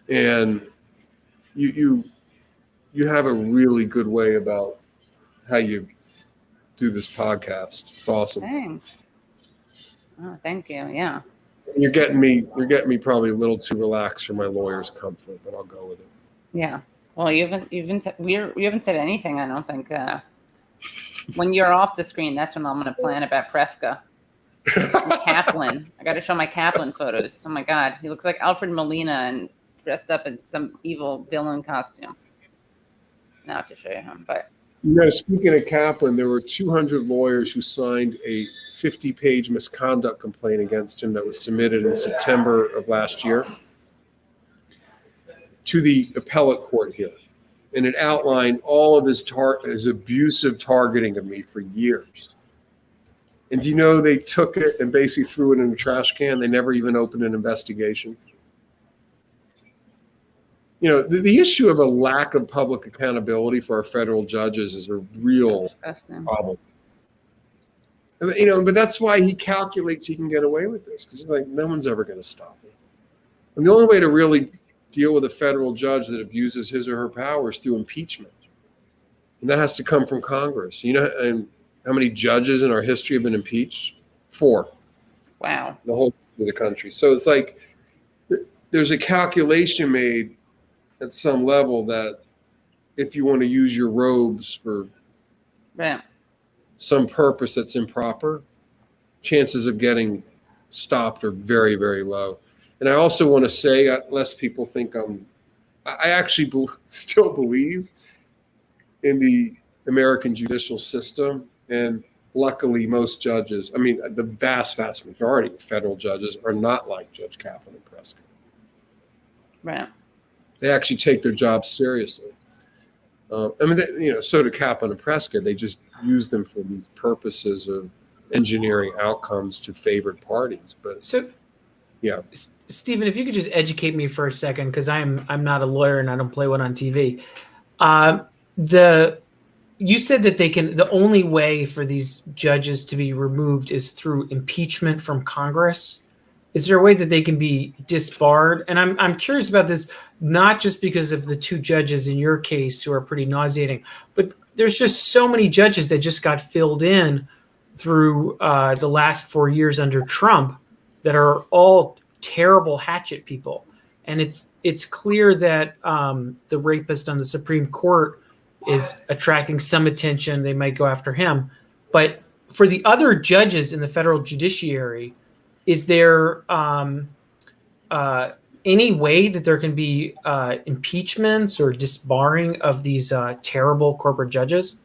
and you have a really good way about how you do this podcast. It's awesome. Thanks. Oh, thank you. Yeah. You're getting me probably a little too relaxed for my lawyer's comfort, but I'll go with it. Yeah. Well, you haven't said anything. I don't think. When you're off the screen, that's when I'm going to plan about Presca. Kaplan. I got to show my Kaplan photos. Oh my God, he looks like Alfred Molina and dressed up in some evil villain costume. Now I have to show you him, but. Speaking of Kaplan, there were 200 lawyers who signed a 50-page misconduct complaint against him that was submitted in September of last year to the appellate court here. And it outlined all of his abusive targeting of me for years. And do you know they took it and basically threw it in a trash can? They never even opened an investigation. You know, the issue of a lack of public accountability for our federal judges is a real problem. You know, but that's why he calculates he can get away with this, because he's like, no one's ever going to stop me. And the only way to really deal with a federal judge that abuses his or her power is through impeachment. And that has to come from Congress. You know, and how many judges in our history have been impeached? 4. Wow. The whole of the country. So it's like there's a calculation made at some level that if you want to use your robes for some purpose that's improper, chances of getting stopped are very, very low. And I also want to say, lest people think I actually still believe in the American judicial system. And luckily, most judges, I mean, the vast, vast majority of federal judges are not like Judge Kaplan and Prescott. Right. They actually take their jobs seriously. I mean, so do Kaplan and Prescott. They just use them for these purposes of engineering outcomes to favored parties. But so, yeah, Stephen, if you could just educate me for a second, because I'm not a lawyer and I don't play one on TV. You said that the only way for these judges to be removed is through impeachment from Congress. Is there a way that they can be disbarred? And I'm curious about this, not just because of the 2 judges in your case who are pretty nauseating, but there's just so many judges that just got filled in through the last 4 years under Trump that are all terrible hatchet people. And it's clear that the rapist on the Supreme Court is attracting some attention. They might go after him. But for the other judges in the federal judiciary, is there any way that there can be impeachments or disbarring of these terrible corporate judges?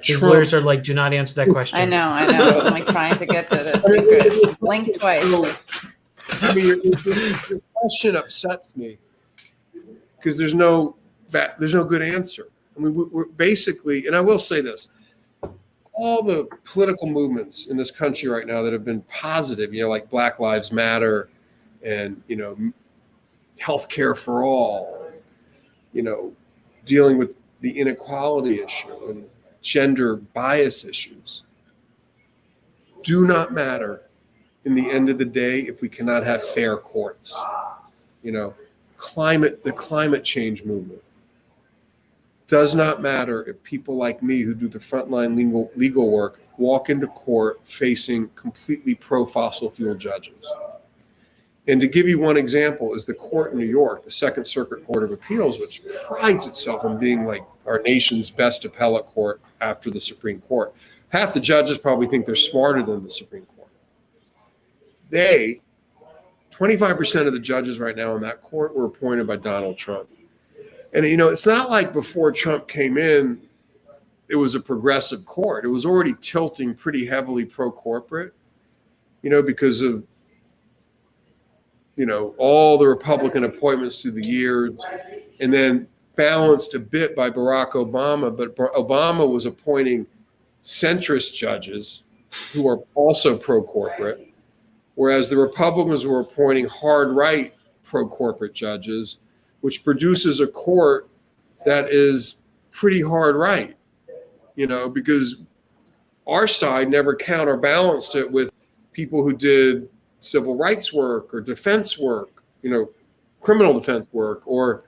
His lawyers are like, do not answer that question. I know. I'm like trying to get to this. Blink twice. I mean, your question upsets me because there's no good answer. I mean, we're basically, and I will say this, all the political movements in this country right now that have been positive, like Black Lives Matter and, healthcare for all, dealing with the inequality issue and gender bias issues, do not matter in the end of the day if we cannot have fair courts. The climate change movement does not matter if people like me who do the frontline legal work walk into court facing completely pro-fossil fuel judges. And to give you one example is the court in New York, the Second Circuit Court of Appeals, which prides itself on being like our nation's best appellate court after the Supreme Court. Half the judges probably think they're smarter than the Supreme Court. 25% of the judges right now in that court were appointed by Donald Trump. And, it's not like before Trump came in, it was a progressive court. It was already tilting pretty heavily pro-corporate, because of, all the Republican appointments through the years, and then balanced a bit by Barack Obama. But Obama was appointing centrist judges who are also pro-corporate, whereas the Republicans were appointing hard right pro-corporate judges, which produces a court that is pretty hard right, because our side never counterbalanced it with people who did civil rights work or defense work, criminal defense work or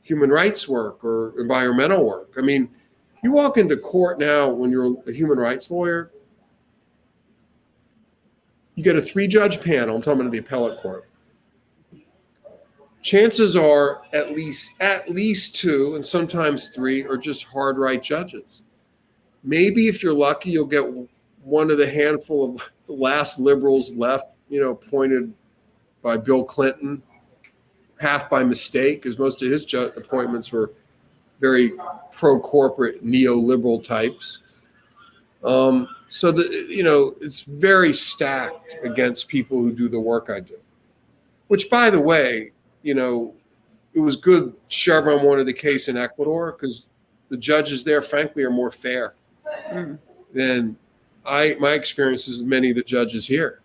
human rights work or environmental work. I mean, you walk into court now when you're a human rights lawyer, you get a 3-judge panel. I'm talking about the appellate court. Chances are at least 2 and sometimes 3 are just hard right judges. Maybe if you're lucky, you'll get one of the handful of the last liberals left, appointed by Bill Clinton, half by mistake, because most of his appointments were very pro-corporate neoliberal types. So it's very stacked against people who do the work I do, which, by the way, it was good Chevron wanted the case in Ecuador because the judges there, frankly, are more fair than my experience is many of the judges here.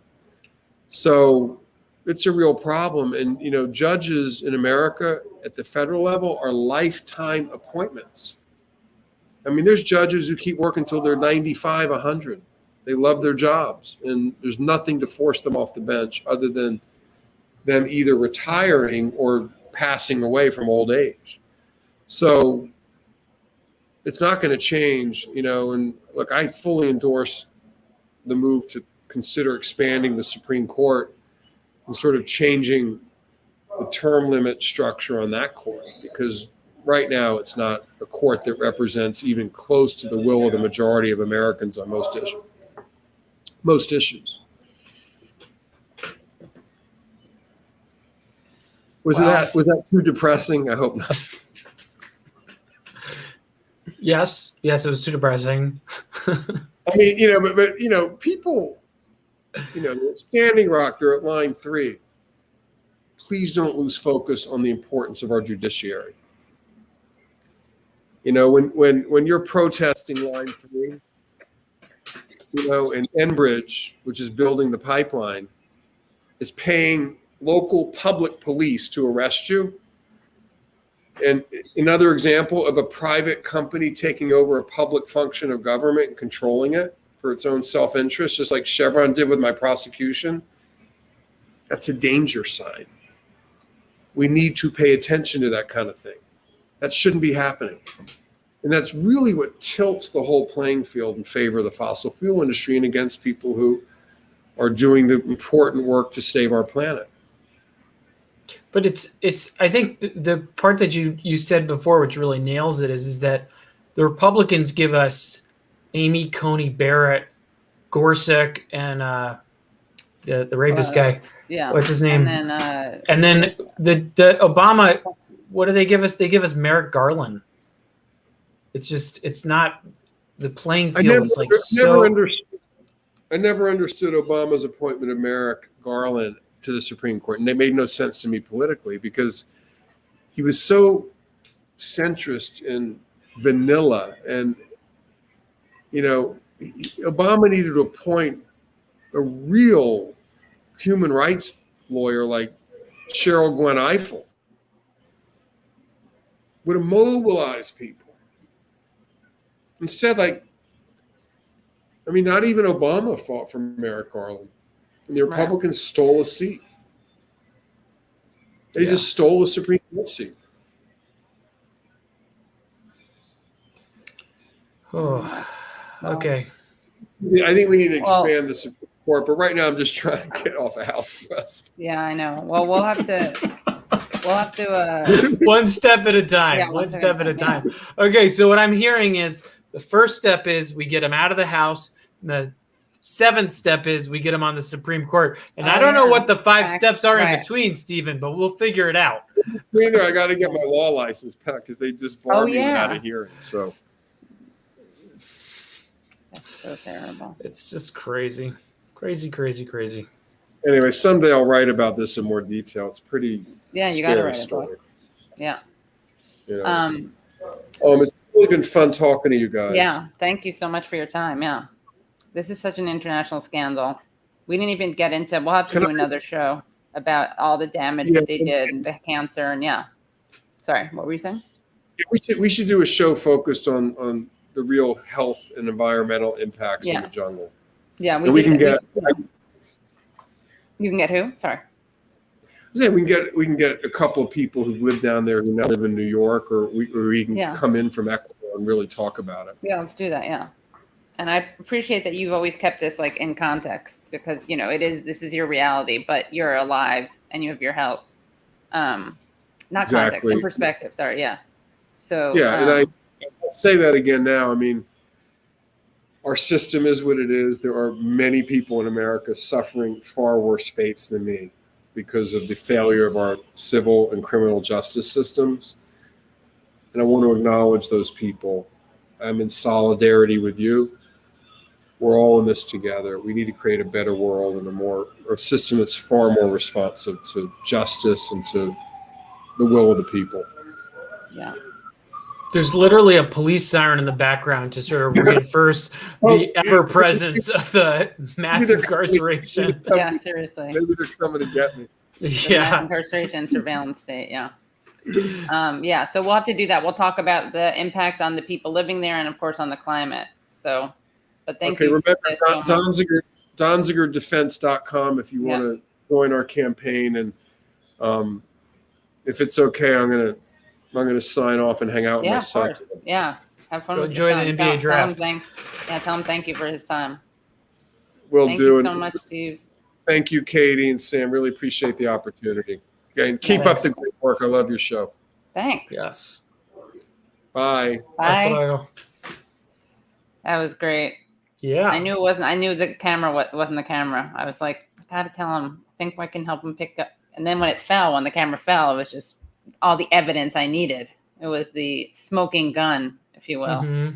So it's a real problem. And, judges in America at the federal level are lifetime appointments. I mean, there's judges who keep working until they're 95, 100. They love their jobs, and there's nothing to force them off the bench other than them either retiring or passing away from old age. So it's not going to change, and look, I fully endorse the move to consider expanding the Supreme Court and sort of changing the term limit structure on that court, because right now it's not a court that represents even close to the will of the majority of Americans on most issues. Was that too depressing? I hope not. Yes, it was too depressing. I mean, but people, Standing Rock, they're at line 3. Please don't lose focus on the importance of our judiciary. When you're protesting line 3, and Enbridge, which is building the pipeline, is paying local public police to arrest you. And another example of a private company taking over a public function of government and controlling it for its own self-interest, just like Chevron did with my prosecution, that's a danger sign. We need to pay attention to that kind of thing. That shouldn't be happening. And that's really what tilts the whole playing field in favor of the fossil fuel industry and against people who are doing the important work to save our planet. But it's I think the part that you said before, which really nails it, is that the Republicans give us Amy Coney Barrett, Gorsuch, and the rapist guy. Yeah. What's his name? And then the Obama. What do they give us? They give us Merrick Garland. It's not the playing field is like I never understood Obama's appointment of Merrick Garland to the Supreme Court, and it made no sense to me politically because he was so centrist and vanilla, and Obama needed to appoint a real human rights lawyer like Cheryl Gwen Eiffel, would have mobilized people. Instead, not even Obama fought for Merrick Garland. And the Republicans stole a seat. They just stole a Supreme Court seat. Oh, okay. I think we need to expand the Supreme Court, but right now I'm just trying to get off a house arrest. Yeah, I know. Well, we'll have to. One step at a time. Yeah, one step at a time. Okay, so what I'm hearing is the first step is we get him out of the House. And the seventh step is we get him on the Supreme Court. And I don't know what the 5 steps are in between, Stephen, but we'll figure it out. Either I got to get my law license back because they just barred me without a hearing. So that's so terrible. It's just crazy. Crazy. Anyway, someday I'll write about this in more detail. It's pretty you got to write story. a book. Yeah. It's really been fun talking to you guys. Yeah, thank you so much for your time. Yeah, this is such an international scandal. We didn't even get into. We'll have to do another show about all the damage that they did and the cancer and Sorry, what were you saying? We should do a show focused on the real health and environmental impacts in the jungle. Yeah, we can get. You can get who? Sorry. We can get a couple of people who've lived down there who now live in New York, or we can come in from Ecuador and really talk about it. Yeah, let's do that. Yeah, and I appreciate that you've always kept this in context because this is your reality, but you're alive and you have your health. Not context, in perspective. Sorry. Yeah. So. Yeah, and I'll say that again now. Our system is what it is. There are many people in America suffering far worse fates than me because of the failure of our civil and criminal justice systems. And I want to acknowledge those people. I'm in solidarity with you. We're all in this together. We need to create a better world and a system that's far more responsive to justice and to the will of the people. Yeah. There's literally a police siren in the background to sort of reinforce the ever-presence of the mass incarceration. Yeah, seriously. Maybe they're coming to get me. Mass incarceration surveillance state, so we'll have to do that. We'll talk about the impact on the people living there and, of course, on the climate. So, but thank you. Okay, remember, DonzigerDefense.com if you want to join our campaign. And if it's okay, I'm going to sign off and hang out with my son. Of course. Yeah. Have fun with enjoy the NBA draft. Tell him thank you for his time. Thank you so much, Steve. Thank you, Katie and Sam. Really appreciate the opportunity. Okay, and keep up the great work. I love your show. Thanks. Yes. Bye. Bye. That was great. Yeah. I knew it wasn't. I knew the camera wasn't the camera. I was like, I gotta tell him. I think I can help him pick up. And then when the camera fell, it was just all the evidence I needed. It was the smoking gun, if you will. Mm-hmm.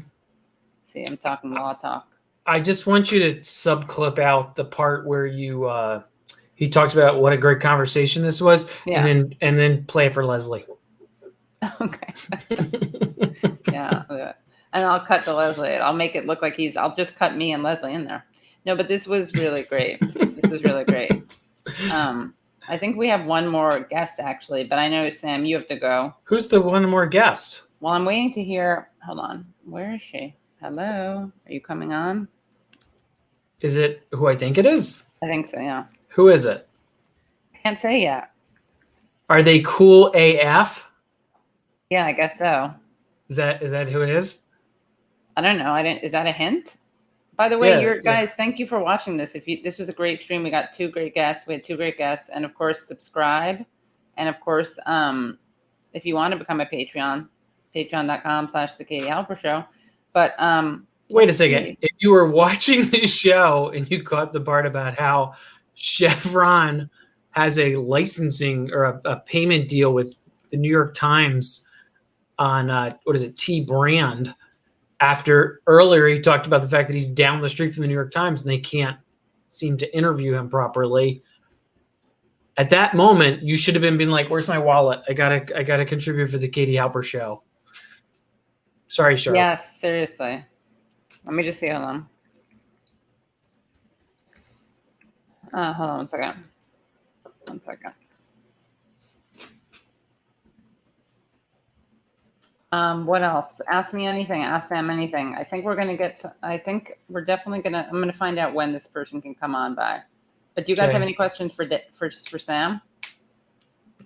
See, I'm talking law talk. I just want you to subclip out the part where he talks about what a great conversation this was, and then play it for Leslie. Okay. Yeah. And I'll cut to Leslie. I'll make it look like I'll just cut me and Leslie in there. No, but this was really great. I think we have one more guest actually, but I know, Sam, you have to go. Who's the one more guest? Well, I'm waiting to hear. Hold on. Where is she? Hello. Are you coming on? Is it who I think it is? I think so, yeah. Who is it? I can't say yet. Are they cool AF? Yeah, I guess so. Is that who it is? I don't know. Is that a hint? By the way, guys, thank you for watching this. This was a great stream. We got 2 great guests. We had 2 great guests. And of course, subscribe. And of course, if you want to become a Patreon, patreon.com/The Katie Halper Show. But wait a second. If you were watching the show and you caught the part about how Chevron has a licensing or a payment deal with the New York Times on T brand, after earlier he talked about the fact that he's down the street from the New York Times and they can't seem to interview him properly. At that moment, you should have been like, "Where's my wallet? I gotta contribute for the Katie Halper show." Sorry, Charlotte. Yes, seriously. Let me just see. Hold on. Hold on 1 second. 1 second. What else? Ask me anything. Ask Sam anything. I think we're gonna get. I think we're definitely gonna. I'm gonna find out when this person can come on by. But do you guys Okay. have any questions for Sam?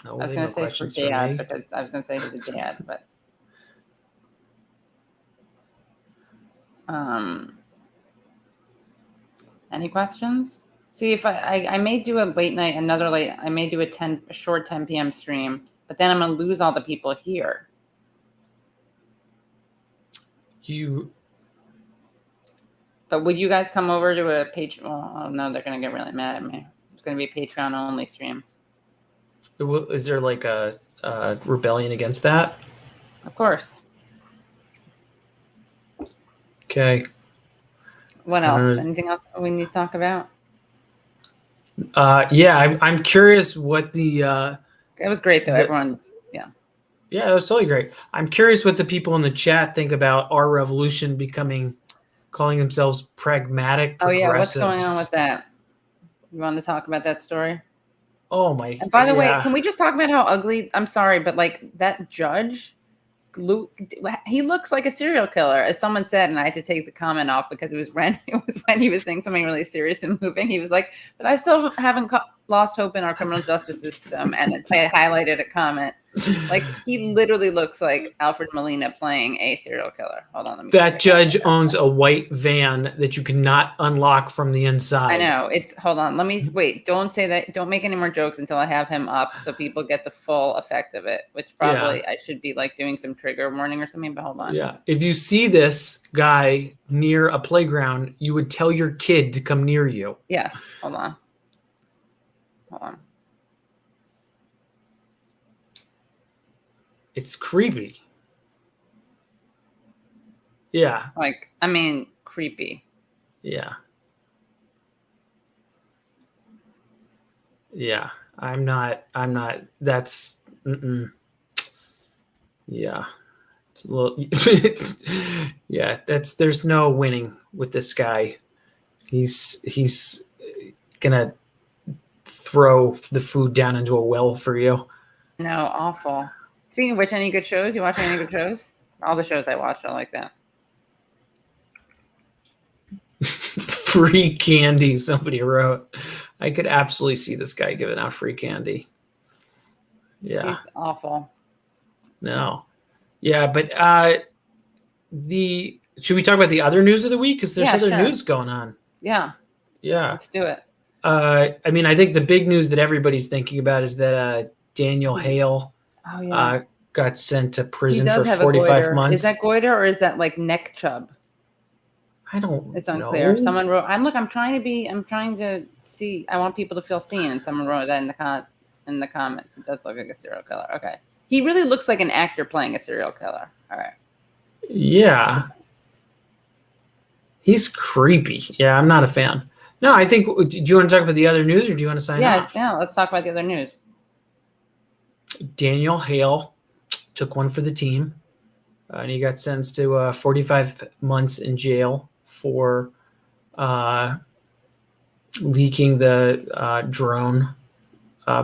No, I was they gonna no say for questions for Dad me. because I was gonna say for the dad, but any questions? See if I may do a late night, I may do a short 10 p.m. stream, but then I'm gonna lose all the people here. But would you guys come over to a Patreon? Well, oh no, they're gonna get really mad at me. It's gonna be a Patreon only stream. Is there like a rebellion against that? Of course. Okay. What else? Anything else we need to talk about? Yeah, I'm curious what the. It was great though. Everyone, yeah. Yeah, that was totally great. I'm curious what the people in the chat think about our revolution calling themselves pragmatic Oh progressives. yeah, what's going on with that? You want to talk about that story? Oh my! And by the way, can we just talk about how ugly? I'm sorry, but like that judge, he looks like a serial killer, as someone said, and I had to take the comment off because it was when he was saying something really serious and moving. He was like, "But I still haven't lost hope in our criminal justice system," and I highlighted a comment. Like he literally looks like Alfred Molina playing a serial killer. Hold on, that judge owns a white van that you cannot unlock from the inside. I know. Hold on. Let me wait. Don't say that. Don't make any more jokes until I have him up so people get the full effect of it, which probably I should be like doing some trigger warning or something, but hold on. Yeah. If you see this guy near a playground, you would tell your kid to come near you. Yes. Hold on. Hold on. It's creepy. Yeah. Like, I mean, creepy. Yeah. Yeah. I'm not, that's, yeah. It's a little, yeah, there's no winning with this guy. He's gonna throw the food down into a well for you. No, awful. Speaking of which, any good shows? You watching any good shows? All the shows I watch are like that. Free candy, somebody wrote. I could absolutely see this guy giving out free candy. Yeah. He's awful. No. Yeah, but should we talk about the other news of the week? Because there's other news going on. Yeah. Yeah. Let's do it. I mean, I think the big news that everybody's thinking about is that Daniel Hale got sent to prison for 45 months. Is that goiter or is that like neck chub? I don't know. It's unclear. Someone wrote, I'm trying to see, I want people to feel seen. And someone wrote that in the comments. It does look like a serial killer. Okay. He really looks like an actor playing a serial killer. All right. Yeah. He's creepy. Yeah, I'm not a fan. No, I think, do you want to talk about the other news or do you want to sign off? Yeah, let's talk about the other news. Daniel Hale took one for the team, and he got sentenced to 45 months in jail for leaking the drone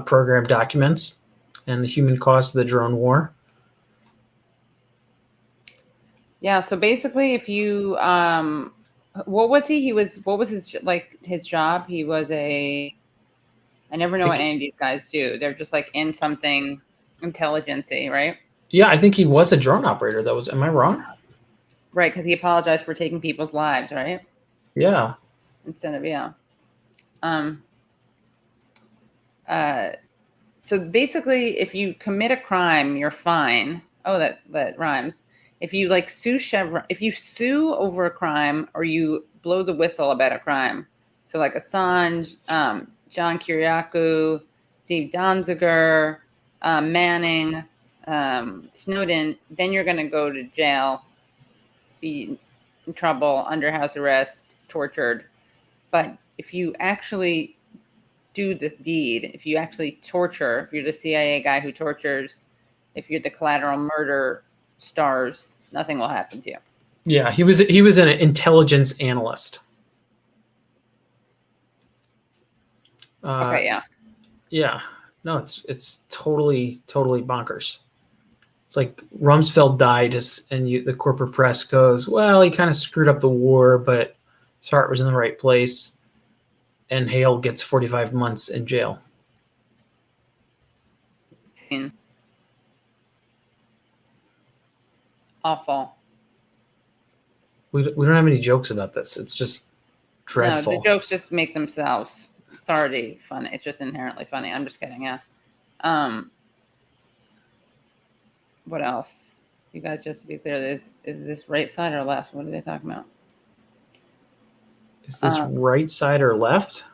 program documents and the human cost of the drone war. Yeah, so basically if you what was his job? He was I never know what any of these guys do. They're just like in something intelligence-y, right? Yeah, I think he was a drone operator. Am I wrong? Right, because he apologized for taking people's lives, right? Yeah. Instead of so basically if you commit a crime, you're fine. Oh, that rhymes. If you like sue Chevron, if you sue over a crime or you blow the whistle about a crime, so like Assange, John Kiriakou, Steve Donziger, Manning, Snowden, then you're going to go to jail be in trouble, under house arrest, tortured. But if you actually do the deed, if you actually torture, if you're the CIA guy who tortures, if you're the collateral murder stars, nothing will happen to you. Yeah, he was an intelligence analyst. Okay, yeah. Yeah. No, it's totally bonkers. It's like Rumsfeld died, the corporate press goes, well, he kind of screwed up the war, but his heart was in the right place. And Hale gets 45 months in jail. Awful. We don't have any jokes about this. It's just dreadful. No, the jokes just make themselves. It's already funny. It's just inherently funny. I'm just kidding. Yeah. What else? You guys, just to be clear, is this right side or left? What are they talking about? Is this right side or left?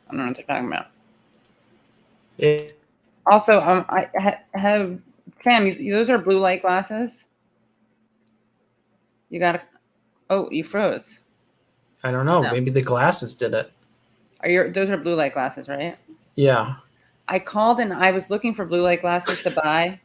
I don't know what they're talking about. Yeah. Also, I have Sam. Those are blue light glasses. You got to. Oh, you froze. I don't know. No. Maybe the glasses did it. Those are blue light glasses, right? Yeah. I called and I was looking for blue light glasses to buy,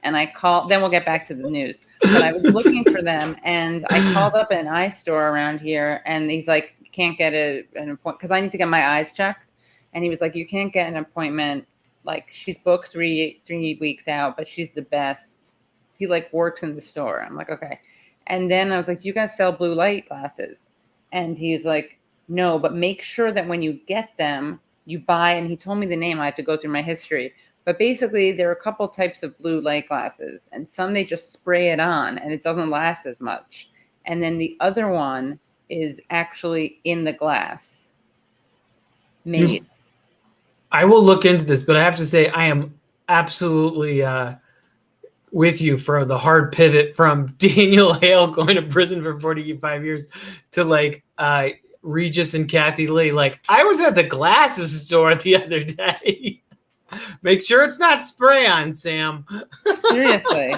and I called. Then we'll get back to the news. But I was looking for them, and I called up an eye store around here, and he's like, "You can't get an appointment because I need to get my eyes checked." And he was like, "You can't get an appointment. Like she's booked three weeks out, but she's the best." He like works in the store. I'm like, okay. And then I was like, "Do you guys sell blue light glasses?" And he's like, "No, but make sure that when you get them, you buy." And he told me the name. I have to go through my history. But basically, there are a couple types of blue light glasses, and some they just spray it on, and it doesn't last as much. And then the other one is actually in the glass. Made. I will look into this, but I have to say I am absolutely with you for the hard pivot from Daniel Hale going to prison for 45 years to like Regis and Kathy Lee. Like, I was at the glasses store the other day. Make sure it's not spray on, Sam. Seriously.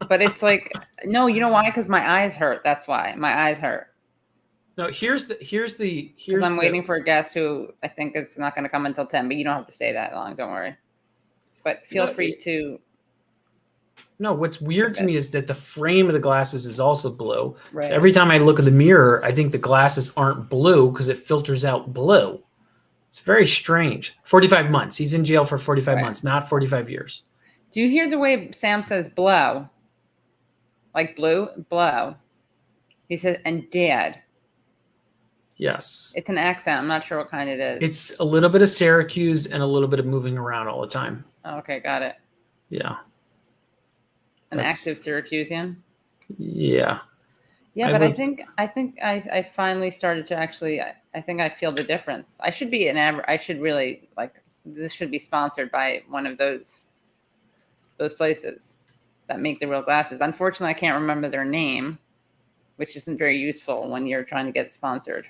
But it's like, no, you know why? Because my eyes hurt. That's why my eyes hurt. No, here's I'm waiting for a guest who I think is not going to come until 10, but you don't have to stay that long. Don't worry. But feel free to. No, what's weird to me is that the frame of the glasses is also blue. Right. So every time I look in the mirror, I think the glasses aren't blue because it filters out blue. It's very strange. 45 months. He's in jail for 45 months, not 45 years. Do you hear the way Sam says blow? Like blue? Blow. He says, and dad. Yes. It's an accent. I'm not sure what kind it is. It's a little bit of Syracuse and a little bit of moving around all the time. Oh, okay, got it. Yeah. An active Syracusean? Yeah. Yeah, but I think I finally started to actually, I think I feel the difference. I should be I should really, like, this should be sponsored by one of those places that make the real glasses. Unfortunately, I can't remember their name, which isn't very useful when you're trying to get sponsored.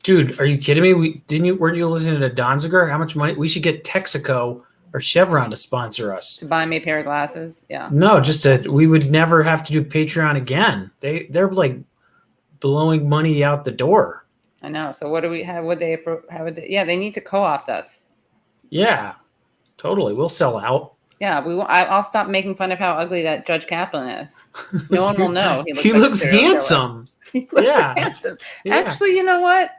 Dude, are you kidding me? Weren't you listening to Donziger? How much money? We should get Texaco or Chevron to sponsor us. To buy me a pair of glasses? Yeah. No, we would never have to do Patreon again. They're like blowing money out the door. I know. So how would they, yeah, they need to co-opt us. Yeah, totally. We'll sell out. Yeah, I'll stop making fun of how ugly that Judge Kaplan is. No one will know. He looks handsome. He looks handsome. Yeah. Actually, you know what?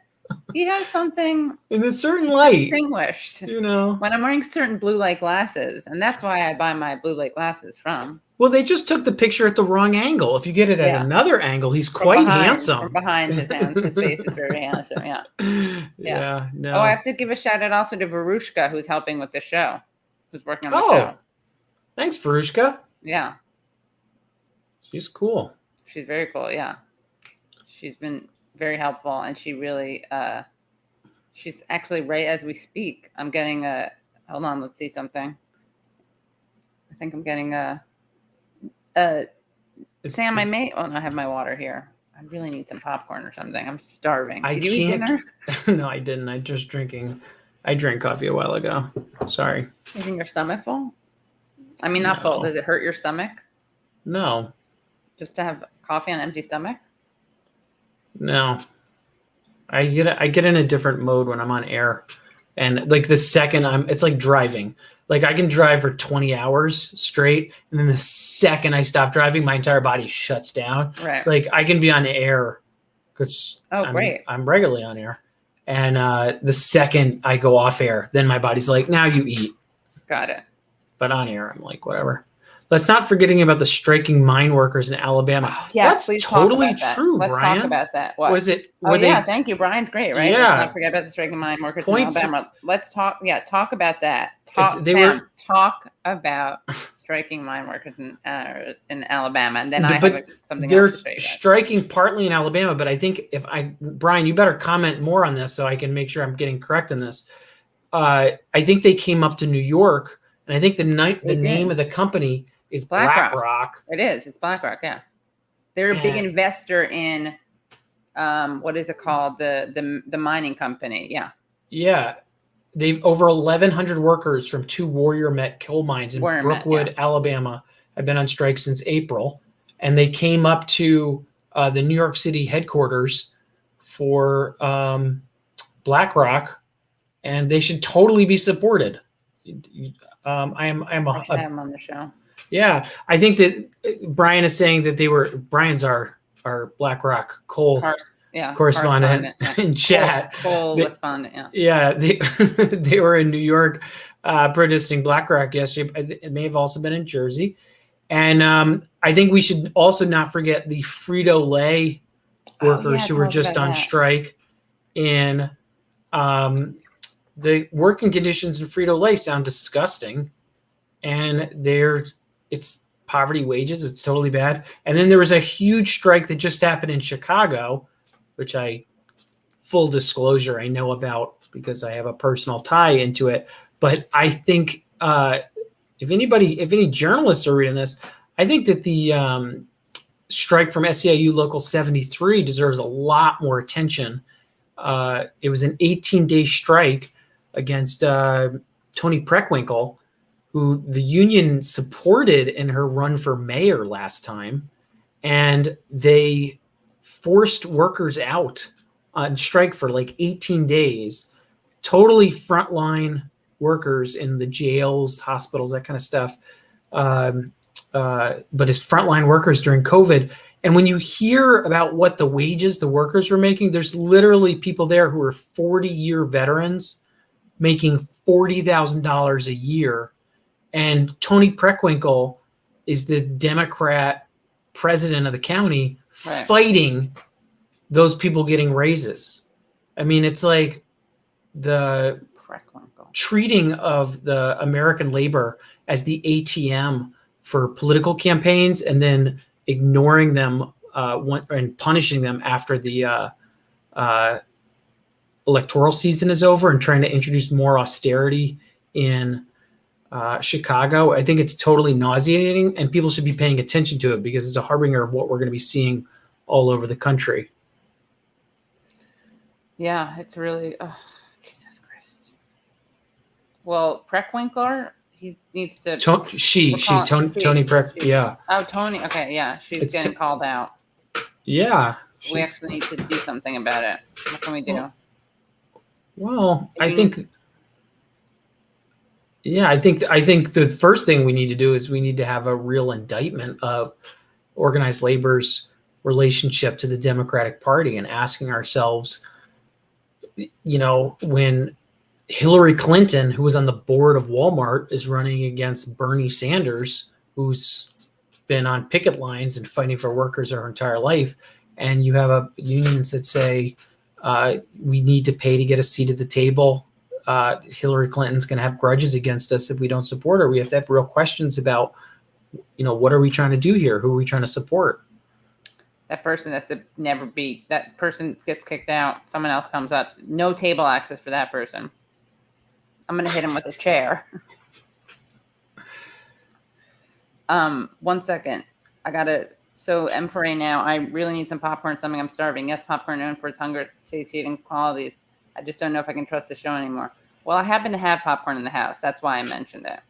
He has something in a certain light distinguished. You know, when I'm wearing certain blue light glasses, and that's why I buy my blue light glasses from. Well, they just took the picture at the wrong angle. If you get it at another angle, he's quite handsome. From behind his face is very handsome. Yeah. No. Oh, I have to give a shout out also to Varushka, who's helping with the show, who's working on the show. Thanks, Varushka. Yeah. She's cool. She's very cool. Yeah. She's been very helpful, and she really she's actually right as we speak. I'm getting hold on, let's see something. I think I'm getting Sam, I have my water here. I really need some popcorn or something. I'm starving. Did you eat dinner? No, I didn't. I just drinking. I drank coffee a while ago. Sorry. Isn't your stomach full? I mean, not full. Does it hurt your stomach? No. Just to have coffee on an empty stomach? No. I get in a different mode when I'm on air. And like the second it's like driving. Like I can drive for 20 hours straight, and then the second I stop driving, my entire body shuts down. Right. It's like I can be on air because great. I'm regularly on air. And the second I go off air, then my body's like, now you eat. Got it. But on air, I'm like, whatever. Let's not forgetting about the striking mine workers in Alabama. Yes, that's totally true, Let's Brian. talk about that. What? Was it? Thank you. Brian's great, right? Yeah. Let's not forget about the striking mine workers in Alabama. Let's talk. Yeah, talk about that. Talk about striking mine workers in Alabama, and then I have something else to say. They're striking partly in Alabama, but I think Brian, you better comment more on this so I can make sure I'm getting correct in this. I think they came up to New York, and I think the name of the company is BlackRock. It is. It's BlackRock. Yeah, they're a big investor in what is it called? The mining company. Yeah. Yeah. They've over 1,100 workers from 2 Warrior Met coal mines in Brookwood, Alabama, have been on strike since April, and they came up to the New York City headquarters for BlackRock, and they should totally be supported. I should have them on the show. Yeah, I think that Brian is saying that Brian's our BlackRock coal correspondent in chat. Coal respondent, yeah. Yeah, they were in New York protesting BlackRock yesterday. It may have also been in Jersey. And I think we should also not forget the Frito-Lay workers who were just on strike. And the working conditions in Frito-Lay sound disgusting. And it's poverty wages. It's totally bad. And then there was a huge strike that just happened in Chicago, which full disclosure, I know about because I have a personal tie into it. But I think if any journalists are reading this, I think that the strike from SEIU Local 73 deserves a lot more attention. It was an 18-day strike against Toni Preckwinkle, who the union supported in her run for mayor last time. And they forced workers out on strike for like 18 days, totally frontline workers in the jails, hospitals, that kind of stuff. But as frontline workers during COVID. And when you hear about what the wages the workers were making, there's literally people there who are 40-year veterans making $40,000 a year. And Toni Preckwinkle is the Democrat president of the county fighting those people getting raises. I mean, it's like the treating of the American labor as the ATM for political campaigns and then ignoring them and punishing them after the electoral season is over and trying to introduce more austerity in Chicago. I think it's totally nauseating, and people should be paying attention to it because it's a harbinger of what we're going to be seeing all over the country. Yeah, it's really, Jesus Christ. Well, Preckwinkler, he needs to. Toni Preck, yeah. Oh, Toni, okay, yeah, she's getting called out. Yeah. We actually need to do something about it. What can we do? Well, I think the first thing we need to do is we need to have a real indictment of organized labor's relationship to the Democratic Party and asking ourselves, when Hillary Clinton, who was on the board of Walmart, is running against Bernie Sanders, who's been on picket lines and fighting for workers her entire life, and you have unions that say we need to pay to get a seat at the table. Hillary Clinton's going to have grudges against us if we don't support her. We have to have real questions about, what are we trying to do here? Who are we trying to support? That person has to never be. That person gets kicked out. Someone else comes up. No table access for that person. I'm going to hit him with a chair. 1 second. So M4A now, I really need some popcorn, something I'm starving. Yes, popcorn known for its hunger, satiating qualities. I just don't know if I can trust the show anymore. Well, I happen to have popcorn in the house. That's why I mentioned it.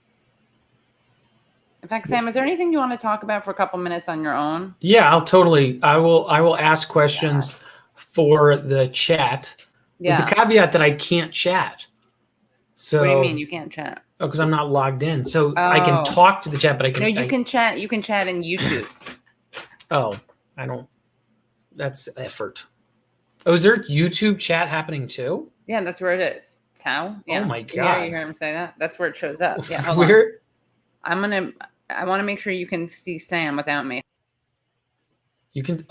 In fact, Sam, is there anything you want to talk about for a couple minutes on your own? Yeah, I will ask questions for the chat. Yeah. With the caveat that I can't chat. So what do you mean you can't chat? Oh, because I'm not logged in. So I can talk to the chat, but I can. No, you can chat. You can chat in YouTube. Oh, I don't. That's effort. Oh, is there YouTube chat happening too? Yeah, that's where it is. It's how. Yeah. Oh my God. God. You hear him say that? That's where it shows up. Yeah. Hold Where? on. I want to make sure you can see Sam without me. You can.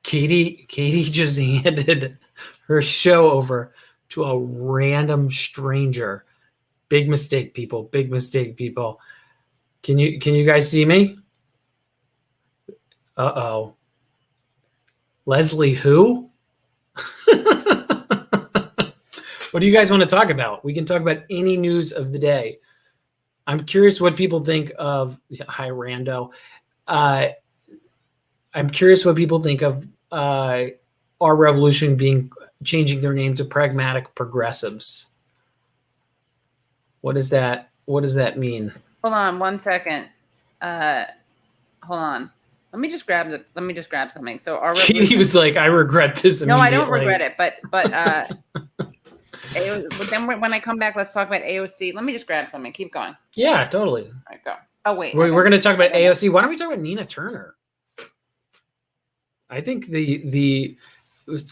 Katie just handed her show over to a random stranger. Big mistake, people. Big mistake, people. Can you guys see me? Leslie who? What do you guys want to talk about? We can talk about any news of the day. I'm curious what people think of hi Rando. I'm curious what people think of our revolution changing their name to Pragmatic Progressives. What does that mean? Hold on 1 second. Hold on. Let me just grab something. So our Katie was like, I regret this immediately. No, I don't regret it, but then when I come back, let's talk about AOC. Let me just grab something. Keep going. Yeah, totally. All right, go. Oh, wait. We're going to talk about AOC. Why don't we talk about Nina Turner? I think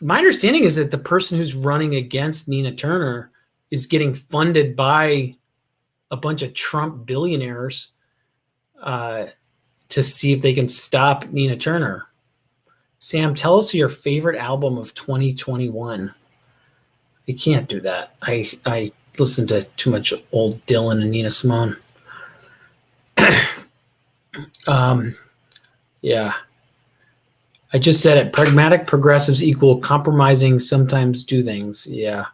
my understanding is that the person who's running against Nina Turner is getting funded by a bunch of Trump billionaires to see if they can stop Nina Turner. Sam, tell us your favorite album of 2021. You can't do that. I listen to too much old Dylan and Nina Simone. Yeah. I just said it. Pragmatic progressives equal compromising, sometimes do things. Yeah. I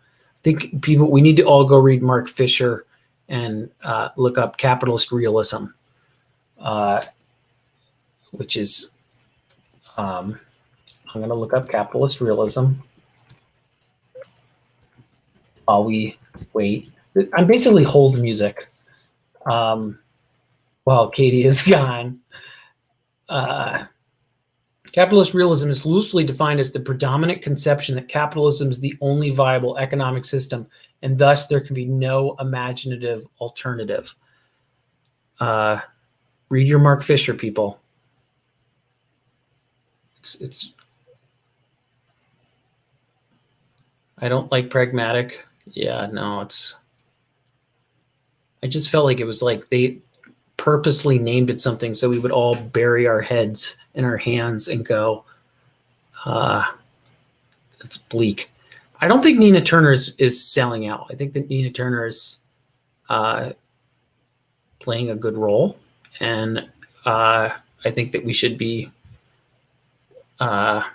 think we need to all go read Mark Fisher and look up capitalist realism, which is, I'm going to look up capitalist realism while we wait. I'm basically hold music while Katie is gone. Capitalist realism is loosely defined as the predominant conception that capitalism is the only viable economic system, and thus there can be no imaginative alternative. Read your Mark Fisher, people. It's. I don't like pragmatic. Yeah, no, it's. I just felt like it was like they purposely named it something so we would all bury our heads in our hands and go, it's bleak. I don't think Nina Turner is selling out. I think that Nina Turner is playing a good role, and I think that we should be. I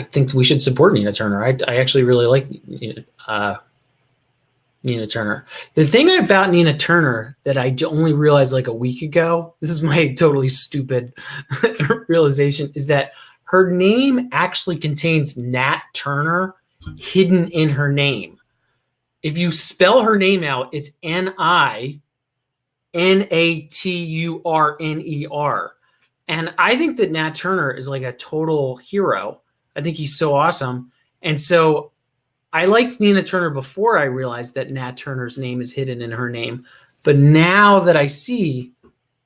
think we should support Nina Turner. I actually really like Nina Turner. The thing about Nina Turner that I only realized like a week ago, this is my totally stupid realization, is that her name actually contains Nat Turner hidden in her name. If you spell her name out, it's Ninaturner. And I think that Nat Turner is like a total hero. I think he's so awesome. And so I liked Nina Turner before I realized that Nat Turner's name is hidden in her name. But now that I see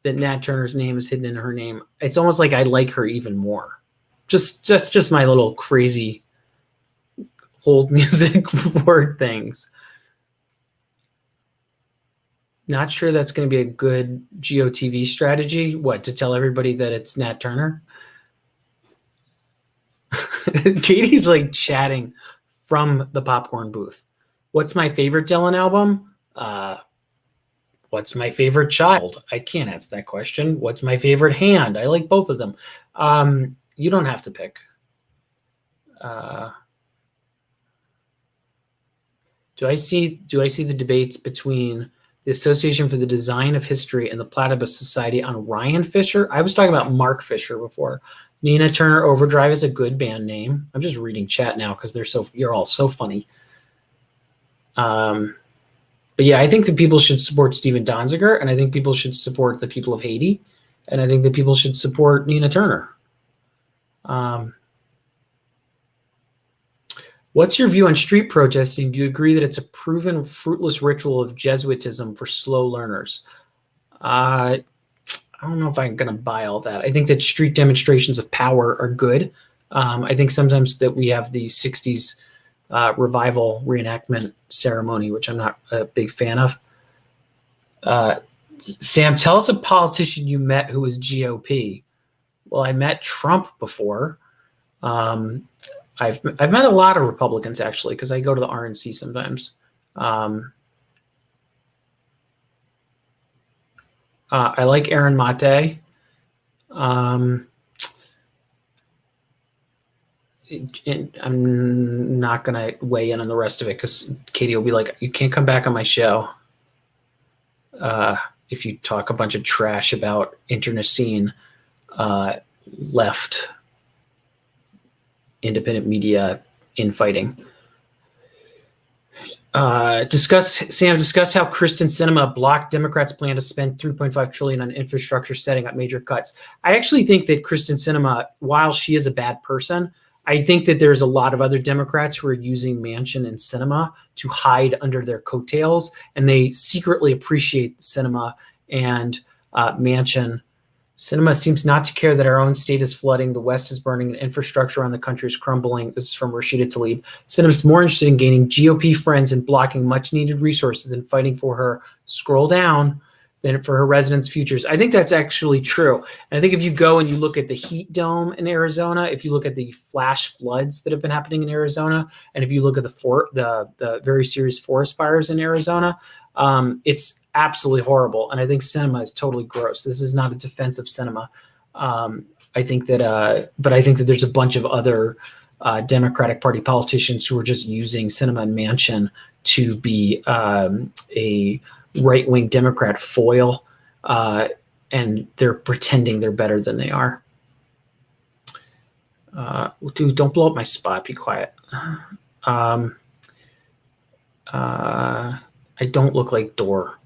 that Nat Turner's name is hidden in her name, it's almost like I like her even more. That's just my little crazy hold music word things. Not sure that's going to be a good GOTV strategy. What, to tell everybody that it's Nat Turner? Katie's like chatting from the popcorn booth. What's my favorite Dylan album? What's my favorite child? I can't answer that question. What's my favorite hand? I like both of them. You don't have to pick. Do I see the debates between the Association for the Design of History and the Platypus Society on Ryan Fisher? I was talking about Mark Fisher before. Nina Turner Overdrive is a good band name. I'm just reading chat now because you're all so funny. But yeah, I think that people should support Stephen Donziger, and I think people should support the people of Haiti, and I think that people should support Nina Turner. What's your view on street protesting? Do you agree that it's a proven fruitless ritual of Jesuitism for slow learners? I don't know if I'm going to buy all that. I think that street demonstrations of power are good. I think sometimes that we have the 60s revival reenactment ceremony, which I'm not a big fan of. Sam, tell us a politician you met who was GOP. Well, I met Trump before. I've met a lot of Republicans, actually, because I go to the RNC sometimes. I like Aaron Mate. And I'm not going to weigh in on the rest of it because Katie will be like, you can't come back on my show if you talk a bunch of trash about internecine left independent media infighting. Discuss how Kristen Sinema blocked Democrats' plan to spend $3.5 trillion on infrastructure, setting up major cuts. I actually think that Kristen Sinema, while she is a bad person, I think that there's a lot of other Democrats who are using Manchin and Sinema to hide under their coattails, and they secretly appreciate Sinema and Manchin. Sinema seems not to care that our own state is flooding, the West is burning, and infrastructure around the country is crumbling. This is from Rashida Tlaib. Sinema is more interested in gaining GOP friends and blocking much-needed resources than fighting for her, scroll down, than for her residents' futures. I think that's actually true. And I think if you go and you look at the heat dome in Arizona, if you look at the flash floods that have been happening in Arizona, and if you look at the very serious forest fires in Arizona, it's absolutely horrible. And I think Sinema is totally gross. This is not a defense of Sinema. I think that there's a bunch of other Democratic Party politicians who are just using Sinema and Manchin to be a right-wing Democrat foil, and they're pretending they're better than they are. Dude, don't blow up my spot. Be quiet. I don't look like Dor.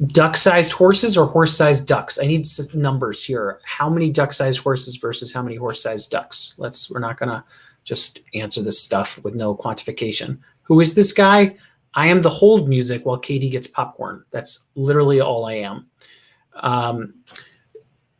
Duck-sized horses or horse-sized ducks? I need numbers here. How many duck-sized horses versus how many horse-sized ducks? We're not gonna just answer this stuff with no quantification. Who is this guy? I am the hold music while Katie gets popcorn. That's literally all I am.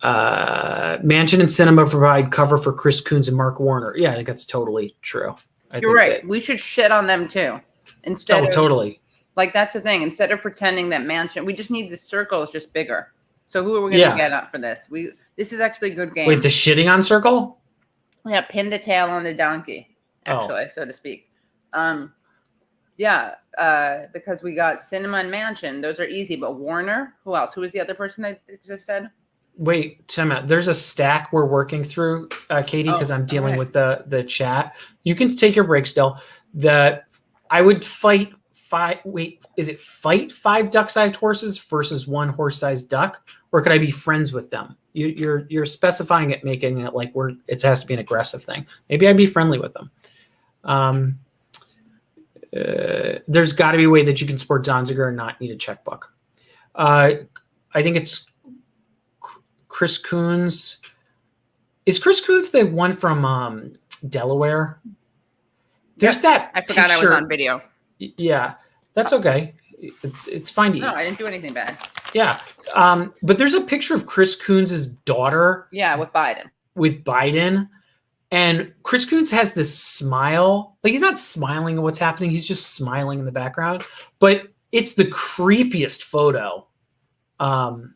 Manchin and Sinema provide cover for Chris Coons and Mark Warner. Yeah, I think that's totally true. You're right. We should shit on them too. Instead of, totally. Like, that's the thing. Instead of pretending that Manchin, we just need the circles just bigger. So who are we going to get up for this? This is actually a good game. Wait, the shitting on circle? Yeah, pin the tail on the donkey, actually, so to speak. Because we got Sinema and Manchin. Those are easy. But Warner, who else? Who was the other person I just said? Wait, time out. There's a stack we're working through, Katie, because I'm dealing with the chat. You can take your break still. I would fight five. Wait, is it fight 5 duck-sized horses versus 1 horse-sized duck, or could I be friends with them? You're specifying it, making it like it has to be an aggressive thing. Maybe I'd be friendly with them. There's got to be a way that you can support Donziger and not need a checkbook. I think it's Chris Coons. Is Chris Coons the one from Delaware? There's that. I forgot picture. I was on video. Yeah, that's okay. It's fine to eat. No, I didn't do anything bad. Yeah. But there's a picture of Chris Coons' daughter. Yeah, with Biden. And Chris Coons has this smile. Like, he's not smiling at what's happening. He's just smiling in the background. But it's the creepiest photo. And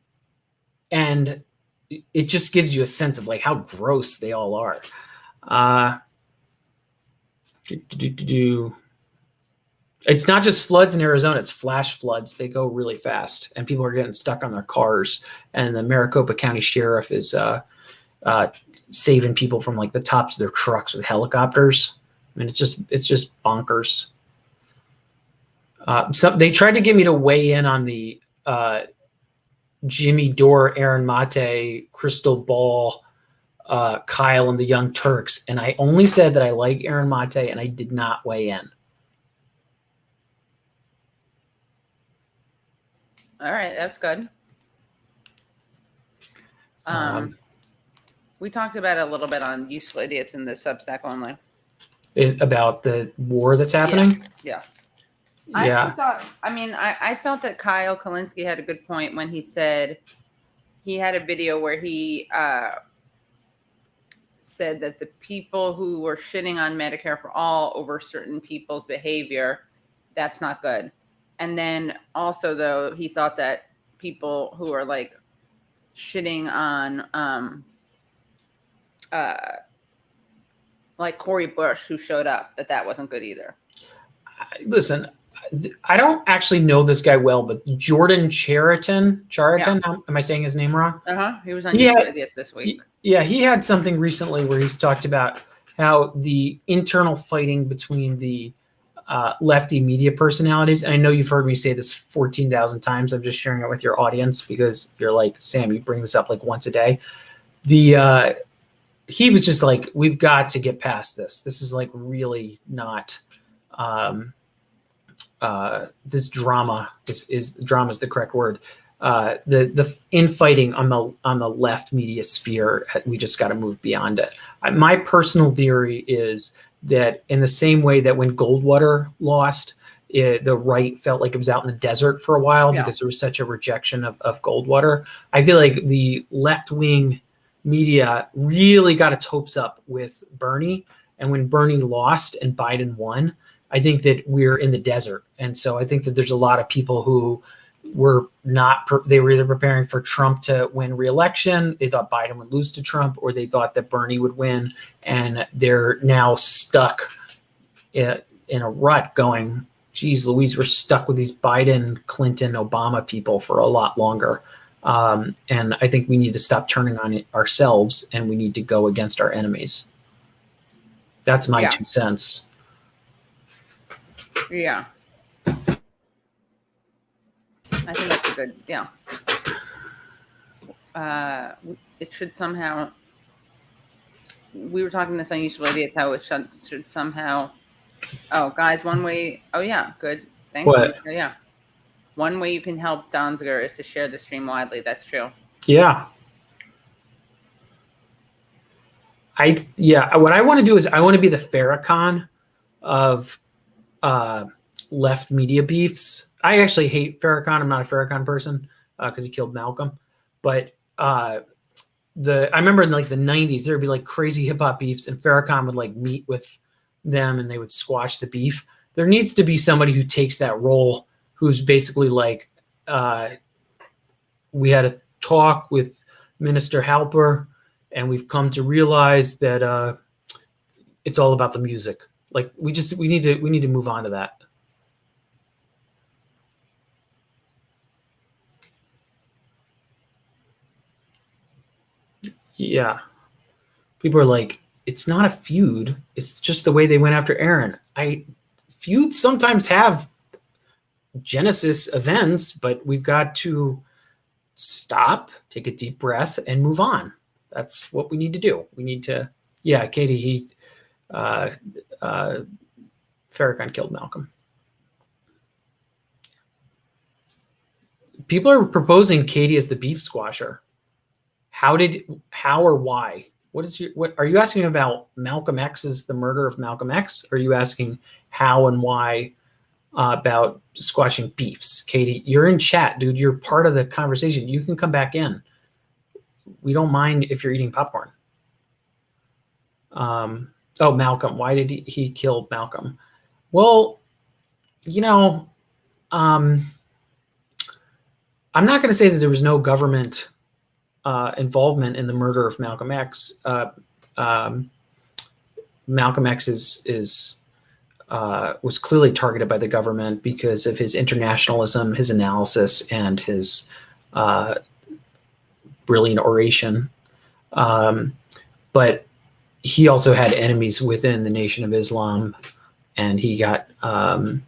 it just gives you a sense of, like, how gross they all are. It's not just floods in Arizona, it's flash floods. They go really fast, and people are getting stuck on their cars. And the Maricopa County Sheriff is saving people from, like, the tops of their trucks with helicopters. I mean, it's just bonkers. So they tried to get me to weigh in on the Jimmy Dore, Aaron Mate, crystal ball Kyle and the Young Turks, and I only said that I like Aaron Mate, and I did not weigh in. All right, that's good. We talked about it a little bit on Useful Idiots in the Substack only. About the war that's happening? Yeah. Yeah. I thought that Kyle Kalinske had a good point when he said he had a video where he said that the people who were shitting on Medicare for All over certain people's behavior, that's not good. And then also, though, he thought that people who are like shitting on like Cori Bush, who showed up, that wasn't good either. Listen, I don't actually know this guy well, but Jordan Chariton, Yeah. am I saying his name wrong? He was on Useful Idiots this week. Yeah, he had something recently where he's talked about how the internal fighting between the lefty media personalities, and I know you've heard me say this 14,000 times. I'm just sharing it with your audience because you're like, Sam, you bring this up like once a day. He was just like, we've got to get past this. This is like really not this drama is the correct word. The infighting on the left media sphere, we just got to move beyond it. My personal theory is that in the same way that when Goldwater lost, the right felt like it was out in the desert for a while because there was such a rejection of Goldwater. I feel like the left-wing media really got its hopes up with Bernie. And when Bernie lost and Biden won, I think that we're in the desert. And so I think that there's a lot of people who were not, they were either preparing for Trump to win re-election, they thought Biden would lose to Trump, or they thought that Bernie would win. And they're now stuck in a rut going, geez, Louise, we're stuck with these Biden, Clinton, Obama people for a lot longer. And I think we need to stop turning on it ourselves, and we need to go against our enemies. That's my 2 cents. Yeah. I think that's a good, it should somehow, we were talking this on Useful Idiots, how it should somehow, guys, one way, good. Thanks. What? Yeah. One way you can help Donziger is to share the stream widely. That's true. Yeah. What I want to do is I want to be the Farrakhan of left media beefs. I actually hate Farrakhan. I'm not a Farrakhan person because he killed Malcolm. But I remember in like the 90s, there would be like crazy hip hop beefs, and Farrakhan would like meet with them and they would squash the beef. There needs to be somebody who takes that role, who's basically like, we had a talk with Minister Halper, and we've come to realize that it's all about the music. Like we need to move on to that. Yeah. People are like, it's not a feud. It's just the way they went after Aaron. Feuds sometimes have genesis events, but we've got to stop, take a deep breath, and move on. That's what we need to do. We need to, Katie, Farrakhan killed Malcolm. People are proposing Katie as the beef squasher. How or why? What are you asking about Malcolm X's, the murder of Malcolm X? Or are you asking how and why about squashing beefs? Katie, you're in chat, dude. You're part of the conversation. You can come back in. We don't mind if you're eating popcorn. Malcolm. Why did he kill Malcolm? Well, I'm not going to say that there was no government involvement in the murder of Malcolm X. Malcolm X was clearly targeted by the government because of his internationalism, his analysis, and his brilliant oration. But he also had enemies within the Nation of Islam, and he got, I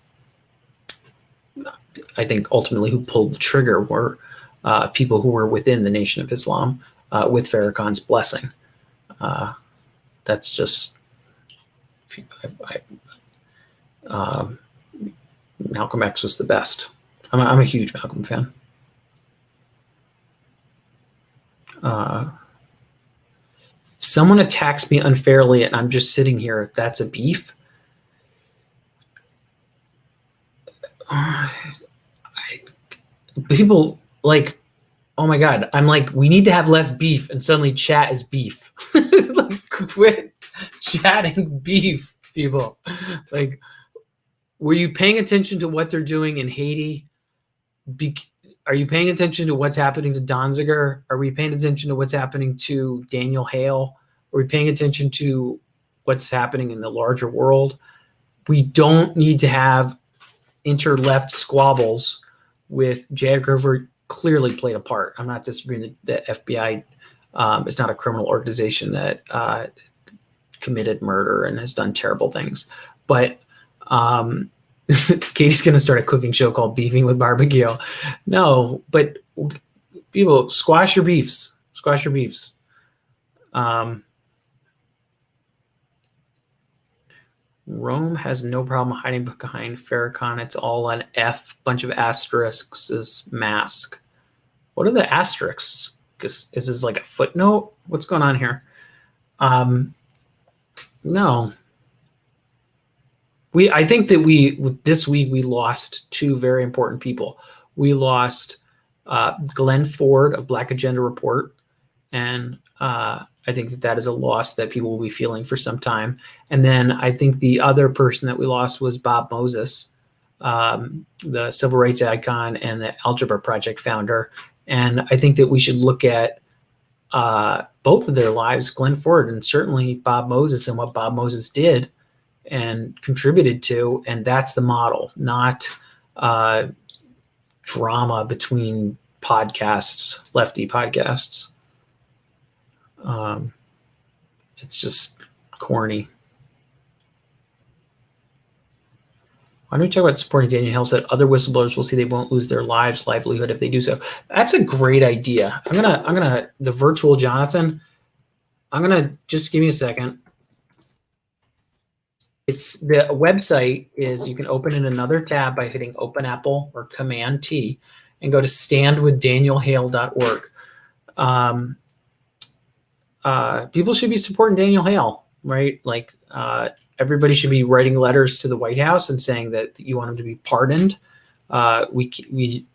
think ultimately who pulled the trigger were people who were within the Nation of Islam with Farrakhan's blessing. That's just Malcolm X was the best. I'm a huge Malcolm fan. If someone attacks me unfairly and I'm just sitting here, that's a beef. People like, oh my God, I'm like, we need to have less beef, and suddenly chat is beef. Like, quit chatting beef, people. Like, were you paying attention to what they're doing in Haiti? Are you paying attention to what's happening to Donziger? Are we paying attention to what's happening to Daniel Hale? Are we paying attention to what's happening in the larger world? We don't need to have inter-left squabbles with J. Edgar Hoover. Clearly played a part. I'm not disagreeing that the FBI is not a criminal organization that committed murder and has done terrible things. But Katie's going to start a cooking show called Beefing with Barbecue. No, but people, squash your beefs. Squash your beefs. Rome has no problem hiding behind Farrakhan. It's all an F, bunch of asterisks, mask. What are the asterisks? Is this like a footnote? What's going on here? No. I think that this week we lost two very important people. We lost Glenn Ford of Black Agenda Report, and I think that is a loss that people will be feeling for some time. And then I think the other person that we lost was Bob Moses, the civil rights icon and the Algebra Project founder. And I think that we should look at both of their lives, Glenn Ford and certainly Bob Moses, and what Bob Moses did and contributed to. And that's the model, not drama between podcasts, lefty podcasts. It's just corny. Why don't we talk about supporting Daniel Hale? Said other whistleblowers will see they won't lose their livelihood if they do so. That's a great idea. I'm gonna the virtual Jonathan. I'm gonna just give me a second. It's the website is, you can open in another tab by hitting Open Apple or Command T and go to standwithdanielhale.org. People should be supporting Daniel Hale, right? Like everybody should be writing letters to the White House and saying that you want him to be pardoned. We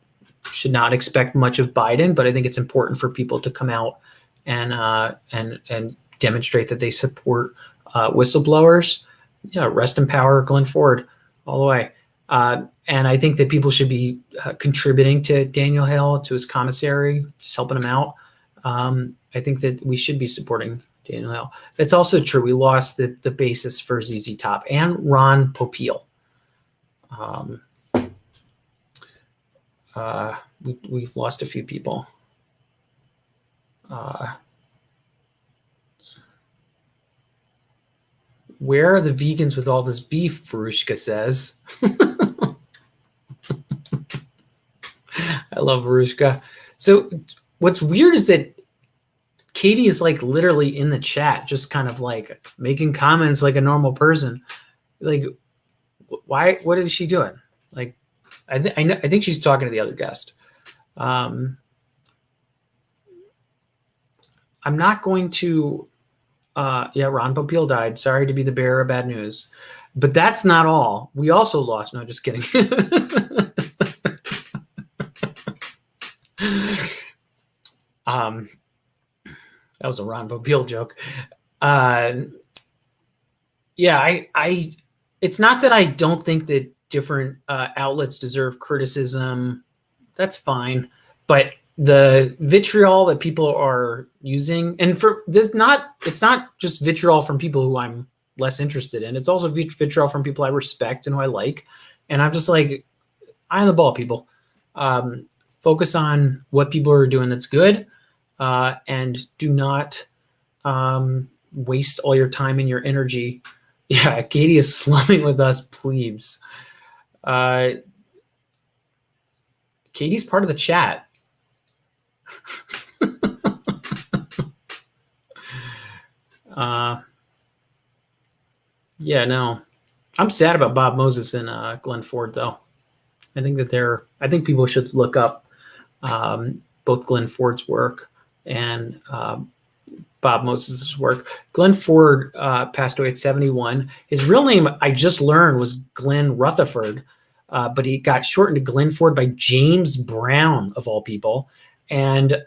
should not expect much of Biden, but I think it's important for people to come out and demonstrate that they support whistleblowers. Yeah, rest in power, Glenn Ford, all the way. And I think that people should be contributing to Daniel Hale, to his commissary, just helping him out. I think that we should be supporting Daniel Hale. It's also true we lost the basis for ZZ Top and Ron Popeil. We've lost a few people. Where are the vegans with all this beef, Verushka says. I love Verushka. So what's weird is that Katie is like literally in the chat, just kind of like making comments like a normal person. Like, why? What is she doing? Like, I think she's talking to the other guest. I'm not going to. Yeah, Ron Popeil died. Sorry to be the bearer of bad news, but that's not all. We also lost. No, just kidding. That was a Ron Popeil joke. Yeah, I. It's not that I don't think that different outlets deserve criticism. That's fine, but the vitriol that people are using, and for this, it's not just vitriol from people who I'm less interested in. It's also vitriol from people I respect and who I like. And I'm just like, eye on the ball, people. Focus on what people are doing that's good, and do not waste all your time and your energy. Yeah, Katie is slumming with us plebes. Katie's part of the chat. Yeah, no, I'm sad about Bob Moses and Glenn Ford, though. I think that I think people should look up both Glenn Ford's work and Bob Moses' work. Glenn Ford passed away at 71. His real name, I just learned, was Glenn Rutherford, but he got shortened to Glenn Ford by James Brown, of all people. And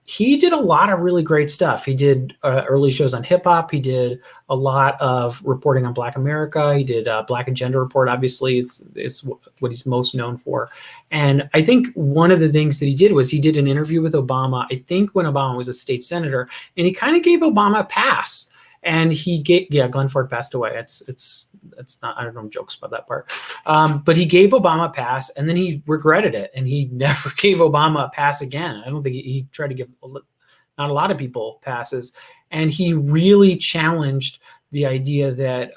he did a lot of really great stuff. He did early shows on hip hop. He did a lot of reporting on Black America. He did Black Agenda Report. Obviously, it's what he's most known for. And I think one of the things that he did was he did an interview with Obama, I think when Obama was a state senator, and he kind of gave Obama a pass. And Glenn Ford passed away. It's not, I don't know, jokes about that part. But he gave Obama a pass, and then he regretted it, and he never gave Obama a pass again. I don't think he tried to give not a lot of people passes. And he really challenged the idea that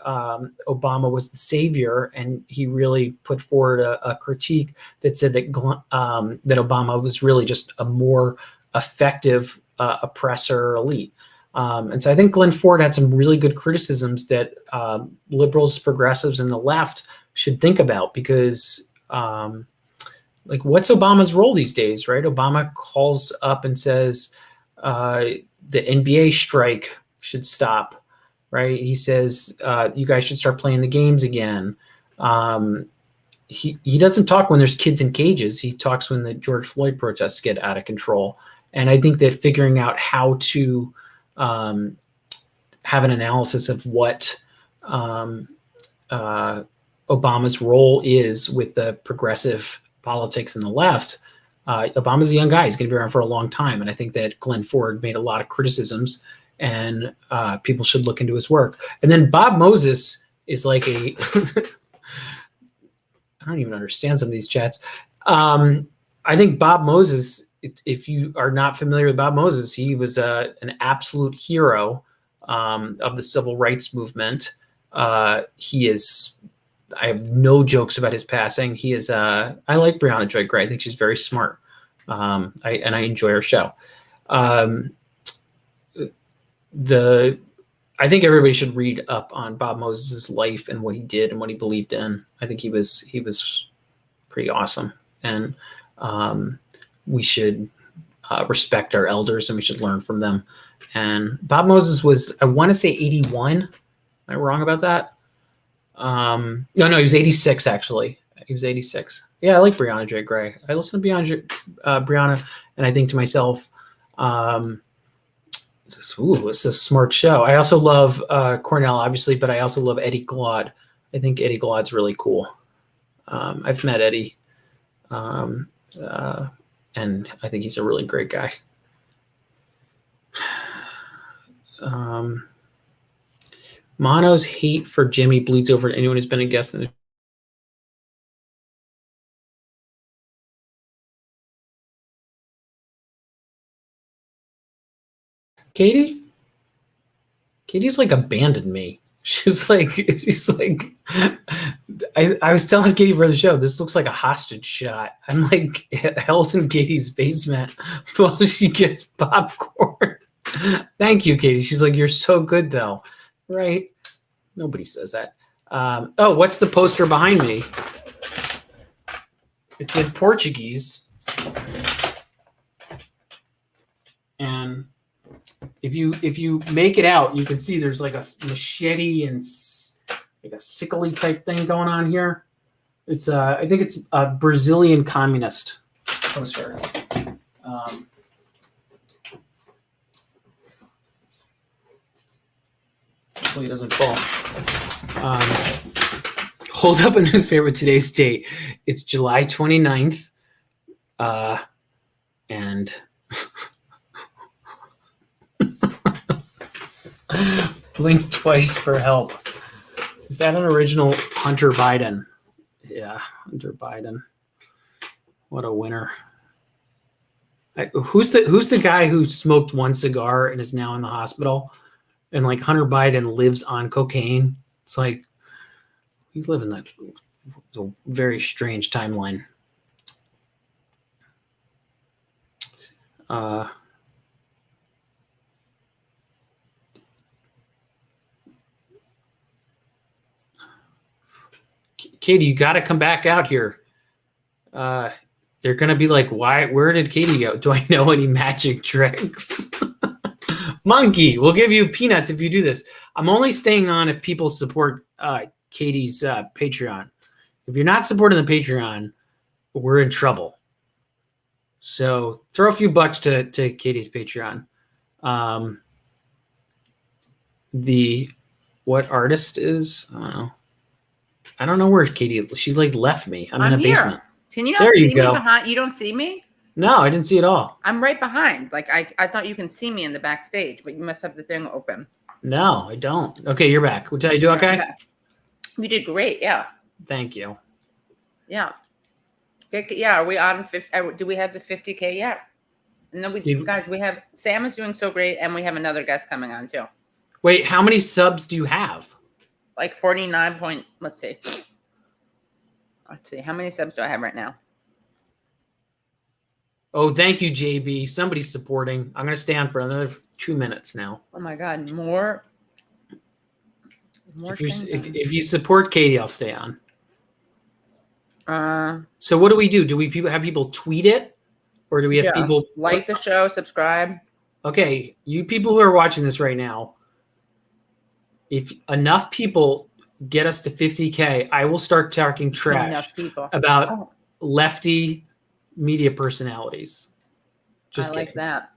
Obama was the savior, and he really put forward a critique that said that that Obama was really just a more effective oppressor elite. And so I think Glenn Ford had some really good criticisms that liberals, progressives, and the left should think about, because like, what's Obama's role these days, right? Obama calls up and says the NBA strike should stop, right? He says you guys should start playing the games again. He doesn't talk when there's kids in cages. He talks when the George Floyd protests get out of control. And I think that figuring out how to have an analysis of what Obama's role is with the progressive politics and the left. Obama's a young guy. He's going to be around for a long time. And I think that Glenn Ford made a lot of criticisms, and people should look into his work. And then Bob Moses is like I don't even understand some of these chats. I think Bob Moses, if you are not familiar with Bob Moses, he was an absolute hero of the civil rights movement. He is, I have no jokes about his passing. He is, I like Briahna Joy Gray. I think she's very smart. I enjoy her show. I think everybody should read up on Bob Moses' life and what he did and what he believed in. I think he was pretty awesome. And we should respect our elders, and we should learn from them. And Bob Moses was, I want to say 81. Am I wrong about that? No, he was 86, actually. He was 86. Yeah, I like Briahna Joy Gray. I listen to Briahna, and I think to myself, it's a smart show. I also love Cornell, obviously, but I also love Eddie Glaude. I think Eddie Glaude's really cool. I've met Eddie. And I think he's a really great guy. Mono's hate for Jimmy bleeds over to anyone who's been a guest in the Katie's like abandoned me. She's like, I was telling Katie for the show, this looks like a hostage shot. I'm like held in Katie's basement while she gets popcorn. Thank you, Katie. She's like, you're so good though. Right? Nobody says that. Oh, what's the poster behind me? It's in Portuguese. And if you make it out, you can see there's like a machete and like a sickly type thing going on here. It's I think it's a Brazilian communist poster. Hopefully it doesn't fall. Hold up a newspaper with today's date. It's July 29th. And blink twice for help. Is that an original Hunter Biden? Yeah, Hunter Biden. What a winner. Who's the guy who smoked one cigar and is now in the hospital? And like Hunter Biden lives on cocaine. It's like we live in a very strange timeline. Katie, you got to come back out here. They're going to be like, where did Katie go? Do I know any magic tricks? Monkey, we'll give you peanuts if you do this. I'm only staying on if people support Katie's Patreon. If you're not supporting the Patreon, we're in trouble. So throw a few bucks to Katie's Patreon. What artist is? I don't know where Katie. She like left me. I'm in a here. basement. Can you not There see you me go. behind? You don't see me? No, I didn't see it all. I'm right behind. Like I thought you can see me in the backstage, but you must have the thing open. No, I don't. Okay, you're back. Did I do okay? You did great. Yeah. Thank you. Yeah. Yeah. Are we on 50? Do we have the 50K yet? No, guys, we have Sam is doing so great, and we have another guest coming on too. Wait, how many subs do you have? Like 49 point. Let's see. How many subs do I have right now? Oh, thank you, JB. Somebody's supporting. I'm going to stay on for another 2 minutes now. Oh my God, more. If you support Katie, I'll stay on. So what do we do? Do we have people tweet it, or do we have people like the show, subscribe? Okay, you people who are watching this right now, if enough people get us to 50K, I will start talking trash about lefty media personalities. Just like that.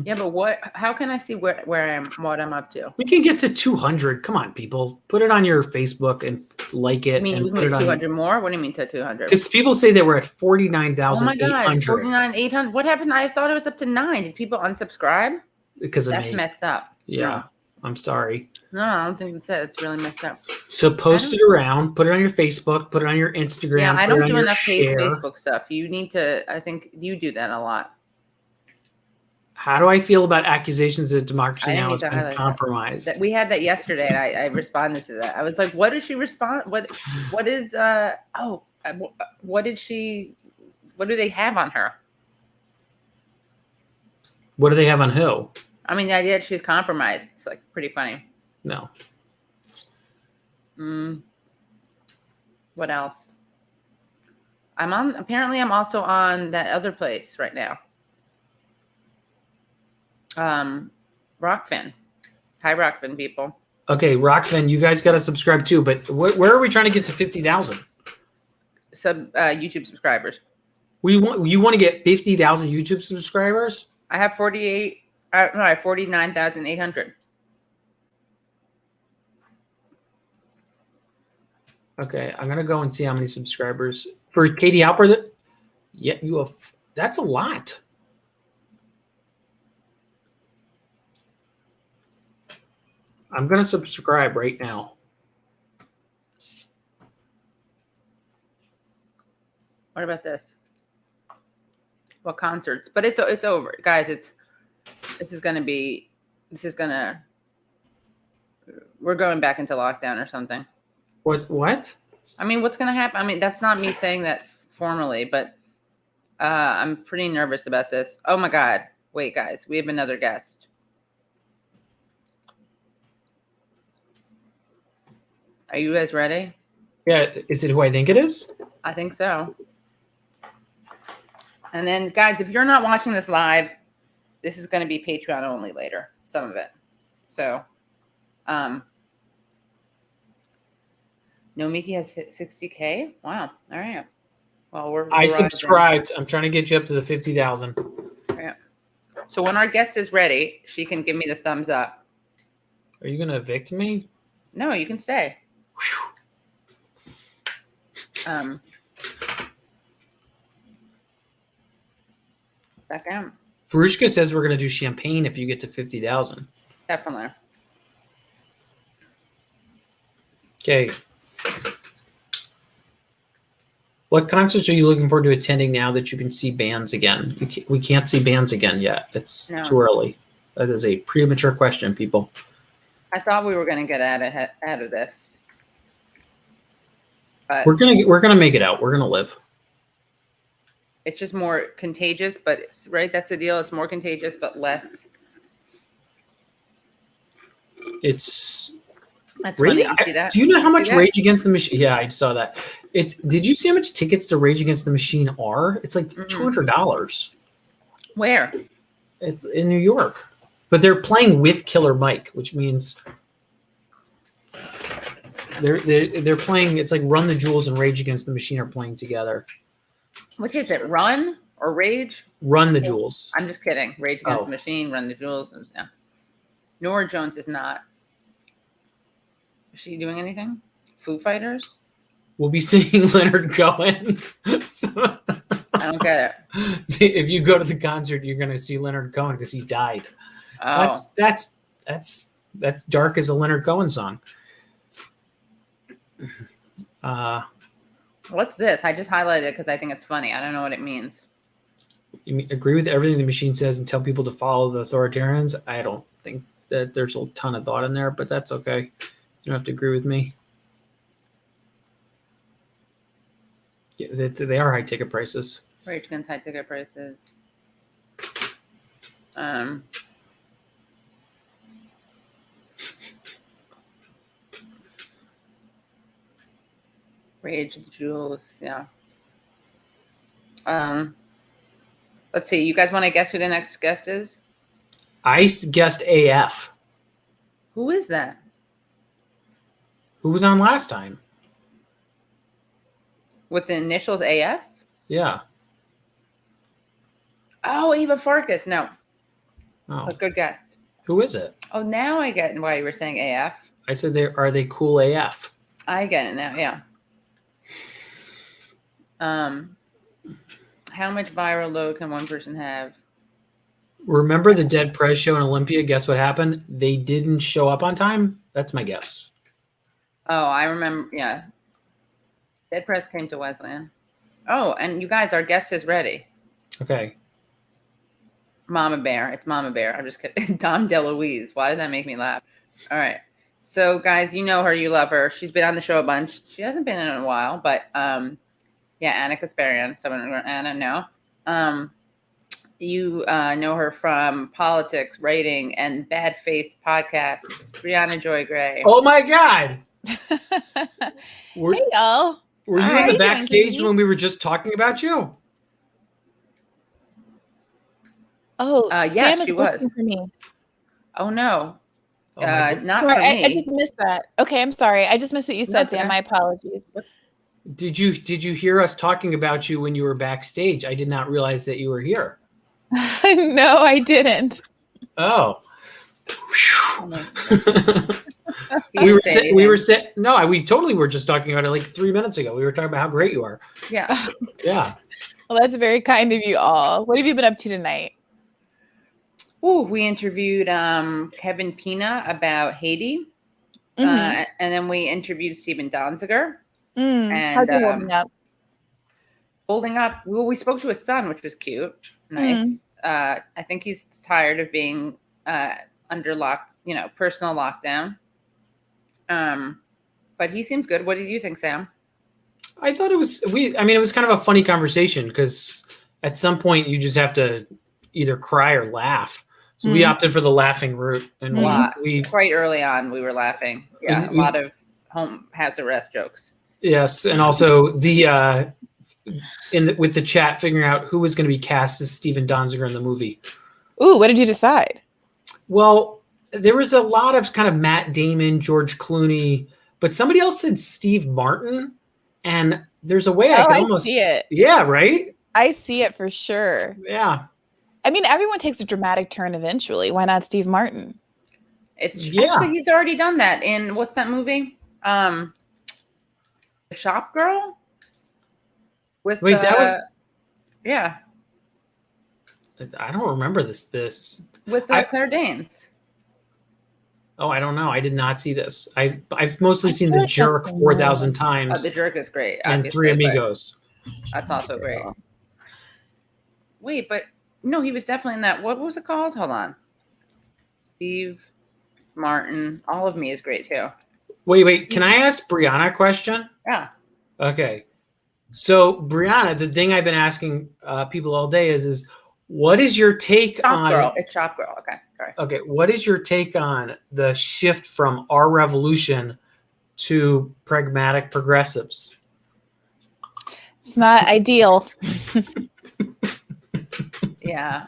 Yeah, but how can I see what I'm up to? We can get to 200. Come on, people. Put it on your Facebook and like it. I mean, we can get 200 more? What do you mean to 200? Because people say that we're at 49,800. Oh my God, 49,800. What happened? I thought it was up to 9. Did people unsubscribe? Because of That's messed up. Yeah. I'm sorry. No, I don't think that's it. It's really messed up. So post it around, put it on your Facebook, put it on your Instagram. Yeah, I don't do enough Facebook stuff. You need to, I think you do that a lot. How do I feel about accusations that democracy now has been compromised? We had that yesterday, and I responded to that. I was like, what did she respond? What do they have on her? What do they have on who? I mean, the idea that she's compromised. It's like pretty funny. No. What else? Apparently I'm also on that other place right now. Rockfin. Hi, Rockfin people. Okay, Rockfin, you guys got to subscribe too. But where are we trying to get to 50,000? YouTube subscribers. You want to get 50,000 YouTube subscribers? I have 49,800. Okay, I'm gonna go and see how many subscribers for Katie Halper. Yeah, you have. That's a lot. I'm gonna subscribe right now. What about this? What concerts? But it's over, guys. We're going back into lockdown or something. What? I mean, what's gonna happen? I mean, that's not me saying that formally, but I'm pretty nervous about this. Oh my God! Wait, guys, we have another guest. Are you guys ready? Yeah. Is it who I think it is? I think so. And then, guys, if you're not watching this live, this is going to be Patreon only later, some of it. So, No Mickey has 60K. Wow. All right. Well, I subscribed. I'm trying to get you up to the 50,000. Yeah. So when our guest is ready, she can give me the thumbs up. Are you going to evict me? No, you can stay. Back out. Farushka says we're going to do champagne if you get to 50,000. Definitely. Okay. What concerts are you looking forward to attending now that you can see bands again? We can't see bands again yet. It's too early. That is a premature question, people. I thought we were going to get out of this. But we're gonna make it out. We're gonna live. It's just more contagious, but right, that's the deal. It's more contagious, but less. It's That's funny. You see that? Do you know how see much that? Rage Against the Machine? Yeah, I saw that. Did you see how much tickets to Rage Against the Machine are? It's like $200. Where? It's in New York, but they're playing with Killer Mike, which means they're playing. It's like Run the Jewels and Rage Against the Machine are playing together. Which is it? Run or Rage? Run the Jewels. I'm just kidding. Rage Against the Machine, Run the Jewels. Yeah. Nora Jones is not. Is she doing anything? Foo Fighters? We'll be seeing Leonard Cohen. So, I don't get it. if you go to the concert, you're going to see Leonard Cohen because he died. Oh. That's dark as a Leonard Cohen song. What's this? I just highlighted it because I think it's funny. I don't know what it means. You agree with everything the machine says and tell people to follow the authoritarians? I don't think that there's a ton of thought in there, but that's okay. You don't have to agree with me. Yeah, they are high ticket prices. Rage Against high ticket prices. Rage the Jewels, yeah. Let's see. You guys want to guess who the next guest is? I guessed AF. Who is that? Who was on last time? With the initials AF? Yeah. Oh, Eva Farkas. No. Oh. A good guess. Who is it? Oh, now I get why you were saying AF. I said, are they cool AF? I get it now, yeah. How much viral load can one person have? Remember the Dead Prez show in Olympia? Guess what happened? They didn't show up on time. That's my guess. Oh, I remember. Yeah. Dead Prez came to Wesleyan. Oh, and you guys, our guest is ready. Okay. Mama Bear. It's Mama Bear. I'm just kidding. Dom DeLuise. Why did that make me laugh? All right. So, guys, you know her. You love her. She's been on the show a bunch. She hasn't been in a while, but yeah, Anna Kasparian. Someone Anna know. You know her from politics, writing, and Bad Faith podcast. Briahna Joy Gray. Oh my God! Hey y'all. Were you in the backstage when we were just talking about you? Oh, yes, Sam she is was. looking for me. Oh no, Oh, my not Sorry, for me. I just missed that. Okay, I'm sorry. I just missed what you said, That's Sam. okay. My apologies. Did you hear us talking about you when you were backstage? I did not realize that you were here. No, I didn't. Oh. He we totally were just talking about it like 3 minutes ago. We were talking about how great you are. Yeah. Yeah. Well, that's very kind of you all. What have you been up to tonight? Ooh, we interviewed Kevin Pina about Haiti, and then we interviewed Stephen Donziger. And How's it holding up? holding up. Well, we spoke to his son, which was cute. Nice. I think he's tired of being under personal lockdown. But he seems good. What did you think, Sam? I thought it was kind of a funny conversation because at some point you just have to either cry or laugh. So we opted for the laughing route, and we quite early on we were laughing. Yeah, a lot of home house arrest jokes. Yes, and also the with the chat figuring out who was going to be cast as Stephen Donziger in the movie. Ooh, what did you decide? Well, there was a lot of kind of Matt Damon, George Clooney, but somebody else said Steve Martin, and there's a way I could almost see it. Yeah, right? I see it for sure. Yeah. I mean, everyone takes a dramatic turn eventually. Why not Steve Martin? Actually, he's already done that in what's that movie? The Shop Girl. With yeah. I don't remember this. With Claire Danes. Oh, I don't know. I did not see this. I've mostly seen The Jerk 4,000 times. Oh, The Jerk is great. And Three Amigos. That's also great. Wait, but no, he was definitely in that. What was it called? Hold on. Steve Martin. All of Me is great too. Wait. Can I ask Briahna a question? Yeah. Okay. So Briahna, the thing I've been asking people all day is What is your take Shop on? Girl. It's Shop Girl. Okay, sorry. Okay, what is your take on the shift from our revolution to pragmatic progressives? It's not ideal. Yeah.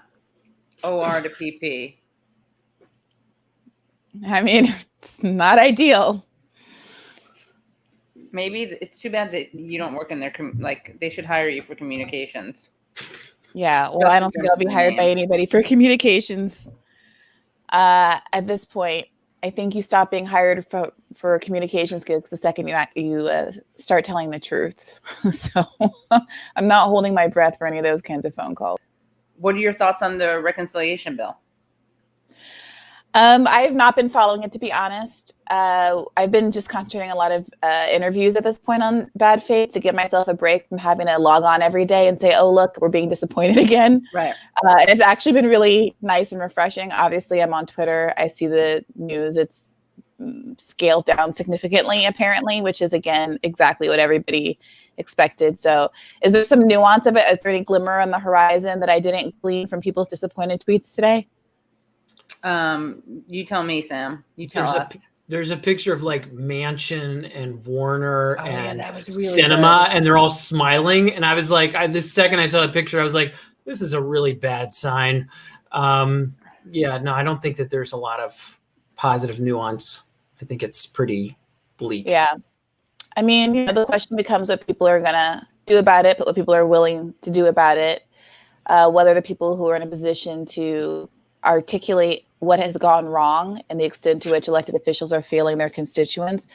OR to PP. I mean, it's not ideal. Maybe it's too bad that you don't work in their like. They should hire you for communications. Yeah, well, Just I in don't think terms I'll of be the hired by name. anybody for communications. At this point, I think you stop being hired for communications gigs the second you start telling the truth. So I'm not holding my breath for any of those kinds of phone calls. What are your thoughts on the reconciliation bill? I have not been following it, to be honest. I've been just concentrating a lot of interviews at this point on bad faith to give myself a break from having to log on every day and say, oh, look, we're being disappointed again. Right. And it's actually been really nice and refreshing. Obviously, I'm on Twitter. I see the news. It's scaled down significantly, apparently, which is, again, exactly what everybody expected. So is there some nuance of it? Is there any glimmer on the horizon that I didn't glean from people's disappointed tweets today? You tell me, Sam. You tell us. There's a picture of like Manchin and Warner and that was really Cinema, good. and they're all smiling. And I was like, this second I saw the picture, I was like, this is a really bad sign. Yeah, no, I don't think that there's a lot of positive nuance. I think it's pretty bleak. Yeah. I mean, the question becomes what people are going to do about it, but what people are willing to do about it, whether the people who are in a position to articulate what has gone wrong and the extent to which elected officials are failing their constituents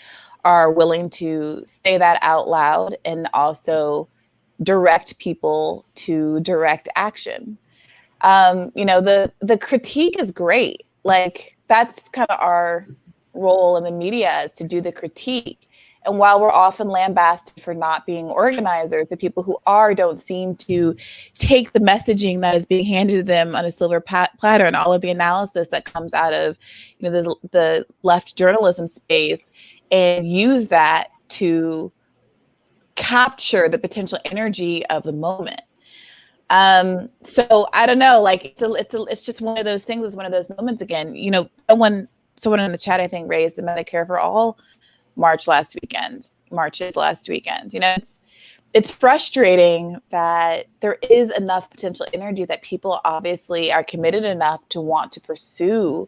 are willing to say that out loud and also direct people to direct action. The critique is great. Like, that's kind of our role in the media, is to do the critique. And while we're often lambasted for not being organizers, the people who are don't seem to take the messaging that is being handed to them on a silver platter and all of the analysis that comes out of the left journalism space and use that to capture the potential energy of the moment. So I don't know, like it's just one of those things. It's one of those moments again. Someone in the chat, I think, raised the Medicare for All marches last weekend. It's frustrating that there is enough potential energy that people obviously are committed enough to want to pursue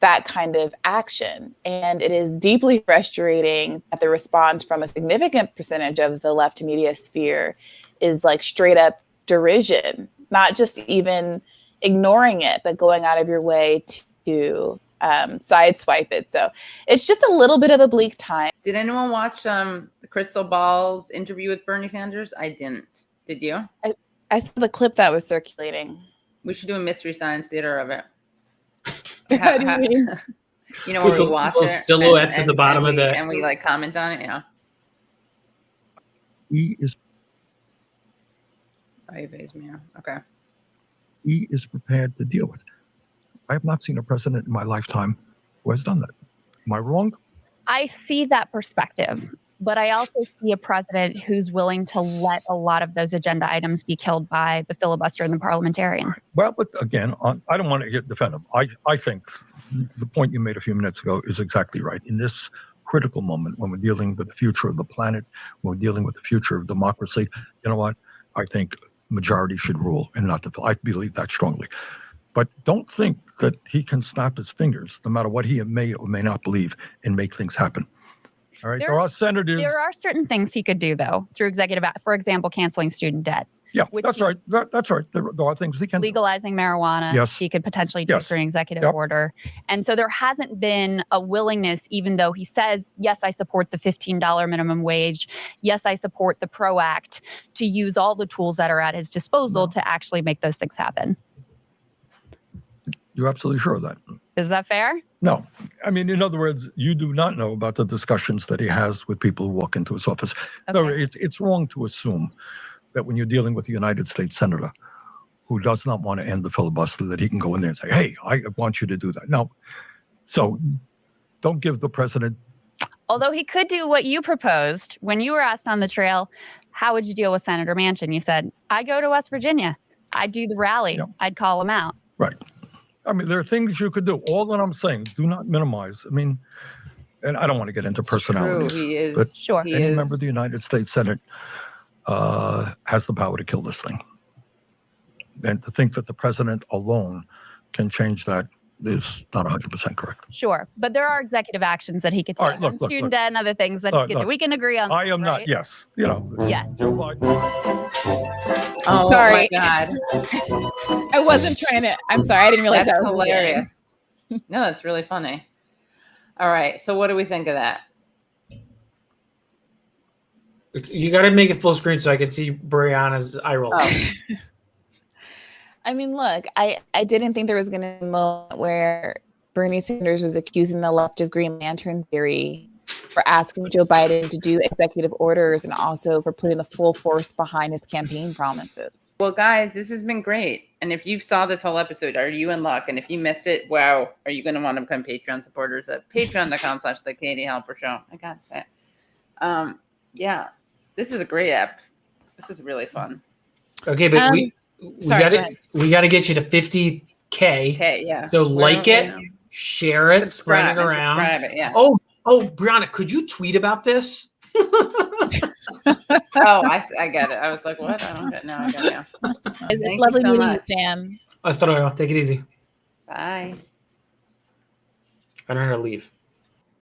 that kind of action. And it is deeply frustrating that the response from a significant percentage of the left media sphere is like straight up derision, not just even ignoring it, but going out of your way to sideswipe it. So it's just a little bit of a bleak time. Did anyone watch Crystal Ball's interview with Bernie Sanders? I didn't. Did you? I saw the clip that was circulating. We should do a Mystery Science Theater of it. How do you mean? Where we watch it. Silhouettes at the bottom of the... And we like comment on it, yeah. He is prepared to deal with it. I have not seen a president in my lifetime who has done that. Am I wrong? I see that perspective, but I also see a president who's willing to let a lot of those agenda items be killed by the filibuster and the parliamentarian. Well, but again, I don't want to defend him. I think the point you made a few minutes ago is exactly right. In this critical moment, when we're dealing with the future of the planet, when we're dealing with the future of democracy, you know what? I think majority should rule and not the. I believe that strongly. But don't think that he can snap his fingers, no matter what he may or may not believe, and make things happen. All right, there are senators. There are certain things he could do, though, through executive act. For example, canceling student debt. Yeah, that's right. That's right. There are things he can. Legalizing marijuana. Yes. He could potentially do through an executive order. And so there hasn't been a willingness, even though he says, yes, I support the $15 minimum wage. Yes, I support the PRO Act, to use all the tools that are at his disposal to actually make those things happen. You're absolutely sure of that? Is that fair? No. I mean, in other words, you do not know about the discussions that he has with people who walk into his office. Okay. No, it's wrong to assume that when you're dealing with a United States senator who does not want to end the filibuster, that he can go in there and say, hey, I want you to do that. No. So don't give the president. Although he could do what you proposed when you were asked on the trail, how would you deal with Senator Manchin? You said, I go to West Virginia. I'd do the rally. Yeah. I'd call him out. Right. I mean, there are things you could do. All that I'm saying, do not minimize. I mean, and I don't want to get into personalities. True, he is. But Sure. He any is. member of the United States Senate has the power to kill this thing. And to think that the president alone can change that is not 100% correct. Sure. But there are executive actions that he could take. All right, look, Student look. debt and other things that he could do. We can agree on I that, am not, right? yes. You know, Yeah. Joe Biden. Oh Sorry. my God. I wasn't trying to. I'm sorry. I didn't realize That's that was hilarious. No, that's really funny. All right. So what do we think of that? You got to make it full screen so I can see Brianna's eye rolls. Oh. I mean, look, I didn't think there was going to be a moment where Bernie Sanders was accusing the left of Green Lantern theory for asking Joe Biden to do executive orders and also for putting the full force behind his campaign promises. Well, guys, this has been great. And if you saw this whole episode, are you in luck? And if you missed it, wow, are you going to want to become Patreon supporters at patreon.com/The Katie Halper Show? I got to say it. Yeah, this is a great app. This was really fun. Okay, but we sorry, got to get you to 50K. Okay, yeah. So like Where- it, share it, spread it and around. subscribe it, yeah. Oh, Brianna, could you tweet about this? Oh, I get it. I was like, what? I don't get it. Now I get it now. It's Thank lovely you so meeting much. you, Sam. Hasta luego. Take it easy. Bye. I don't know how to leave.